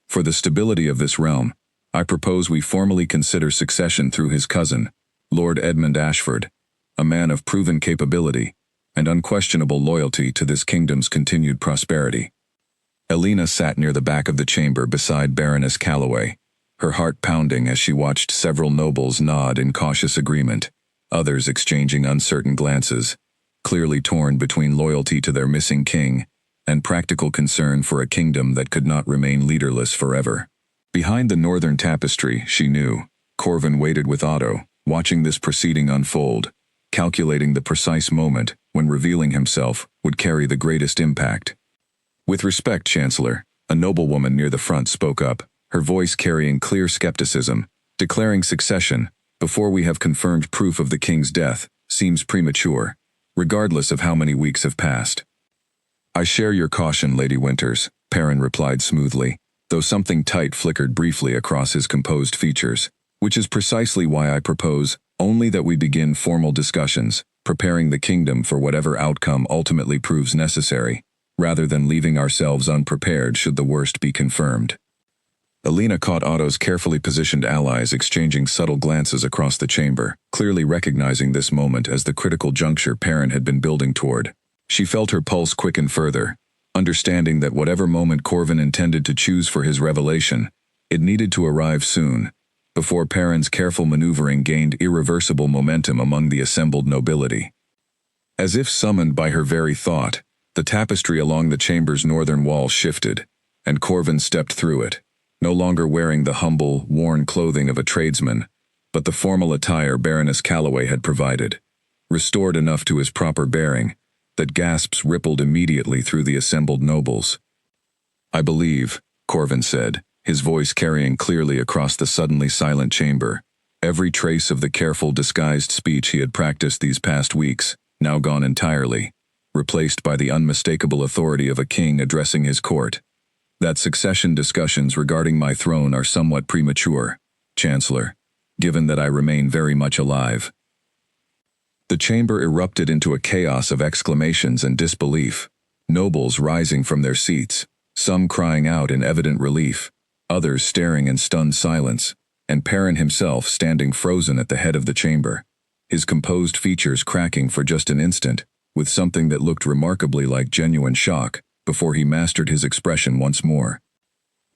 For the stability of this realm, I propose we formally consider succession through his cousin, Lord Edmund Ashford, a man of proven capability and unquestionable loyalty to this kingdom's continued prosperity. Elena sat near the back of the chamber beside Baroness Calloway, her heart pounding as she watched several nobles nod in cautious agreement, others exchanging uncertain glances, clearly torn between loyalty to their missing king and practical concern for a kingdom that could not remain leaderless forever. Behind the northern tapestry, she knew, Corvin waited with Otto, watching this proceeding unfold, calculating the precise moment when revealing himself would carry the greatest impact. "With respect, Chancellor," a noblewoman near the front spoke up, her voice carrying clear skepticism, "declaring succession, before we have confirmed proof of the king's death, seems premature, regardless of how many weeks have passed." "I share your caution, Lady Winters," Perrin replied smoothly, though something tight flickered briefly across his composed features, "which is precisely why I propose only that we begin formal discussions, preparing the kingdom for whatever outcome ultimately proves necessary, rather than leaving ourselves unprepared should the worst be confirmed." Alina caught Otto's carefully positioned allies exchanging subtle glances across the chamber, clearly recognizing this moment as the critical juncture Perrin had been building toward. She felt her pulse quicken further, understanding that whatever moment Corvin intended to choose for his revelation, it needed to arrive soon, before Perrin's careful maneuvering gained irreversible momentum among the assembled nobility. As if summoned by her very thought, the tapestry along the chamber's northern wall shifted, and Corvin stepped through it, no longer wearing the humble, worn clothing of a tradesman, but the formal attire Baroness Calloway had provided, restored enough to his proper bearing that gasps rippled immediately through the assembled nobles. "I believe," Corvin said, his voice carrying clearly across the suddenly silent chamber, every trace of the careful disguised speech he had practiced these past weeks, now gone entirely, replaced by the unmistakable authority of a king addressing his court, "that succession discussions regarding my throne are somewhat premature, Chancellor, given that I remain very much alive." The chamber erupted into a chaos of exclamations and disbelief, nobles rising from their seats, some crying out in evident relief, others staring in stunned silence, and Perrin himself standing frozen at the head of the chamber, his composed features cracking for just an instant, with something that looked remarkably like genuine shock, before he mastered his expression once more.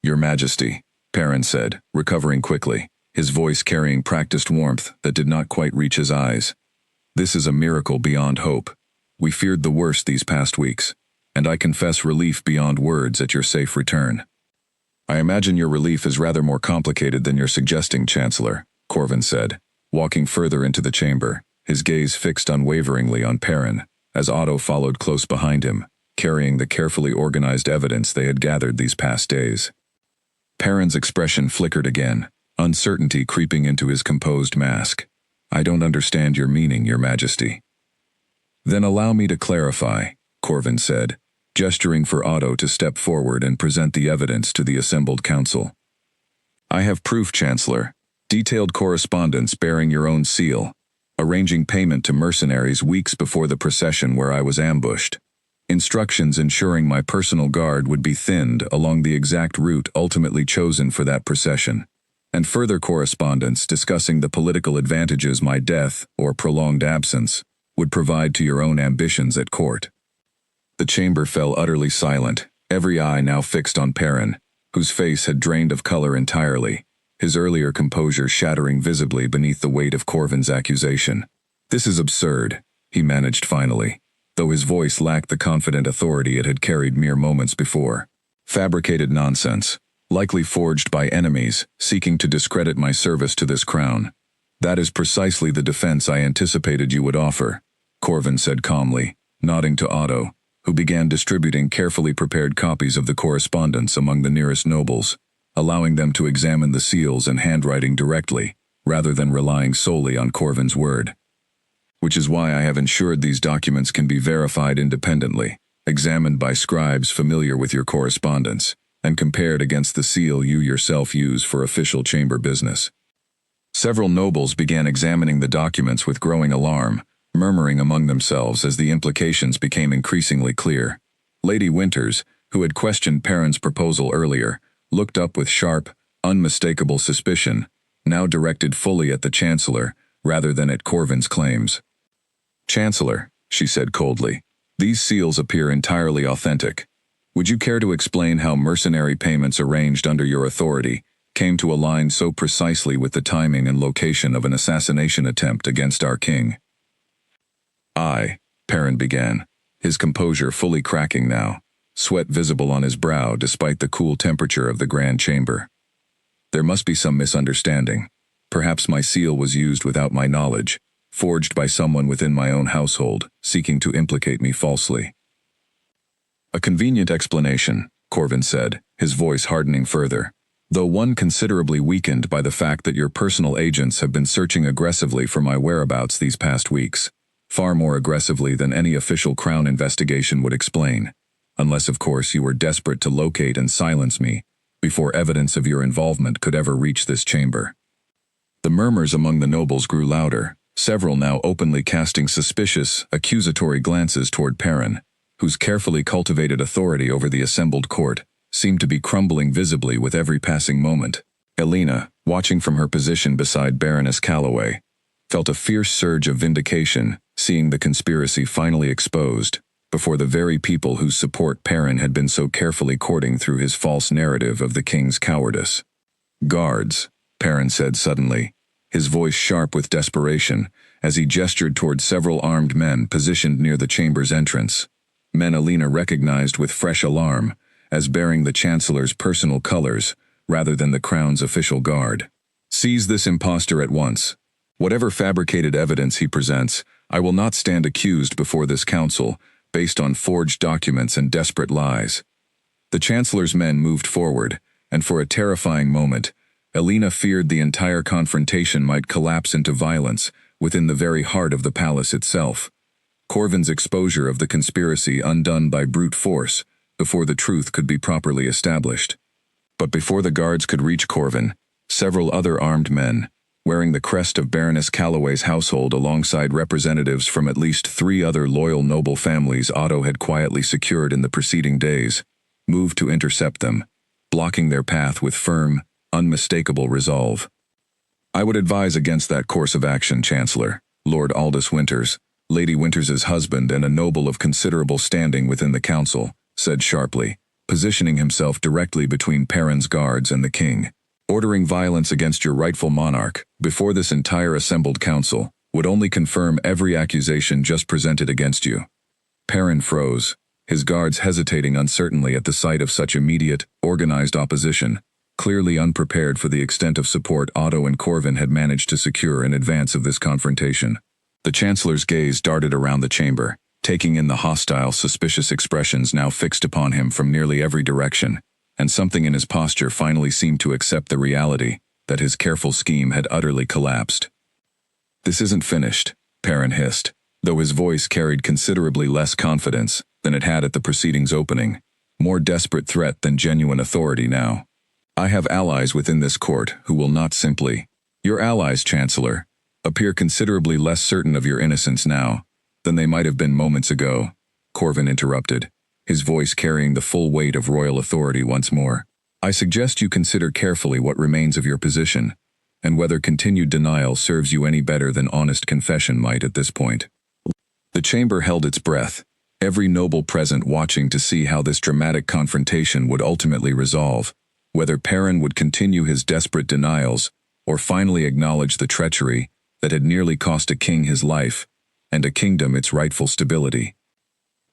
"Your Majesty," Perrin said, recovering quickly, his voice carrying practiced warmth that did not quite reach his eyes. "This is a miracle beyond hope. We feared the worst these past weeks, and I confess relief beyond words at your safe return." "I imagine your relief is rather more complicated than you're suggesting, Chancellor," Corvin said, walking further into the chamber, his gaze fixed unwaveringly on Perrin, as Otto followed close behind him, carrying the carefully organized evidence they had gathered these past days. Perrin's expression flickered again, uncertainty creeping into his composed mask. "I don't understand your meaning, Your Majesty." "Then allow me to clarify," Corvin said, gesturing for Otto to step forward and present the evidence to the assembled council. "I have proof, Chancellor, detailed correspondence bearing your own seal, arranging payment to mercenaries weeks before the procession where I was ambushed, instructions ensuring my personal guard would be thinned along the exact route ultimately chosen for that procession, and further correspondence discussing the political advantages my death, or prolonged absence, would provide to your own ambitions at court." The chamber fell utterly silent, every eye now fixed on Perrin, whose face had drained of color entirely, his earlier composure shattering visibly beneath the weight of Corvin's accusation. "This is absurd," he managed finally, though his voice lacked the confident authority it had carried mere moments before. "Fabricated nonsense, likely forged by enemies seeking to discredit my service to this crown. That is precisely the defense I anticipated you would offer," Corvin said calmly, nodding to Otto, who began distributing carefully prepared copies of the correspondence among the nearest nobles, allowing them to examine the seals and handwriting directly, rather than relying solely on Corvin's word. "Which is why I have ensured these documents can be verified independently, examined by scribes familiar with your correspondence, and compared against the seal you yourself use for official chamber business." Several nobles began examining the documents with growing alarm, murmuring among themselves as the implications became increasingly clear. Lady Winters, who had questioned Perrin's proposal earlier, looked up with sharp, unmistakable suspicion, now directed fully at the Chancellor rather than at Corvin's claims. "Chancellor," she said coldly, "these seals appear entirely authentic. Would you care to explain how mercenary payments arranged under your authority came to align so precisely with the timing and location of an assassination attempt against our king. Perrin began, his composure fully cracking now, sweat visible on his brow despite the cool temperature of the grand chamber. There must be some misunderstanding. Perhaps my seal was used without my knowledge, forged by someone within my own household, seeking to implicate me falsely. A convenient explanation, Corvin said, his voice hardening further, though one considerably weakened by the fact that your personal agents have been searching aggressively for my whereabouts these past weeks, far more aggressively than any official Crown investigation would explain, unless of course you were desperate to locate and silence me before evidence of your involvement could ever reach this chamber. The murmurs among the nobles grew louder, several now openly casting suspicious, accusatory glances toward Perrin, whose carefully cultivated authority over the assembled court seemed to be crumbling visibly with every passing moment. Alina, watching from her position beside Baroness Calloway, felt a fierce surge of vindication, seeing the conspiracy finally exposed, before the very people whose support Perrin had been so carefully courting through his false narrative of the king's cowardice. "Guards," Perrin said suddenly, his voice sharp with desperation, as he gestured toward several armed men positioned near the chamber's entrance. Men Alina recognized with fresh alarm, as bearing the Chancellor's personal colors, rather than the Crown's official guard. "Seize this impostor at once. Whatever fabricated evidence he presents, I will not stand accused before this council, based on forged documents and desperate lies." The Chancellor's men moved forward, and for a terrifying moment, Alina feared the entire confrontation might collapse into violence within the very heart of the palace itself. Corvin's exposure of the conspiracy undone by brute force before the truth could be properly established. But before the guards could reach Corvin, several other armed men, wearing the crest of Baroness Calloway's household alongside representatives from at least 3 other loyal noble families Otto had quietly secured in the preceding days, moved to intercept them, blocking their path with firm, unmistakable resolve. "I would advise against that course of action, Chancellor," Lord Aldous Winters, Lady Winters's husband and a noble of considerable standing within the council, said sharply, positioning himself directly between Perrin's guards and the king. "Ordering violence against your rightful monarch, before this entire assembled council, would only confirm every accusation just presented against you." Perrin froze, his guards hesitating uncertainly at the sight of such immediate, organized opposition, clearly unprepared for the extent of support Otto and Corvin had managed to secure in advance of this confrontation. The Chancellor's gaze darted around the chamber, taking in the hostile, suspicious expressions now fixed upon him from nearly every direction, and something in his posture finally seemed to accept the reality that his careful scheme had utterly collapsed. "This isn't finished," Perrin hissed, though his voice carried considerably less confidence than it had at the proceeding's opening, more desperate threat than genuine authority now. "I have allies within this court who will not simply— Your allies, Chancellor, appear considerably less certain of your innocence now than they might have been moments ago," Corvin interrupted, his voice carrying the full weight of royal authority once more. "I suggest you consider carefully what remains of your position, and whether continued denial serves you any better than honest confession might at this point." The chamber held its breath, every noble present watching to see how this dramatic confrontation would ultimately resolve, whether Perrin would continue his desperate denials, or finally acknowledge the treachery that had nearly cost a king his life, and a kingdom its rightful stability.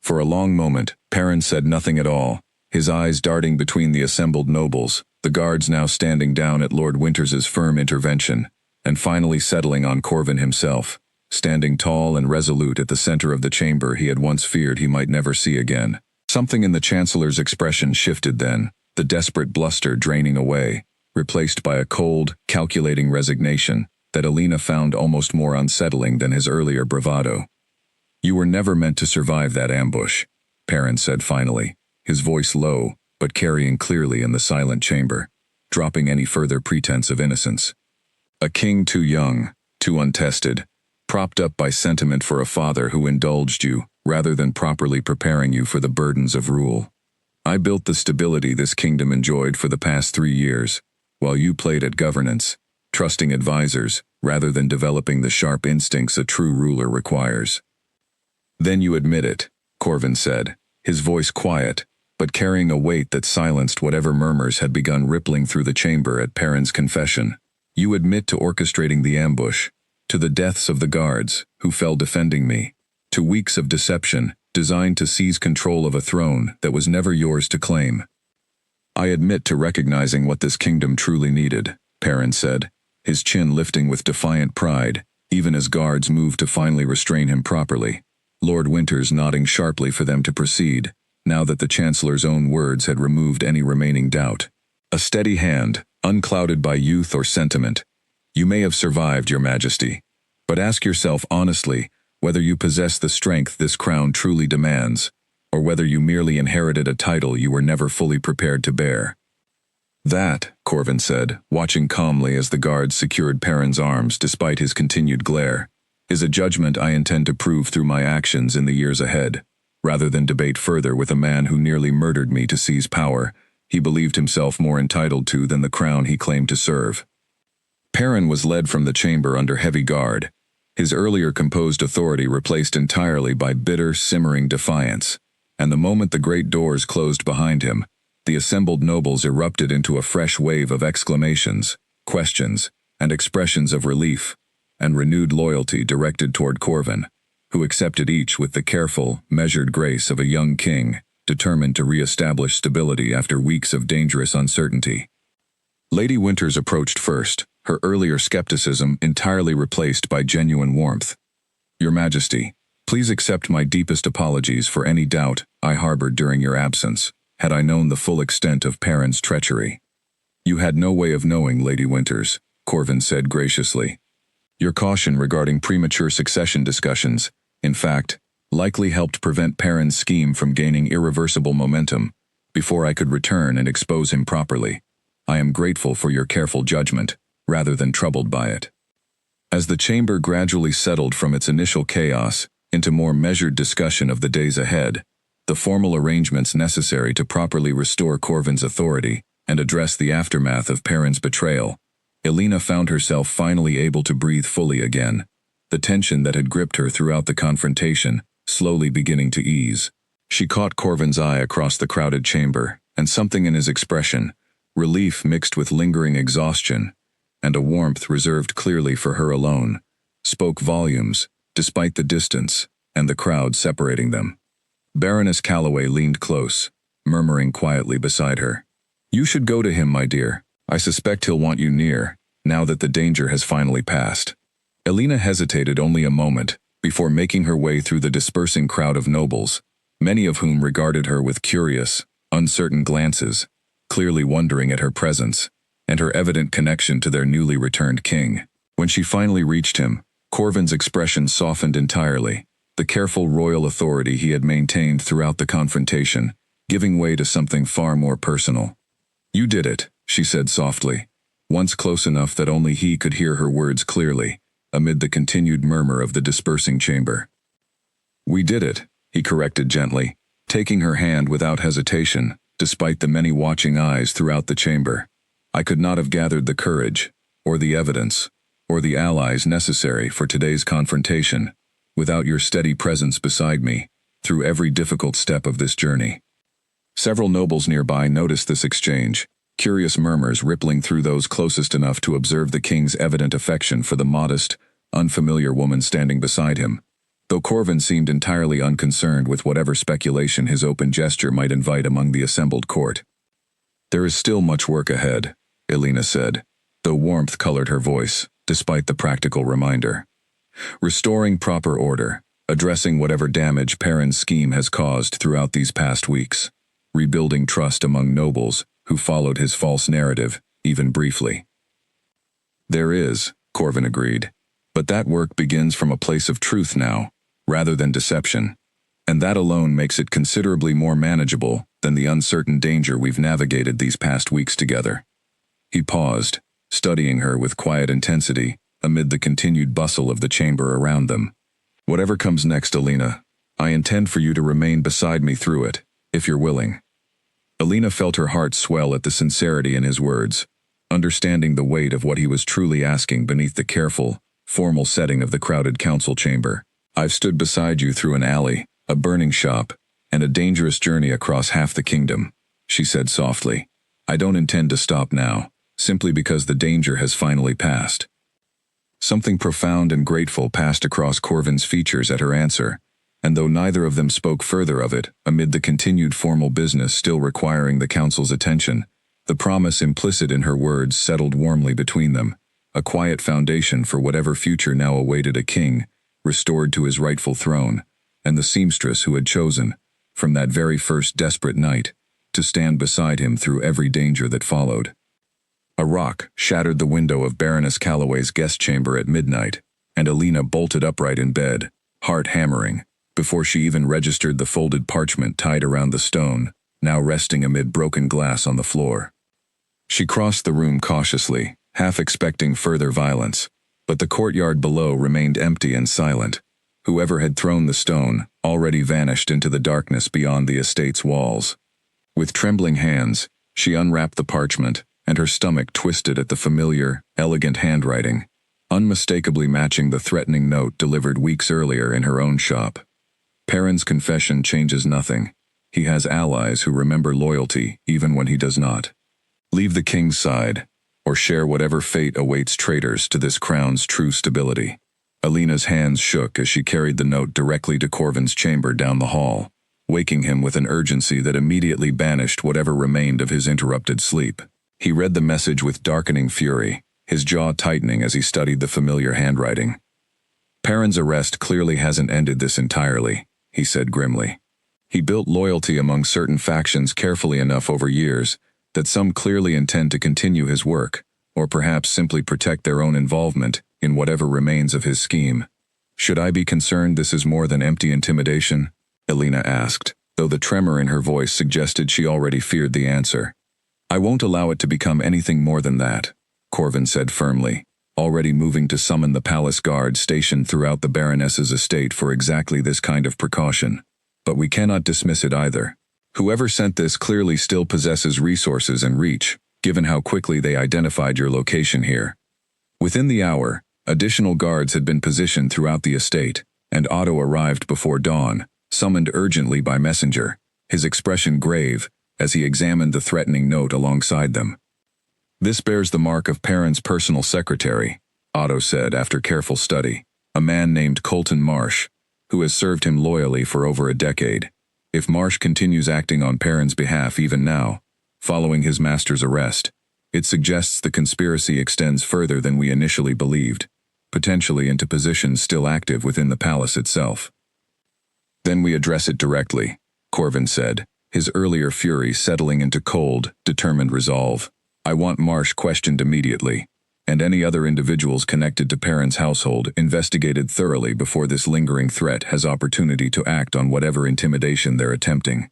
For a long moment, Perrin said nothing at all, his eyes darting between the assembled nobles, the guards now standing down at Lord Winters's firm intervention, and finally settling on Corvin himself, standing tall and resolute at the center of the chamber he had once feared he might never see again. Something in the Chancellor's expression shifted then, the desperate bluster draining away, replaced by a cold, calculating resignation that Alina found almost more unsettling than his earlier bravado. "You were never meant to survive that ambush," Perrin said finally, his voice low, but carrying clearly in the silent chamber, dropping any further pretense of innocence. "A king too young, too untested, propped up by sentiment for a father who indulged you, rather than properly preparing you for the burdens of rule. I built the stability this kingdom enjoyed for the past 3 years, while you played at governance, trusting advisors, rather than developing the sharp instincts a true ruler requires." "Then you admit it," Corvin said, his voice quiet, but carrying a weight that silenced whatever murmurs had begun rippling through the chamber at Perrin's confession. You admit to orchestrating the ambush, to the deaths of the guards, who fell defending me, to weeks of deception, designed to seize control of a throne that was never yours to claim. I admit to recognizing what this kingdom truly needed, Perrin said, his chin lifting with defiant pride, even as guards moved to finally restrain him properly. Lord Winters nodding sharply for them to proceed, now that the Chancellor's own words had removed any remaining doubt. A steady hand, unclouded by youth or sentiment. You may have survived, Your Majesty, but ask yourself honestly whether you possess the strength this crown truly demands, or whether you merely inherited a title you were never fully prepared to bear. That, Corvin said, watching calmly as the guards secured Perrin's arms despite his continued glare, is a judgment I intend to prove through my actions in the years ahead. Rather than debate further with a man who nearly murdered me to seize power, he believed himself more entitled to than the crown he claimed to serve. Perrin was led from the chamber under heavy guard, his earlier composed authority replaced entirely by bitter, simmering defiance, and the moment the great doors closed behind him, the assembled nobles erupted into a fresh wave of exclamations, questions, and expressions of relief, and renewed loyalty directed toward Corvin, who accepted each with the careful, measured grace of a young king, determined to re-establish stability after weeks of dangerous uncertainty. Lady Winters approached first, her earlier skepticism entirely replaced by genuine warmth. Your Majesty, please accept my deepest apologies for any doubt I harbored during your absence, had I known the full extent of Perrin's treachery. You had no way of knowing, Lady Winters, Corvin said graciously. Your caution regarding premature succession discussions, in fact, likely helped prevent Perrin's scheme from gaining irreversible momentum before I could return and expose him properly. I am grateful for your careful judgment, rather than troubled by it. As the chamber gradually settled from its initial chaos into more measured discussion of the days ahead, the formal arrangements necessary to properly restore Corvin's authority and address the aftermath of Perrin's betrayal, Elena found herself finally able to breathe fully again, the tension that had gripped her throughout the confrontation slowly beginning to ease. She caught Corvin's eye across the crowded chamber, and something in his expression, relief mixed with lingering exhaustion, and a warmth reserved clearly for her alone, spoke volumes, despite the distance and the crowd separating them. Baroness Calloway leaned close, murmuring quietly beside her. You should go to him, my dear. I suspect he'll want you near, now that the danger has finally passed. Elena hesitated only a moment, before making her way through the dispersing crowd of nobles, many of whom regarded her with curious, uncertain glances, clearly wondering at her presence, and her evident connection to their newly returned king. When she finally reached him, Corvin's expression softened entirely, the careful royal authority he had maintained throughout the confrontation, giving way to something far more personal. You did it, she said softly, once close enough that only he could hear her words clearly, amid the continued murmur of the dispersing chamber. We did it, he corrected gently, taking her hand without hesitation, despite the many watching eyes throughout the chamber. I could not have gathered the courage, or the evidence, or the allies necessary for today's confrontation, without your steady presence beside me, through every difficult step of this journey. Several nobles nearby noticed this exchange, curious murmurs rippling through those closest enough to observe the king's evident affection for the modest, unfamiliar woman standing beside him, though Corvin seemed entirely unconcerned with whatever speculation his open gesture might invite among the assembled court. There is still much work ahead, Elena said, though warmth colored her voice, despite the practical reminder. Restoring proper order, addressing whatever damage Perrin's scheme has caused throughout these past weeks, rebuilding trust among nobles who followed his false narrative, even briefly. There is, Corvin agreed, but that work begins from a place of truth now, rather than deception, and that alone makes it considerably more manageable than the uncertain danger we've navigated these past weeks together. He paused, studying her with quiet intensity amid the continued bustle of the chamber around them. Whatever comes next, Elena, I intend for you to remain beside me through it, if you're willing. Elena felt her heart swell at the sincerity in his words, understanding the weight of what he was truly asking beneath the careful, formal setting of the crowded council chamber. I've stood beside you through an alley, a burning shop, and a dangerous journey across half the kingdom, she said softly. I don't intend to stop now, simply because the danger has finally passed. Something profound and grateful passed across Corvin's features at her answer, and though neither of them spoke further of it, amid the continued formal business still requiring the council's attention, the promise implicit in her words settled warmly between them, a quiet foundation for whatever future now awaited a king, restored to his rightful throne, and the seamstress who had chosen, from that very first desperate night, to stand beside him through every danger that followed. A rock shattered the window of Baroness Calloway's guest chamber at midnight, and Alina bolted upright in bed, heart hammering, before she even registered the folded parchment tied around the stone, now resting amid broken glass on the floor. She crossed the room cautiously, half expecting further violence, but the courtyard below remained empty and silent. Whoever had thrown the stone already vanished into the darkness beyond the estate's walls. With trembling hands, she unwrapped the parchment, and her stomach twisted at the familiar, elegant handwriting, unmistakably matching the threatening note delivered weeks earlier in her own shop. Perrin's confession changes nothing. He has allies who remember loyalty even when he does not. Leave the king's side, or share whatever fate awaits traitors to this crown's true stability. Alina's hands shook as she carried the note directly to Corvin's chamber down the hall, waking him with an urgency that immediately banished whatever remained of his interrupted sleep. He read the message with darkening fury, his jaw tightening as he studied the familiar handwriting. Perrin's arrest clearly hasn't ended this entirely, he said grimly. He built loyalty among certain factions carefully enough over years that some clearly intend to continue his work, or perhaps simply protect their own involvement in whatever remains of his scheme. Should I be concerned this is more than empty intimidation? Alina asked, though the tremor in her voice suggested she already feared the answer. I won't allow it to become anything more than that, Corvin said firmly, already moving to summon the palace guard stationed throughout the Baroness's estate for exactly this kind of precaution. But we cannot dismiss it either. Whoever sent this clearly still possesses resources and reach, given how quickly they identified your location here. Within the hour, additional guards had been positioned throughout the estate, and Otto arrived before dawn, summoned urgently by messenger, his expression grave, as he examined the threatening note alongside them. This bears the mark of Perrin's personal secretary, Otto said after careful study, a man named Colton Marsh, who has served him loyally for over a decade. If Marsh continues acting on Perrin's behalf even now, following his master's arrest, it suggests the conspiracy extends further than we initially believed, potentially into positions still active within the palace itself. Then we address it directly, Corvin said, his earlier fury settling into cold, determined resolve. I want Marsh questioned immediately, and any other individuals connected to Perrin's household investigated thoroughly before this lingering threat has opportunity to act on whatever intimidation they're attempting.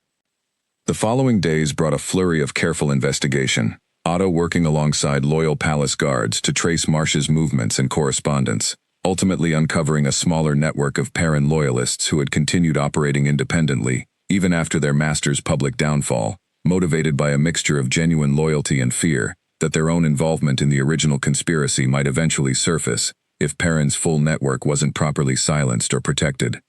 The following days brought a flurry of careful investigation, Otto working alongside loyal palace guards to trace Marsh's movements and correspondence, ultimately uncovering a smaller network of Perrin loyalists who had continued operating independently, even after their master's public downfall, motivated by a mixture of genuine loyalty and fear that their own involvement in the original conspiracy might eventually surface if Perrin's full network wasn't properly silenced or protected.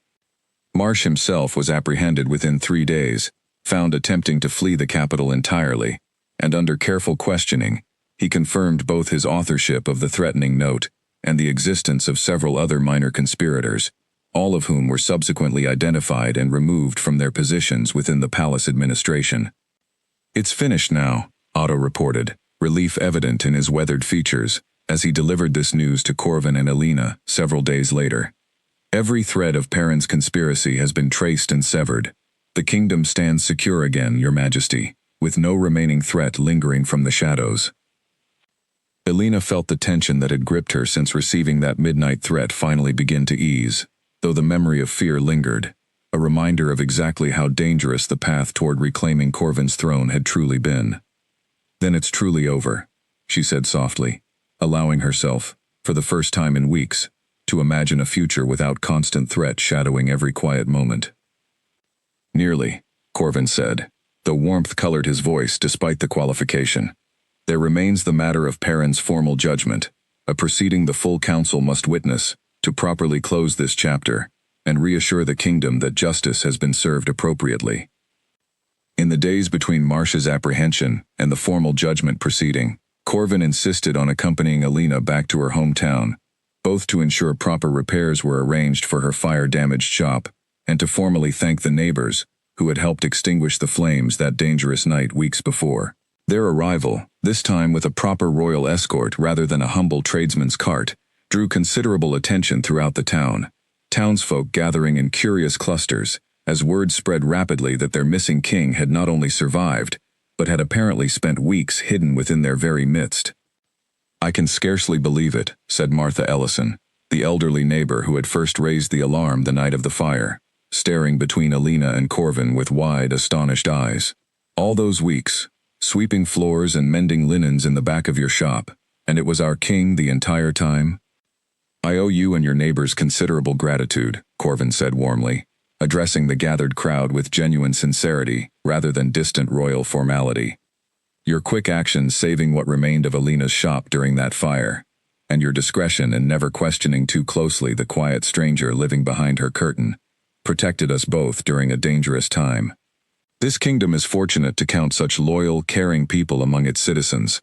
Marsh himself was apprehended within 3 days, found attempting to flee the capital entirely, and under careful questioning, he confirmed both his authorship of the threatening note and the existence of several other minor conspirators, all of whom were subsequently identified and removed from their positions within the palace administration. It's finished now, Otto reported, relief evident in his weathered features, as he delivered this news to Corvin and Alina several days later. Every thread of Perrin's conspiracy has been traced and severed. The kingdom stands secure again, Your Majesty, with no remaining threat lingering from the shadows. Alina felt the tension that had gripped her since receiving that midnight threat finally begin to ease, though the memory of fear lingered, a reminder of exactly how dangerous the path toward reclaiming Corvin's throne had truly been. Then it's truly over, she said softly, allowing herself, for the first time in weeks, to imagine a future without constant threat shadowing every quiet moment. Nearly, Corvin said, though warmth colored his voice despite the qualification. There remains the matter of Perrin's formal judgment, a proceeding the full council must witness to properly close this chapter, and reassure the kingdom that justice has been served appropriately. In the days between Marcia's apprehension and the formal judgment proceeding, Corvin insisted on accompanying Alina back to her hometown, both to ensure proper repairs were arranged for her fire-damaged shop, and to formally thank the neighbors who had helped extinguish the flames that dangerous night weeks before. Their arrival, this time with a proper royal escort rather than a humble tradesman's cart, drew considerable attention throughout the town, townsfolk gathering in curious clusters, as word spread rapidly that their missing king had not only survived, but had apparently spent weeks hidden within their very midst. "I can scarcely believe it," said Martha Ellison, the elderly neighbor who had first raised the alarm the night of the fire, staring between Alina and Corvin with wide, astonished eyes. "All those weeks, sweeping floors and mending linens in the back of your shop, and it was our king the entire time?" "I owe you and your neighbors considerable gratitude," Corvin said warmly, addressing the gathered crowd with genuine sincerity rather than distant royal formality. "Your quick actions saving what remained of Alina's shop during that fire, and your discretion in never questioning too closely the quiet stranger living behind her curtain, protected us both during a dangerous time. This kingdom is fortunate to count such loyal, caring people among its citizens."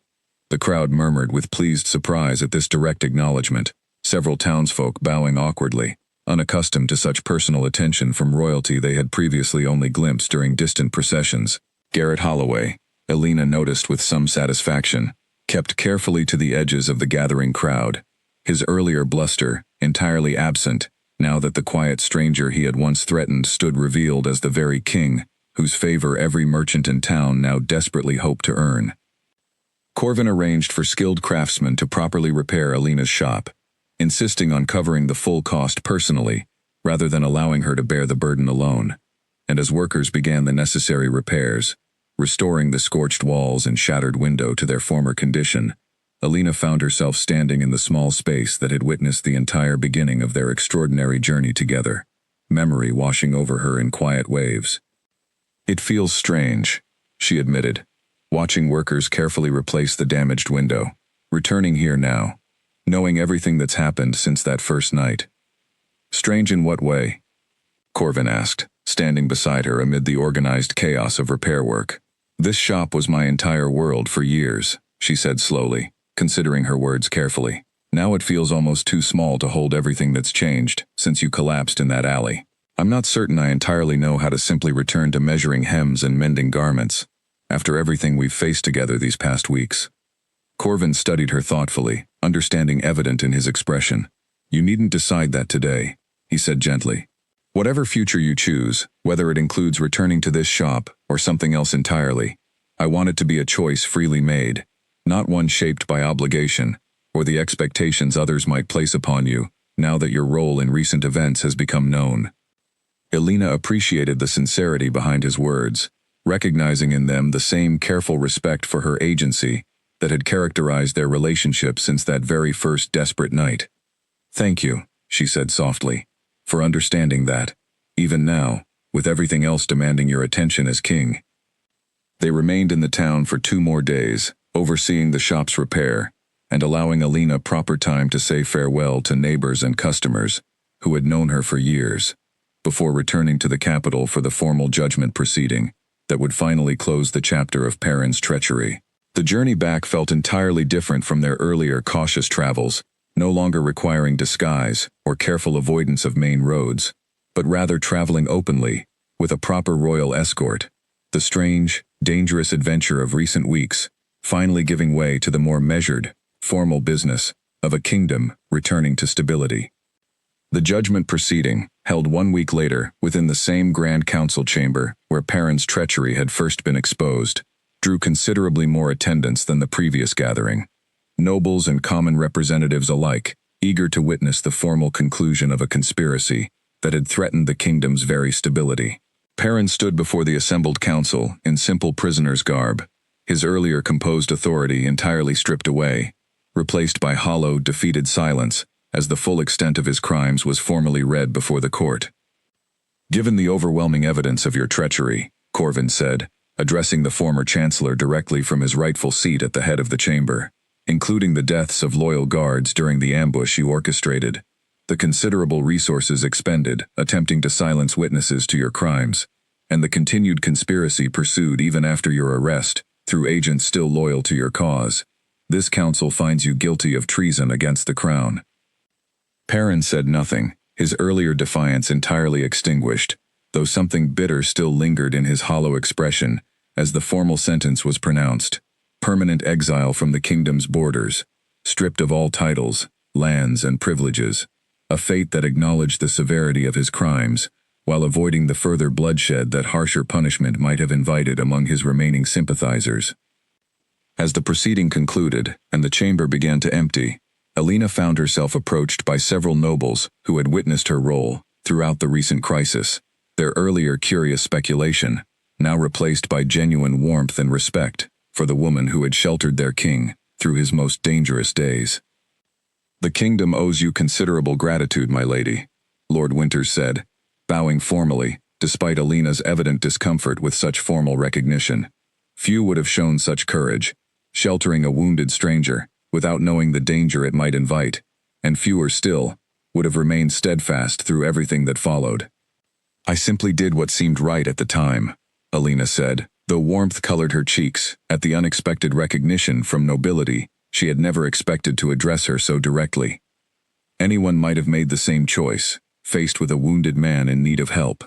The crowd murmured with pleased surprise at this direct acknowledgement, several townsfolk bowing awkwardly, unaccustomed to such personal attention from royalty they had previously only glimpsed during distant processions. Garrett Holloway, Alina noticed with some satisfaction, kept carefully to the edges of the gathering crowd, his earlier bluster entirely absent now that the quiet stranger he had once threatened stood revealed as the very king whose favor every merchant in town now desperately hoped to earn. Corvin arranged for skilled craftsmen to properly repair Alina's shop, insisting on covering the full cost personally, rather than allowing her to bear the burden alone. And as workers began the necessary repairs, restoring the scorched walls and shattered window to their former condition, Alina found herself standing in the small space that had witnessed the entire beginning of their extraordinary journey together, memory washing over her in quiet waves. "It feels strange," she admitted, watching workers carefully replace the damaged window, returning here now, knowing everything that's happened since that first night. "Strange in what way?" Corvin asked, standing beside her amid the organized chaos of repair work. "This shop was my entire world for years," she said slowly, considering her words carefully. "Now it feels almost too small to hold everything that's changed since you collapsed in that alley. I'm not certain I entirely know how to simply return to measuring hems and mending garments, after everything we've faced together these past weeks." Corvin studied her thoughtfully, understanding evident in his expression. "You needn't decide that today," he said gently. "Whatever future you choose, whether it includes returning to this shop or something else entirely, I want it to be a choice freely made, not one shaped by obligation or the expectations others might place upon you now that your role in recent events has become known." Alina appreciated the sincerity behind his words, recognizing in them the same careful respect for her agency that had characterized their relationship since that very first desperate night. "Thank you," she said softly, "for understanding that, even now, with everything else demanding your attention as king." They remained in the town for 2 more days, overseeing the shop's repair, and allowing Alina proper time to say farewell to neighbors and customers who had known her for years, before returning to the capital for the formal judgment proceeding that would finally close the chapter of Perrin's treachery. The journey back felt entirely different from their earlier cautious travels, no longer requiring disguise or careful avoidance of main roads, but rather traveling openly, with a proper royal escort, the strange, dangerous adventure of recent weeks finally giving way to the more measured, formal business of a kingdom returning to stability. The judgment proceeding, held 1 week later within the same Grand Council chamber where Perrin's treachery had first been exposed, drew considerably more attendance than the previous gathering. Nobles and common representatives alike, eager to witness the formal conclusion of a conspiracy that had threatened the kingdom's very stability. Perrin stood before the assembled council in simple prisoner's garb, his earlier composed authority entirely stripped away, replaced by hollow, defeated silence as the full extent of his crimes was formally read before the court. "Given the overwhelming evidence of your treachery," Corvin said, addressing the former chancellor directly from his rightful seat at the head of the chamber, "including the deaths of loyal guards during the ambush you orchestrated, the considerable resources expended attempting to silence witnesses to your crimes, and the continued conspiracy pursued even after your arrest, through agents still loyal to your cause. This council finds you guilty of treason against the crown." Perrin said nothing, his earlier defiance entirely extinguished, though something bitter still lingered in his hollow expression as the formal sentence was pronounced: permanent exile from the kingdom's borders, stripped of all titles, lands, and privileges, a fate that acknowledged the severity of his crimes, while avoiding the further bloodshed that harsher punishment might have invited among his remaining sympathizers. As the proceeding concluded, and the chamber began to empty, Alina found herself approached by several nobles who had witnessed her role throughout the recent crisis, their earlier curious speculation, now replaced by genuine warmth and respect for the woman who had sheltered their king through his most dangerous days. "The kingdom owes you considerable gratitude, my lady," Lord Winters said, bowing formally, despite Alina's evident discomfort with such formal recognition. Few would have shown such courage, sheltering a wounded stranger, without knowing the danger it might invite, and fewer still would have remained steadfast through everything that followed. "I simply did what seemed right at the time," Alina said, though warmth colored her cheeks at the unexpected recognition from nobility she had never expected to address her so directly. Anyone might have made the same choice, faced with a wounded man in need of help.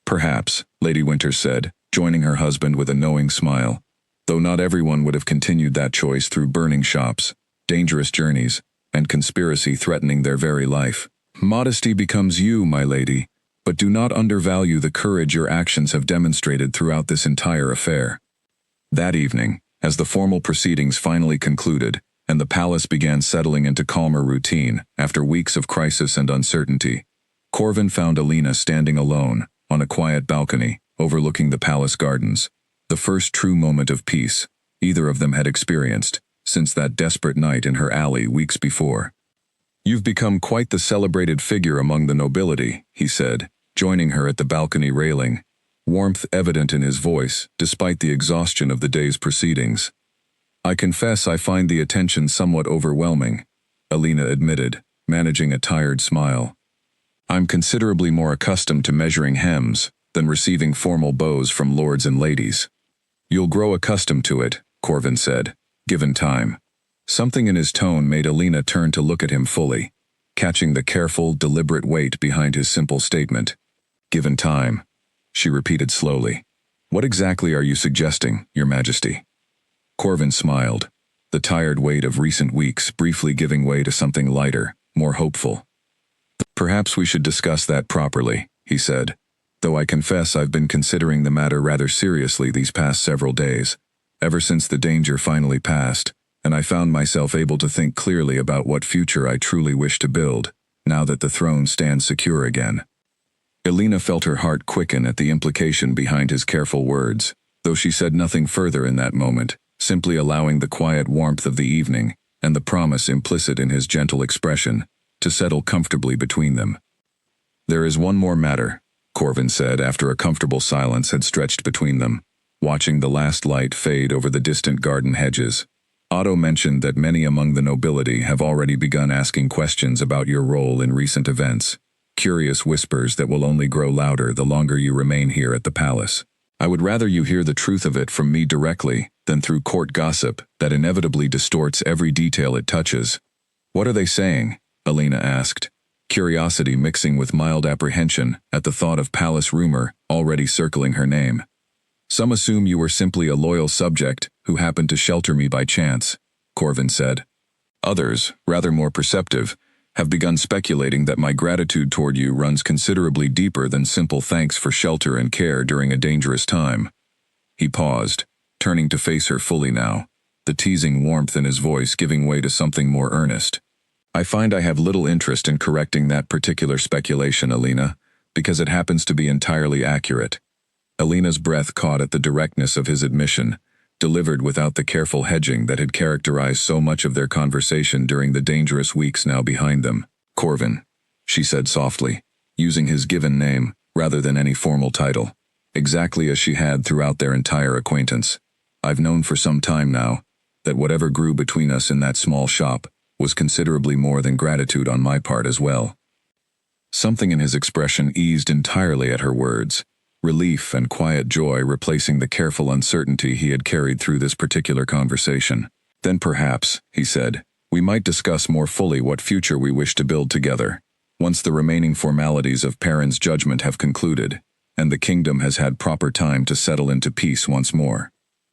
"Perhaps," Lady Winters said, joining her husband with a knowing smile, though not everyone would have continued that choice through burning shops, dangerous journeys, and conspiracy threatening their very life. "Modesty becomes you, my lady, but do not undervalue the courage your actions have demonstrated throughout this entire affair." That evening, as the formal proceedings finally concluded, and the palace began settling into calmer routine after weeks of crisis and uncertainty, Corvin found Alina standing alone on a quiet balcony overlooking the palace gardens, the first true moment of peace either of them had experienced since that desperate night in her alley weeks before. "You've become quite the celebrated figure among the nobility," he said, joining her at the balcony railing, warmth evident in his voice despite the exhaustion of the day's proceedings. "I confess I find the attention somewhat overwhelming," Alina admitted, managing a tired smile. "I'm considerably more accustomed to measuring hems than receiving formal bows from lords and ladies." "You'll grow accustomed to it," Corvin said, "given time." Something in his tone made Alina turn to look at him fully, catching the careful, deliberate weight behind his simple statement. "Given time," she repeated slowly. "What exactly are you suggesting, Your Majesty?" Corvin smiled, the tired weight of recent weeks briefly giving way to something lighter, more hopeful. "Perhaps we should discuss that properly," he said, "though I confess I've been considering the matter rather seriously these past several days, ever since the danger finally passed, and I found myself able to think clearly about what future I truly wish to build, now that the throne stands secure again." Alina felt her heart quicken at the implication behind his careful words, though she said nothing further in that moment, simply allowing the quiet warmth of the evening, and the promise implicit in his gentle expression, to settle comfortably between them. "There is one more matter," Corvin said after a comfortable silence had stretched between them, watching the last light fade over the distant garden hedges. "Otto mentioned that many among the nobility have already begun asking questions about your role in recent events, curious whispers that will only grow louder the longer you remain here at the palace. I would rather you hear the truth of it from me directly than through court gossip that inevitably distorts every detail it touches." "What are they saying?" Alina asked, curiosity mixing with mild apprehension at the thought of palace rumor already circling her name. "Some assume you were simply a loyal subject who happened to shelter me by chance," Corvin said. "Others, rather more perceptive, have begun speculating that my gratitude toward you runs considerably deeper than simple thanks for shelter and care during a dangerous time." He paused, turning to face her fully now, the teasing warmth in his voice giving way to something more earnest. "I find I have little interest in correcting that particular speculation, Alina, because it happens to be entirely accurate." Alina's breath caught at the directness of his admission, delivered without the careful hedging that had characterized so much of their conversation during the dangerous weeks now behind them. "Corvin," she said softly, using his given name rather than any formal title, exactly as she had throughout their entire acquaintance. "I've known for some time now that whatever grew between us in that small shop was considerably more than gratitude on my part as well. Something in his expression eased entirely at her words, relief and quiet joy replacing the careful uncertainty he had carried through this particular conversation. Then perhaps, he said, we might discuss more fully what future we wish to build together, once the remaining formalities of Perrin's judgment have concluded, and the kingdom has had proper time to settle into peace once more.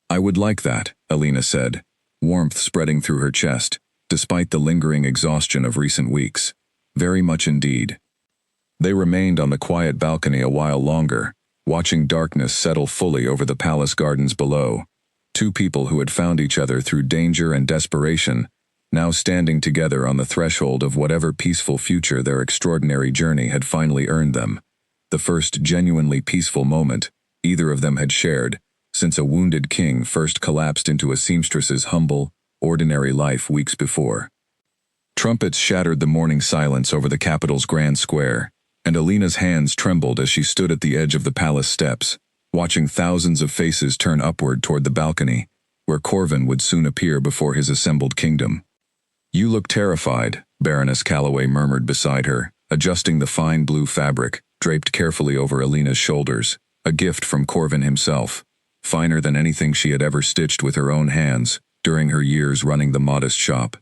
I would like that, Alina said, warmth spreading through her chest, despite the lingering exhaustion of recent weeks. Very much indeed. They remained on the quiet balcony a while longer, watching darkness settle fully over the palace gardens below. Two people who had found each other through danger and desperation, now standing together on the threshold of whatever peaceful future their extraordinary journey had finally earned them. The first genuinely peaceful moment either of them had shared since a wounded king first collapsed into a seamstress's humble, ordinary life weeks before. Trumpets shattered the morning silence over the capital's grand square, and Alina's hands trembled as she stood at the edge of the palace steps, watching thousands of faces turn upward toward the balcony, where Corvin would soon appear before his assembled kingdom. You look terrified, Baroness Calloway murmured beside her, adjusting the fine blue fabric, draped carefully over Alina's shoulders, a gift from Corvin himself, finer than anything she had ever stitched with her own hands during her years running the modest shop.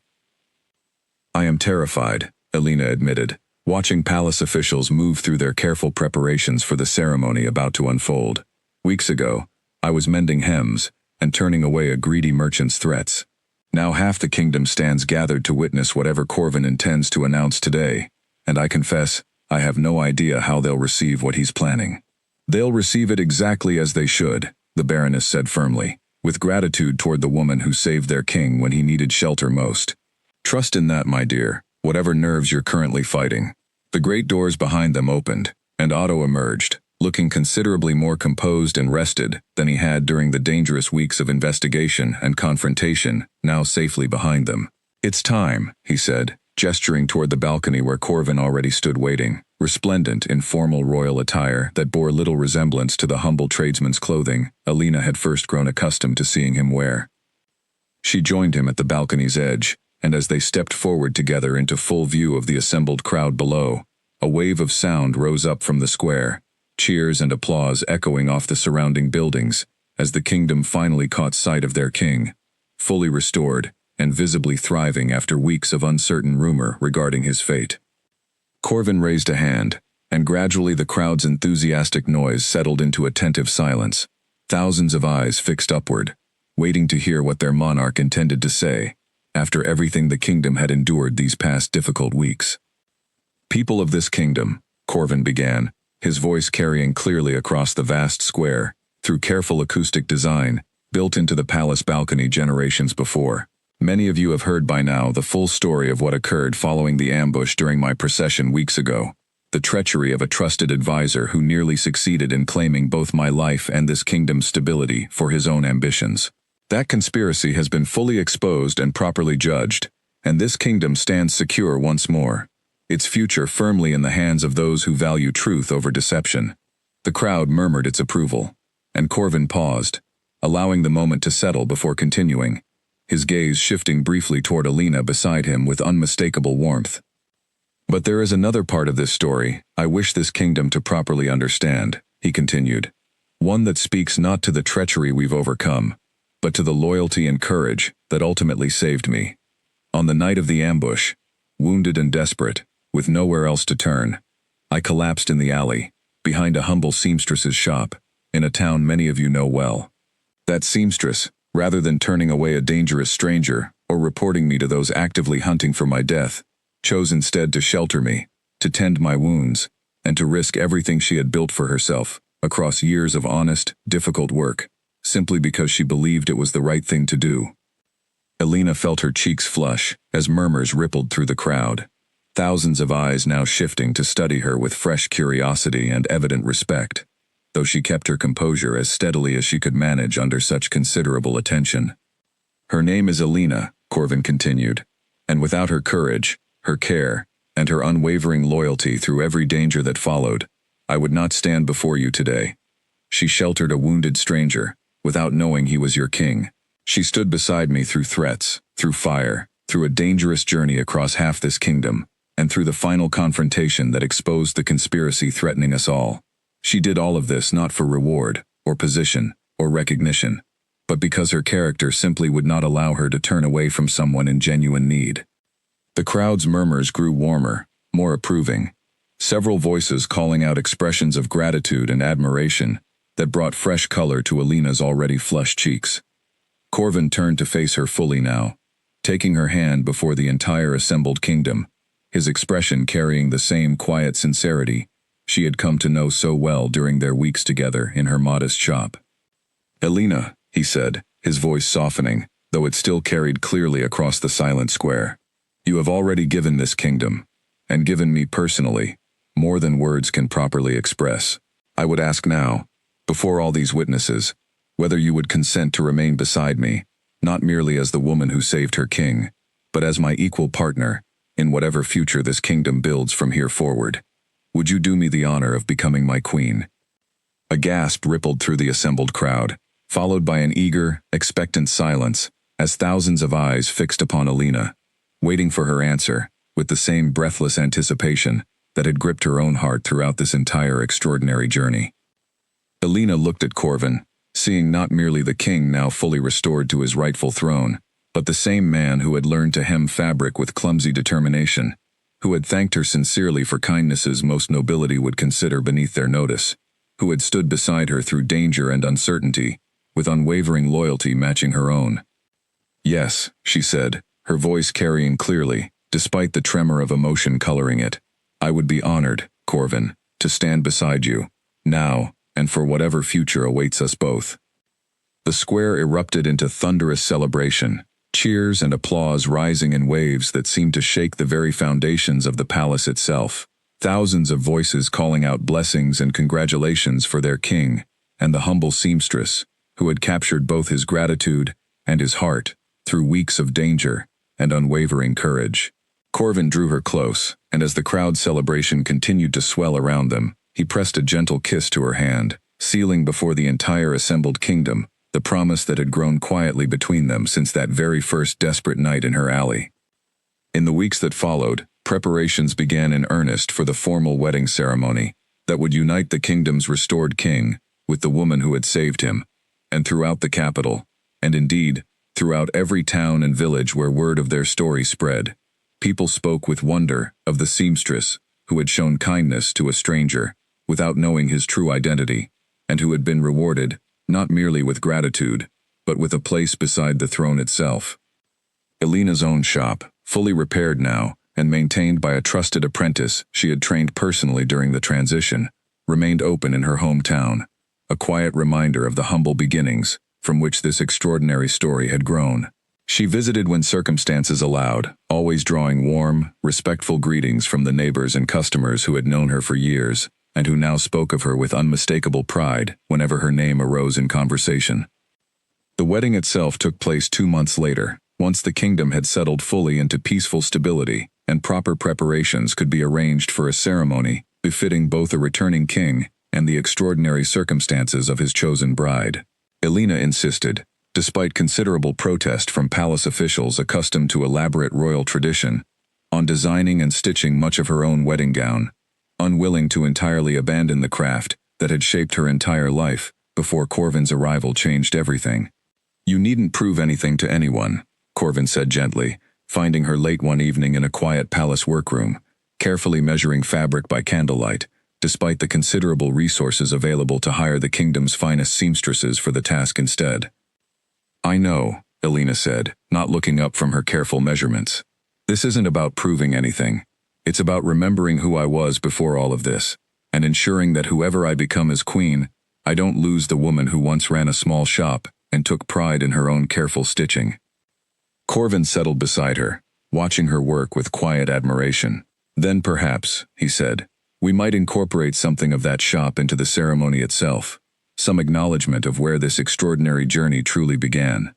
I am terrified, Alina admitted, watching palace officials move through their careful preparations for the ceremony about to unfold. Weeks ago, I was mending hems and turning away a greedy merchant's threats. Now half the kingdom stands gathered to witness whatever Corvin intends to announce today, and I confess, I have no idea how they'll receive what he's planning. They'll receive it exactly as they should, the Baroness said firmly, with gratitude toward the woman who saved their king when he needed shelter most. Trust in that, my dear, whatever nerves you're currently fighting. The great doors behind them opened, and Otto emerged, looking considerably more composed and rested than he had during the dangerous weeks of investigation and confrontation, now safely behind them. It's time, he said, gesturing toward the balcony where Corvin already stood waiting, resplendent in formal royal attire that bore little resemblance to the humble tradesman's clothing Alina had first grown accustomed to seeing him wear. She joined him at the balcony's edge, and as they stepped forward together into full view of the assembled crowd below, a wave of sound rose up from the square, cheers and applause echoing off the surrounding buildings as the kingdom finally caught sight of their king, fully restored and visibly thriving after weeks of uncertain rumor regarding his fate. Corvin raised a hand, and gradually the crowd's enthusiastic noise settled into attentive silence, thousands of eyes fixed upward, waiting to hear what their monarch intended to say, after everything the kingdom had endured these past difficult weeks. People of this kingdom, Corvin began, his voice carrying clearly across the vast square, through careful acoustic design, built into the palace balcony generations before. Many of you have heard by now the full story of what occurred following the ambush during my procession weeks ago, the treachery of a trusted advisor who nearly succeeded in claiming both my life and this kingdom's stability for his own ambitions. That conspiracy has been fully exposed and properly judged, and this kingdom stands secure once more, its future firmly in the hands of those who value truth over deception. The crowd murmured its approval, and Corvin paused, allowing the moment to settle before continuing, his gaze shifting briefly toward Alina beside him with unmistakable warmth. But there is another part of this story I wish this kingdom to properly understand, he continued, one that speaks not to the treachery we've overcome, but to the loyalty and courage that ultimately saved me. On the night of the ambush, wounded and desperate, with nowhere else to turn, I collapsed in the alley, behind a humble seamstress's shop, in a town many of you know well. That seamstress, rather than turning away a dangerous stranger or reporting me to those actively hunting for my death, chose instead to shelter me, to tend my wounds, and to risk everything she had built for herself across years of honest, difficult work, simply because she believed it was the right thing to do. Alina felt her cheeks flush as murmurs rippled through the crowd, thousands of eyes now shifting to study her with fresh curiosity and evident respect, though she kept her composure as steadily as she could manage under such considerable attention. Her name is Alina, Corvin continued, and without her courage, her care, and her unwavering loyalty through every danger that followed, I would not stand before you today. She sheltered a wounded stranger, without knowing he was your king. She stood beside me through threats, through fire, through a dangerous journey across half this kingdom, and through the final confrontation that exposed the conspiracy threatening us all. She did all of this not for reward, or position, or recognition, but because her character simply would not allow her to turn away from someone in genuine need. The crowd's murmurs grew warmer, more approving, several voices calling out expressions of gratitude and admiration that brought fresh color to Alina's already flushed cheeks. Corvin turned to face her fully now, taking her hand before the entire assembled kingdom, his expression carrying the same quiet sincerity she had come to know so well during their weeks together in her modest shop. "Alina," he said, his voice softening, though it still carried clearly across the silent square. "You have already given this kingdom, and given me personally, more than words can properly express. I would ask now, before all these witnesses, whether you would consent to remain beside me, not merely as the woman who saved her king, but as my equal partner, in whatever future this kingdom builds from here forward. Would you do me the honor of becoming my queen?" A gasp rippled through the assembled crowd, followed by an eager, expectant silence, as thousands of eyes fixed upon Alina, waiting for her answer, with the same breathless anticipation that had gripped her own heart throughout this entire extraordinary journey. Alina looked at Corvin, seeing not merely the king now fully restored to his rightful throne, but the same man who had learned to hem fabric with clumsy determination, who had thanked her sincerely for kindnesses most nobility would consider beneath their notice, who had stood beside her through danger and uncertainty, with unwavering loyalty matching her own. "Yes," she said, her voice carrying clearly, despite the tremor of emotion coloring it. "I would be honored, Corvin, to stand beside you, now, and for whatever future awaits us both." The square erupted into thunderous celebration, cheers and applause rising in waves that seemed to shake the very foundations of the palace itself. Thousands of voices calling out blessings and congratulations for their king, and the humble seamstress, who had captured both his gratitude and his heart through weeks of danger and unwavering courage. Corvin drew her close, and as the crowd's celebration continued to swell around them, he pressed a gentle kiss to her hand, sealing before the entire assembled kingdom the promise that had grown quietly between them since that very first desperate night in her alley. In the weeks that followed, preparations began in earnest for the formal wedding ceremony that would unite the kingdom's restored king with the woman who had saved him, and throughout the capital, and indeed, throughout every town and village where word of their story spread, people spoke with wonder of the seamstress who had shown kindness to a stranger without knowing his true identity, and who had been rewarded not merely with gratitude, but with a place beside the throne itself. Alina's own shop, fully repaired now, and maintained by a trusted apprentice she had trained personally during the transition, remained open in her hometown, a quiet reminder of the humble beginnings from which this extraordinary story had grown. She visited when circumstances allowed, always drawing warm, respectful greetings from the neighbors and customers who had known her for years, and who now spoke of her with unmistakable pride whenever her name arose in conversation. The wedding itself took place 2 months later, once the kingdom had settled fully into peaceful stability, and proper preparations could be arranged for a ceremony befitting both a returning king and the extraordinary circumstances of his chosen bride. Alina insisted, despite considerable protest from palace officials accustomed to elaborate royal tradition, on designing and stitching much of her own wedding gown, unwilling to entirely abandon the craft that had shaped her entire life before Corvin's arrival changed everything. "You needn't prove anything to anyone," Corvin said gently, finding her late one evening in a quiet palace workroom, carefully measuring fabric by candlelight, despite the considerable resources available to hire the kingdom's finest seamstresses for the task instead. "I know," Alina said, not looking up from her careful measurements. "This isn't about proving anything. It's about remembering who I was before all of this, and ensuring that whoever I become as queen, I don't lose the woman who once ran a small shop and took pride in her own careful stitching." Corvin settled beside her, watching her work with quiet admiration. "Then perhaps," he said, "we might incorporate something of that shop into the ceremony itself, some acknowledgement of where this extraordinary journey truly began."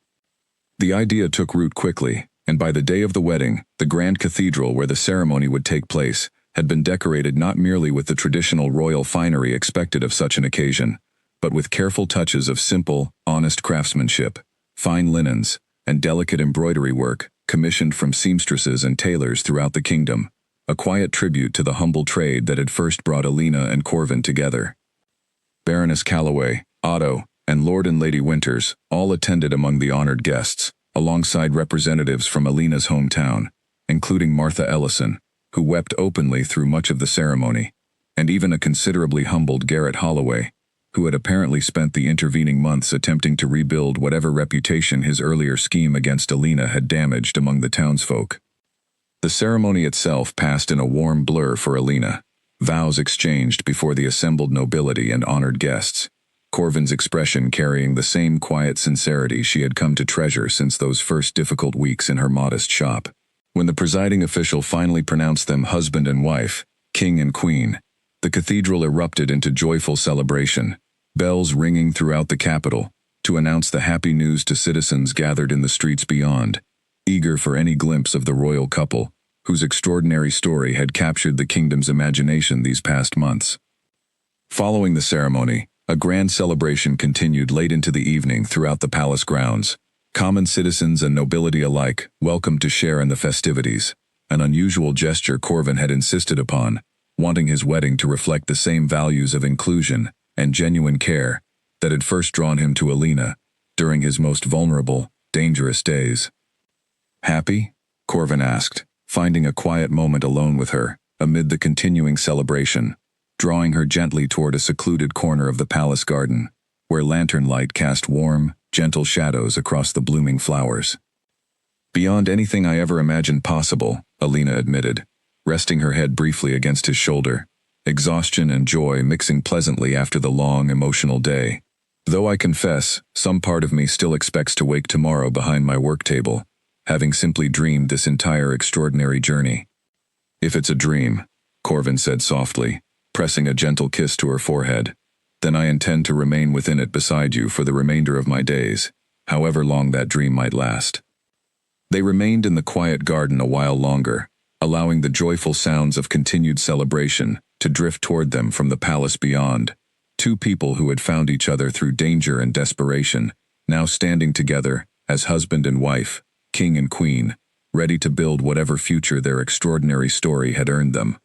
The idea took root quickly, and by the day of the wedding, the grand cathedral where the ceremony would take place had been decorated not merely with the traditional royal finery expected of such an occasion, but with careful touches of simple, honest craftsmanship, fine linens, and delicate embroidery work commissioned from seamstresses and tailors throughout the kingdom, a quiet tribute to the humble trade that had first brought Alina and Corvin together. Baroness Calloway, Otto, and Lord and Lady Winters all attended among the honored guests, alongside representatives from Alina's hometown, including Martha Ellison, who wept openly through much of the ceremony, and even a considerably humbled Garrett Holloway, who had apparently spent the intervening months attempting to rebuild whatever reputation his earlier scheme against Alina had damaged among the townsfolk. The ceremony itself passed in a warm blur for Alina, vows exchanged before the assembled nobility and honored guests, Corvin's expression carrying the same quiet sincerity she had come to treasure since those first difficult weeks in her modest shop. When the presiding official finally pronounced them husband and wife, king and queen, the cathedral erupted into joyful celebration, bells ringing throughout the capital, to announce the happy news to citizens gathered in the streets beyond, eager for any glimpse of the royal couple, whose extraordinary story had captured the kingdom's imagination these past months. Following the ceremony, a grand celebration continued late into the evening throughout the palace grounds. Common citizens and nobility alike welcomed to share in the festivities, an unusual gesture Corvin had insisted upon, wanting his wedding to reflect the same values of inclusion and genuine care that had first drawn him to Alina during his most vulnerable, dangerous days. "Happy?" Corvin asked, finding a quiet moment alone with her amid the continuing celebration, drawing her gently toward a secluded corner of the palace garden, where lantern light cast warm, gentle shadows across the blooming flowers. "Beyond anything I ever imagined possible," Alina admitted, resting her head briefly against his shoulder, exhaustion and joy mixing pleasantly after the long, emotional day. "Though I confess, some part of me still expects to wake tomorrow behind my work table, having simply dreamed this entire extraordinary journey." "If it's a dream," Corvin said softly, pressing a gentle kiss to her forehead, "then I intend to remain within it beside you for the remainder of my days, however long that dream might last." They remained in the quiet garden a while longer, allowing the joyful sounds of continued celebration to drift toward them from the palace beyond, two people who had found each other through danger and desperation, now standing together as husband and wife, king and queen, ready to build whatever future their extraordinary story had earned them.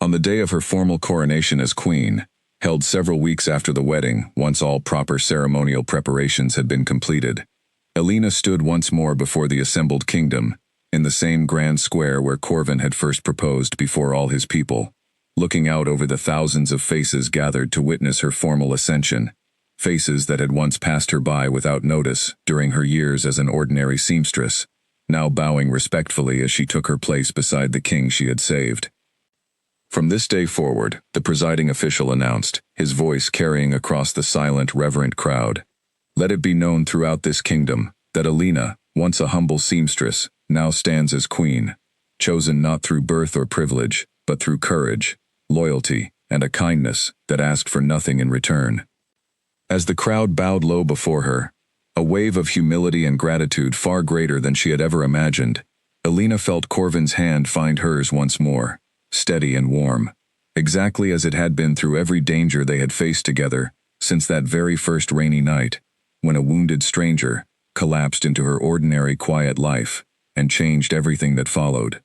On the day of her formal coronation as queen, held several weeks after the wedding, once all proper ceremonial preparations had been completed, Alina stood once more before the assembled kingdom, in the same grand square where Corvin had first proposed before all his people, looking out over the thousands of faces gathered to witness her formal ascension, faces that had once passed her by without notice during her years as an ordinary seamstress, now bowing respectfully as she took her place beside the king she had saved. "From this day forward," the presiding official announced, his voice carrying across the silent, reverent crowd, "let it be known throughout this kingdom that Alina, once a humble seamstress, now stands as queen, chosen not through birth or privilege, but through courage, loyalty, and a kindness that asked for nothing in return." As the crowd bowed low before her, a wave of humility and gratitude far greater than she had ever imagined, Alina felt Corvin's hand find hers once more, steady and warm, exactly as it had been through every danger they had faced together since that very first rainy night, when a wounded stranger collapsed into her ordinary quiet life and changed everything that followed.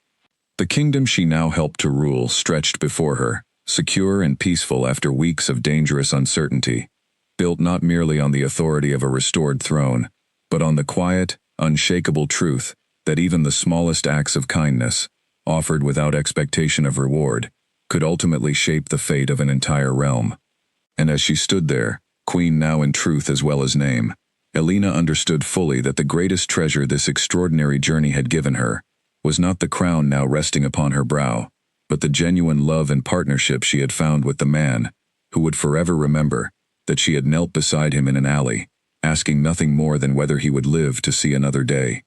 The kingdom she now helped to rule stretched before her, secure and peaceful after weeks of dangerous uncertainty, built not merely on the authority of a restored throne, but on the quiet, unshakable truth that even the smallest acts of kindness, offered without expectation of reward, could ultimately shape the fate of an entire realm. And as she stood there, queen now in truth as well as name, Alina understood fully that the greatest treasure this extraordinary journey had given her was not the crown now resting upon her brow, but the genuine love and partnership she had found with the man who would forever remember that she had knelt beside him in an alley, asking nothing more than whether he would live to see another day.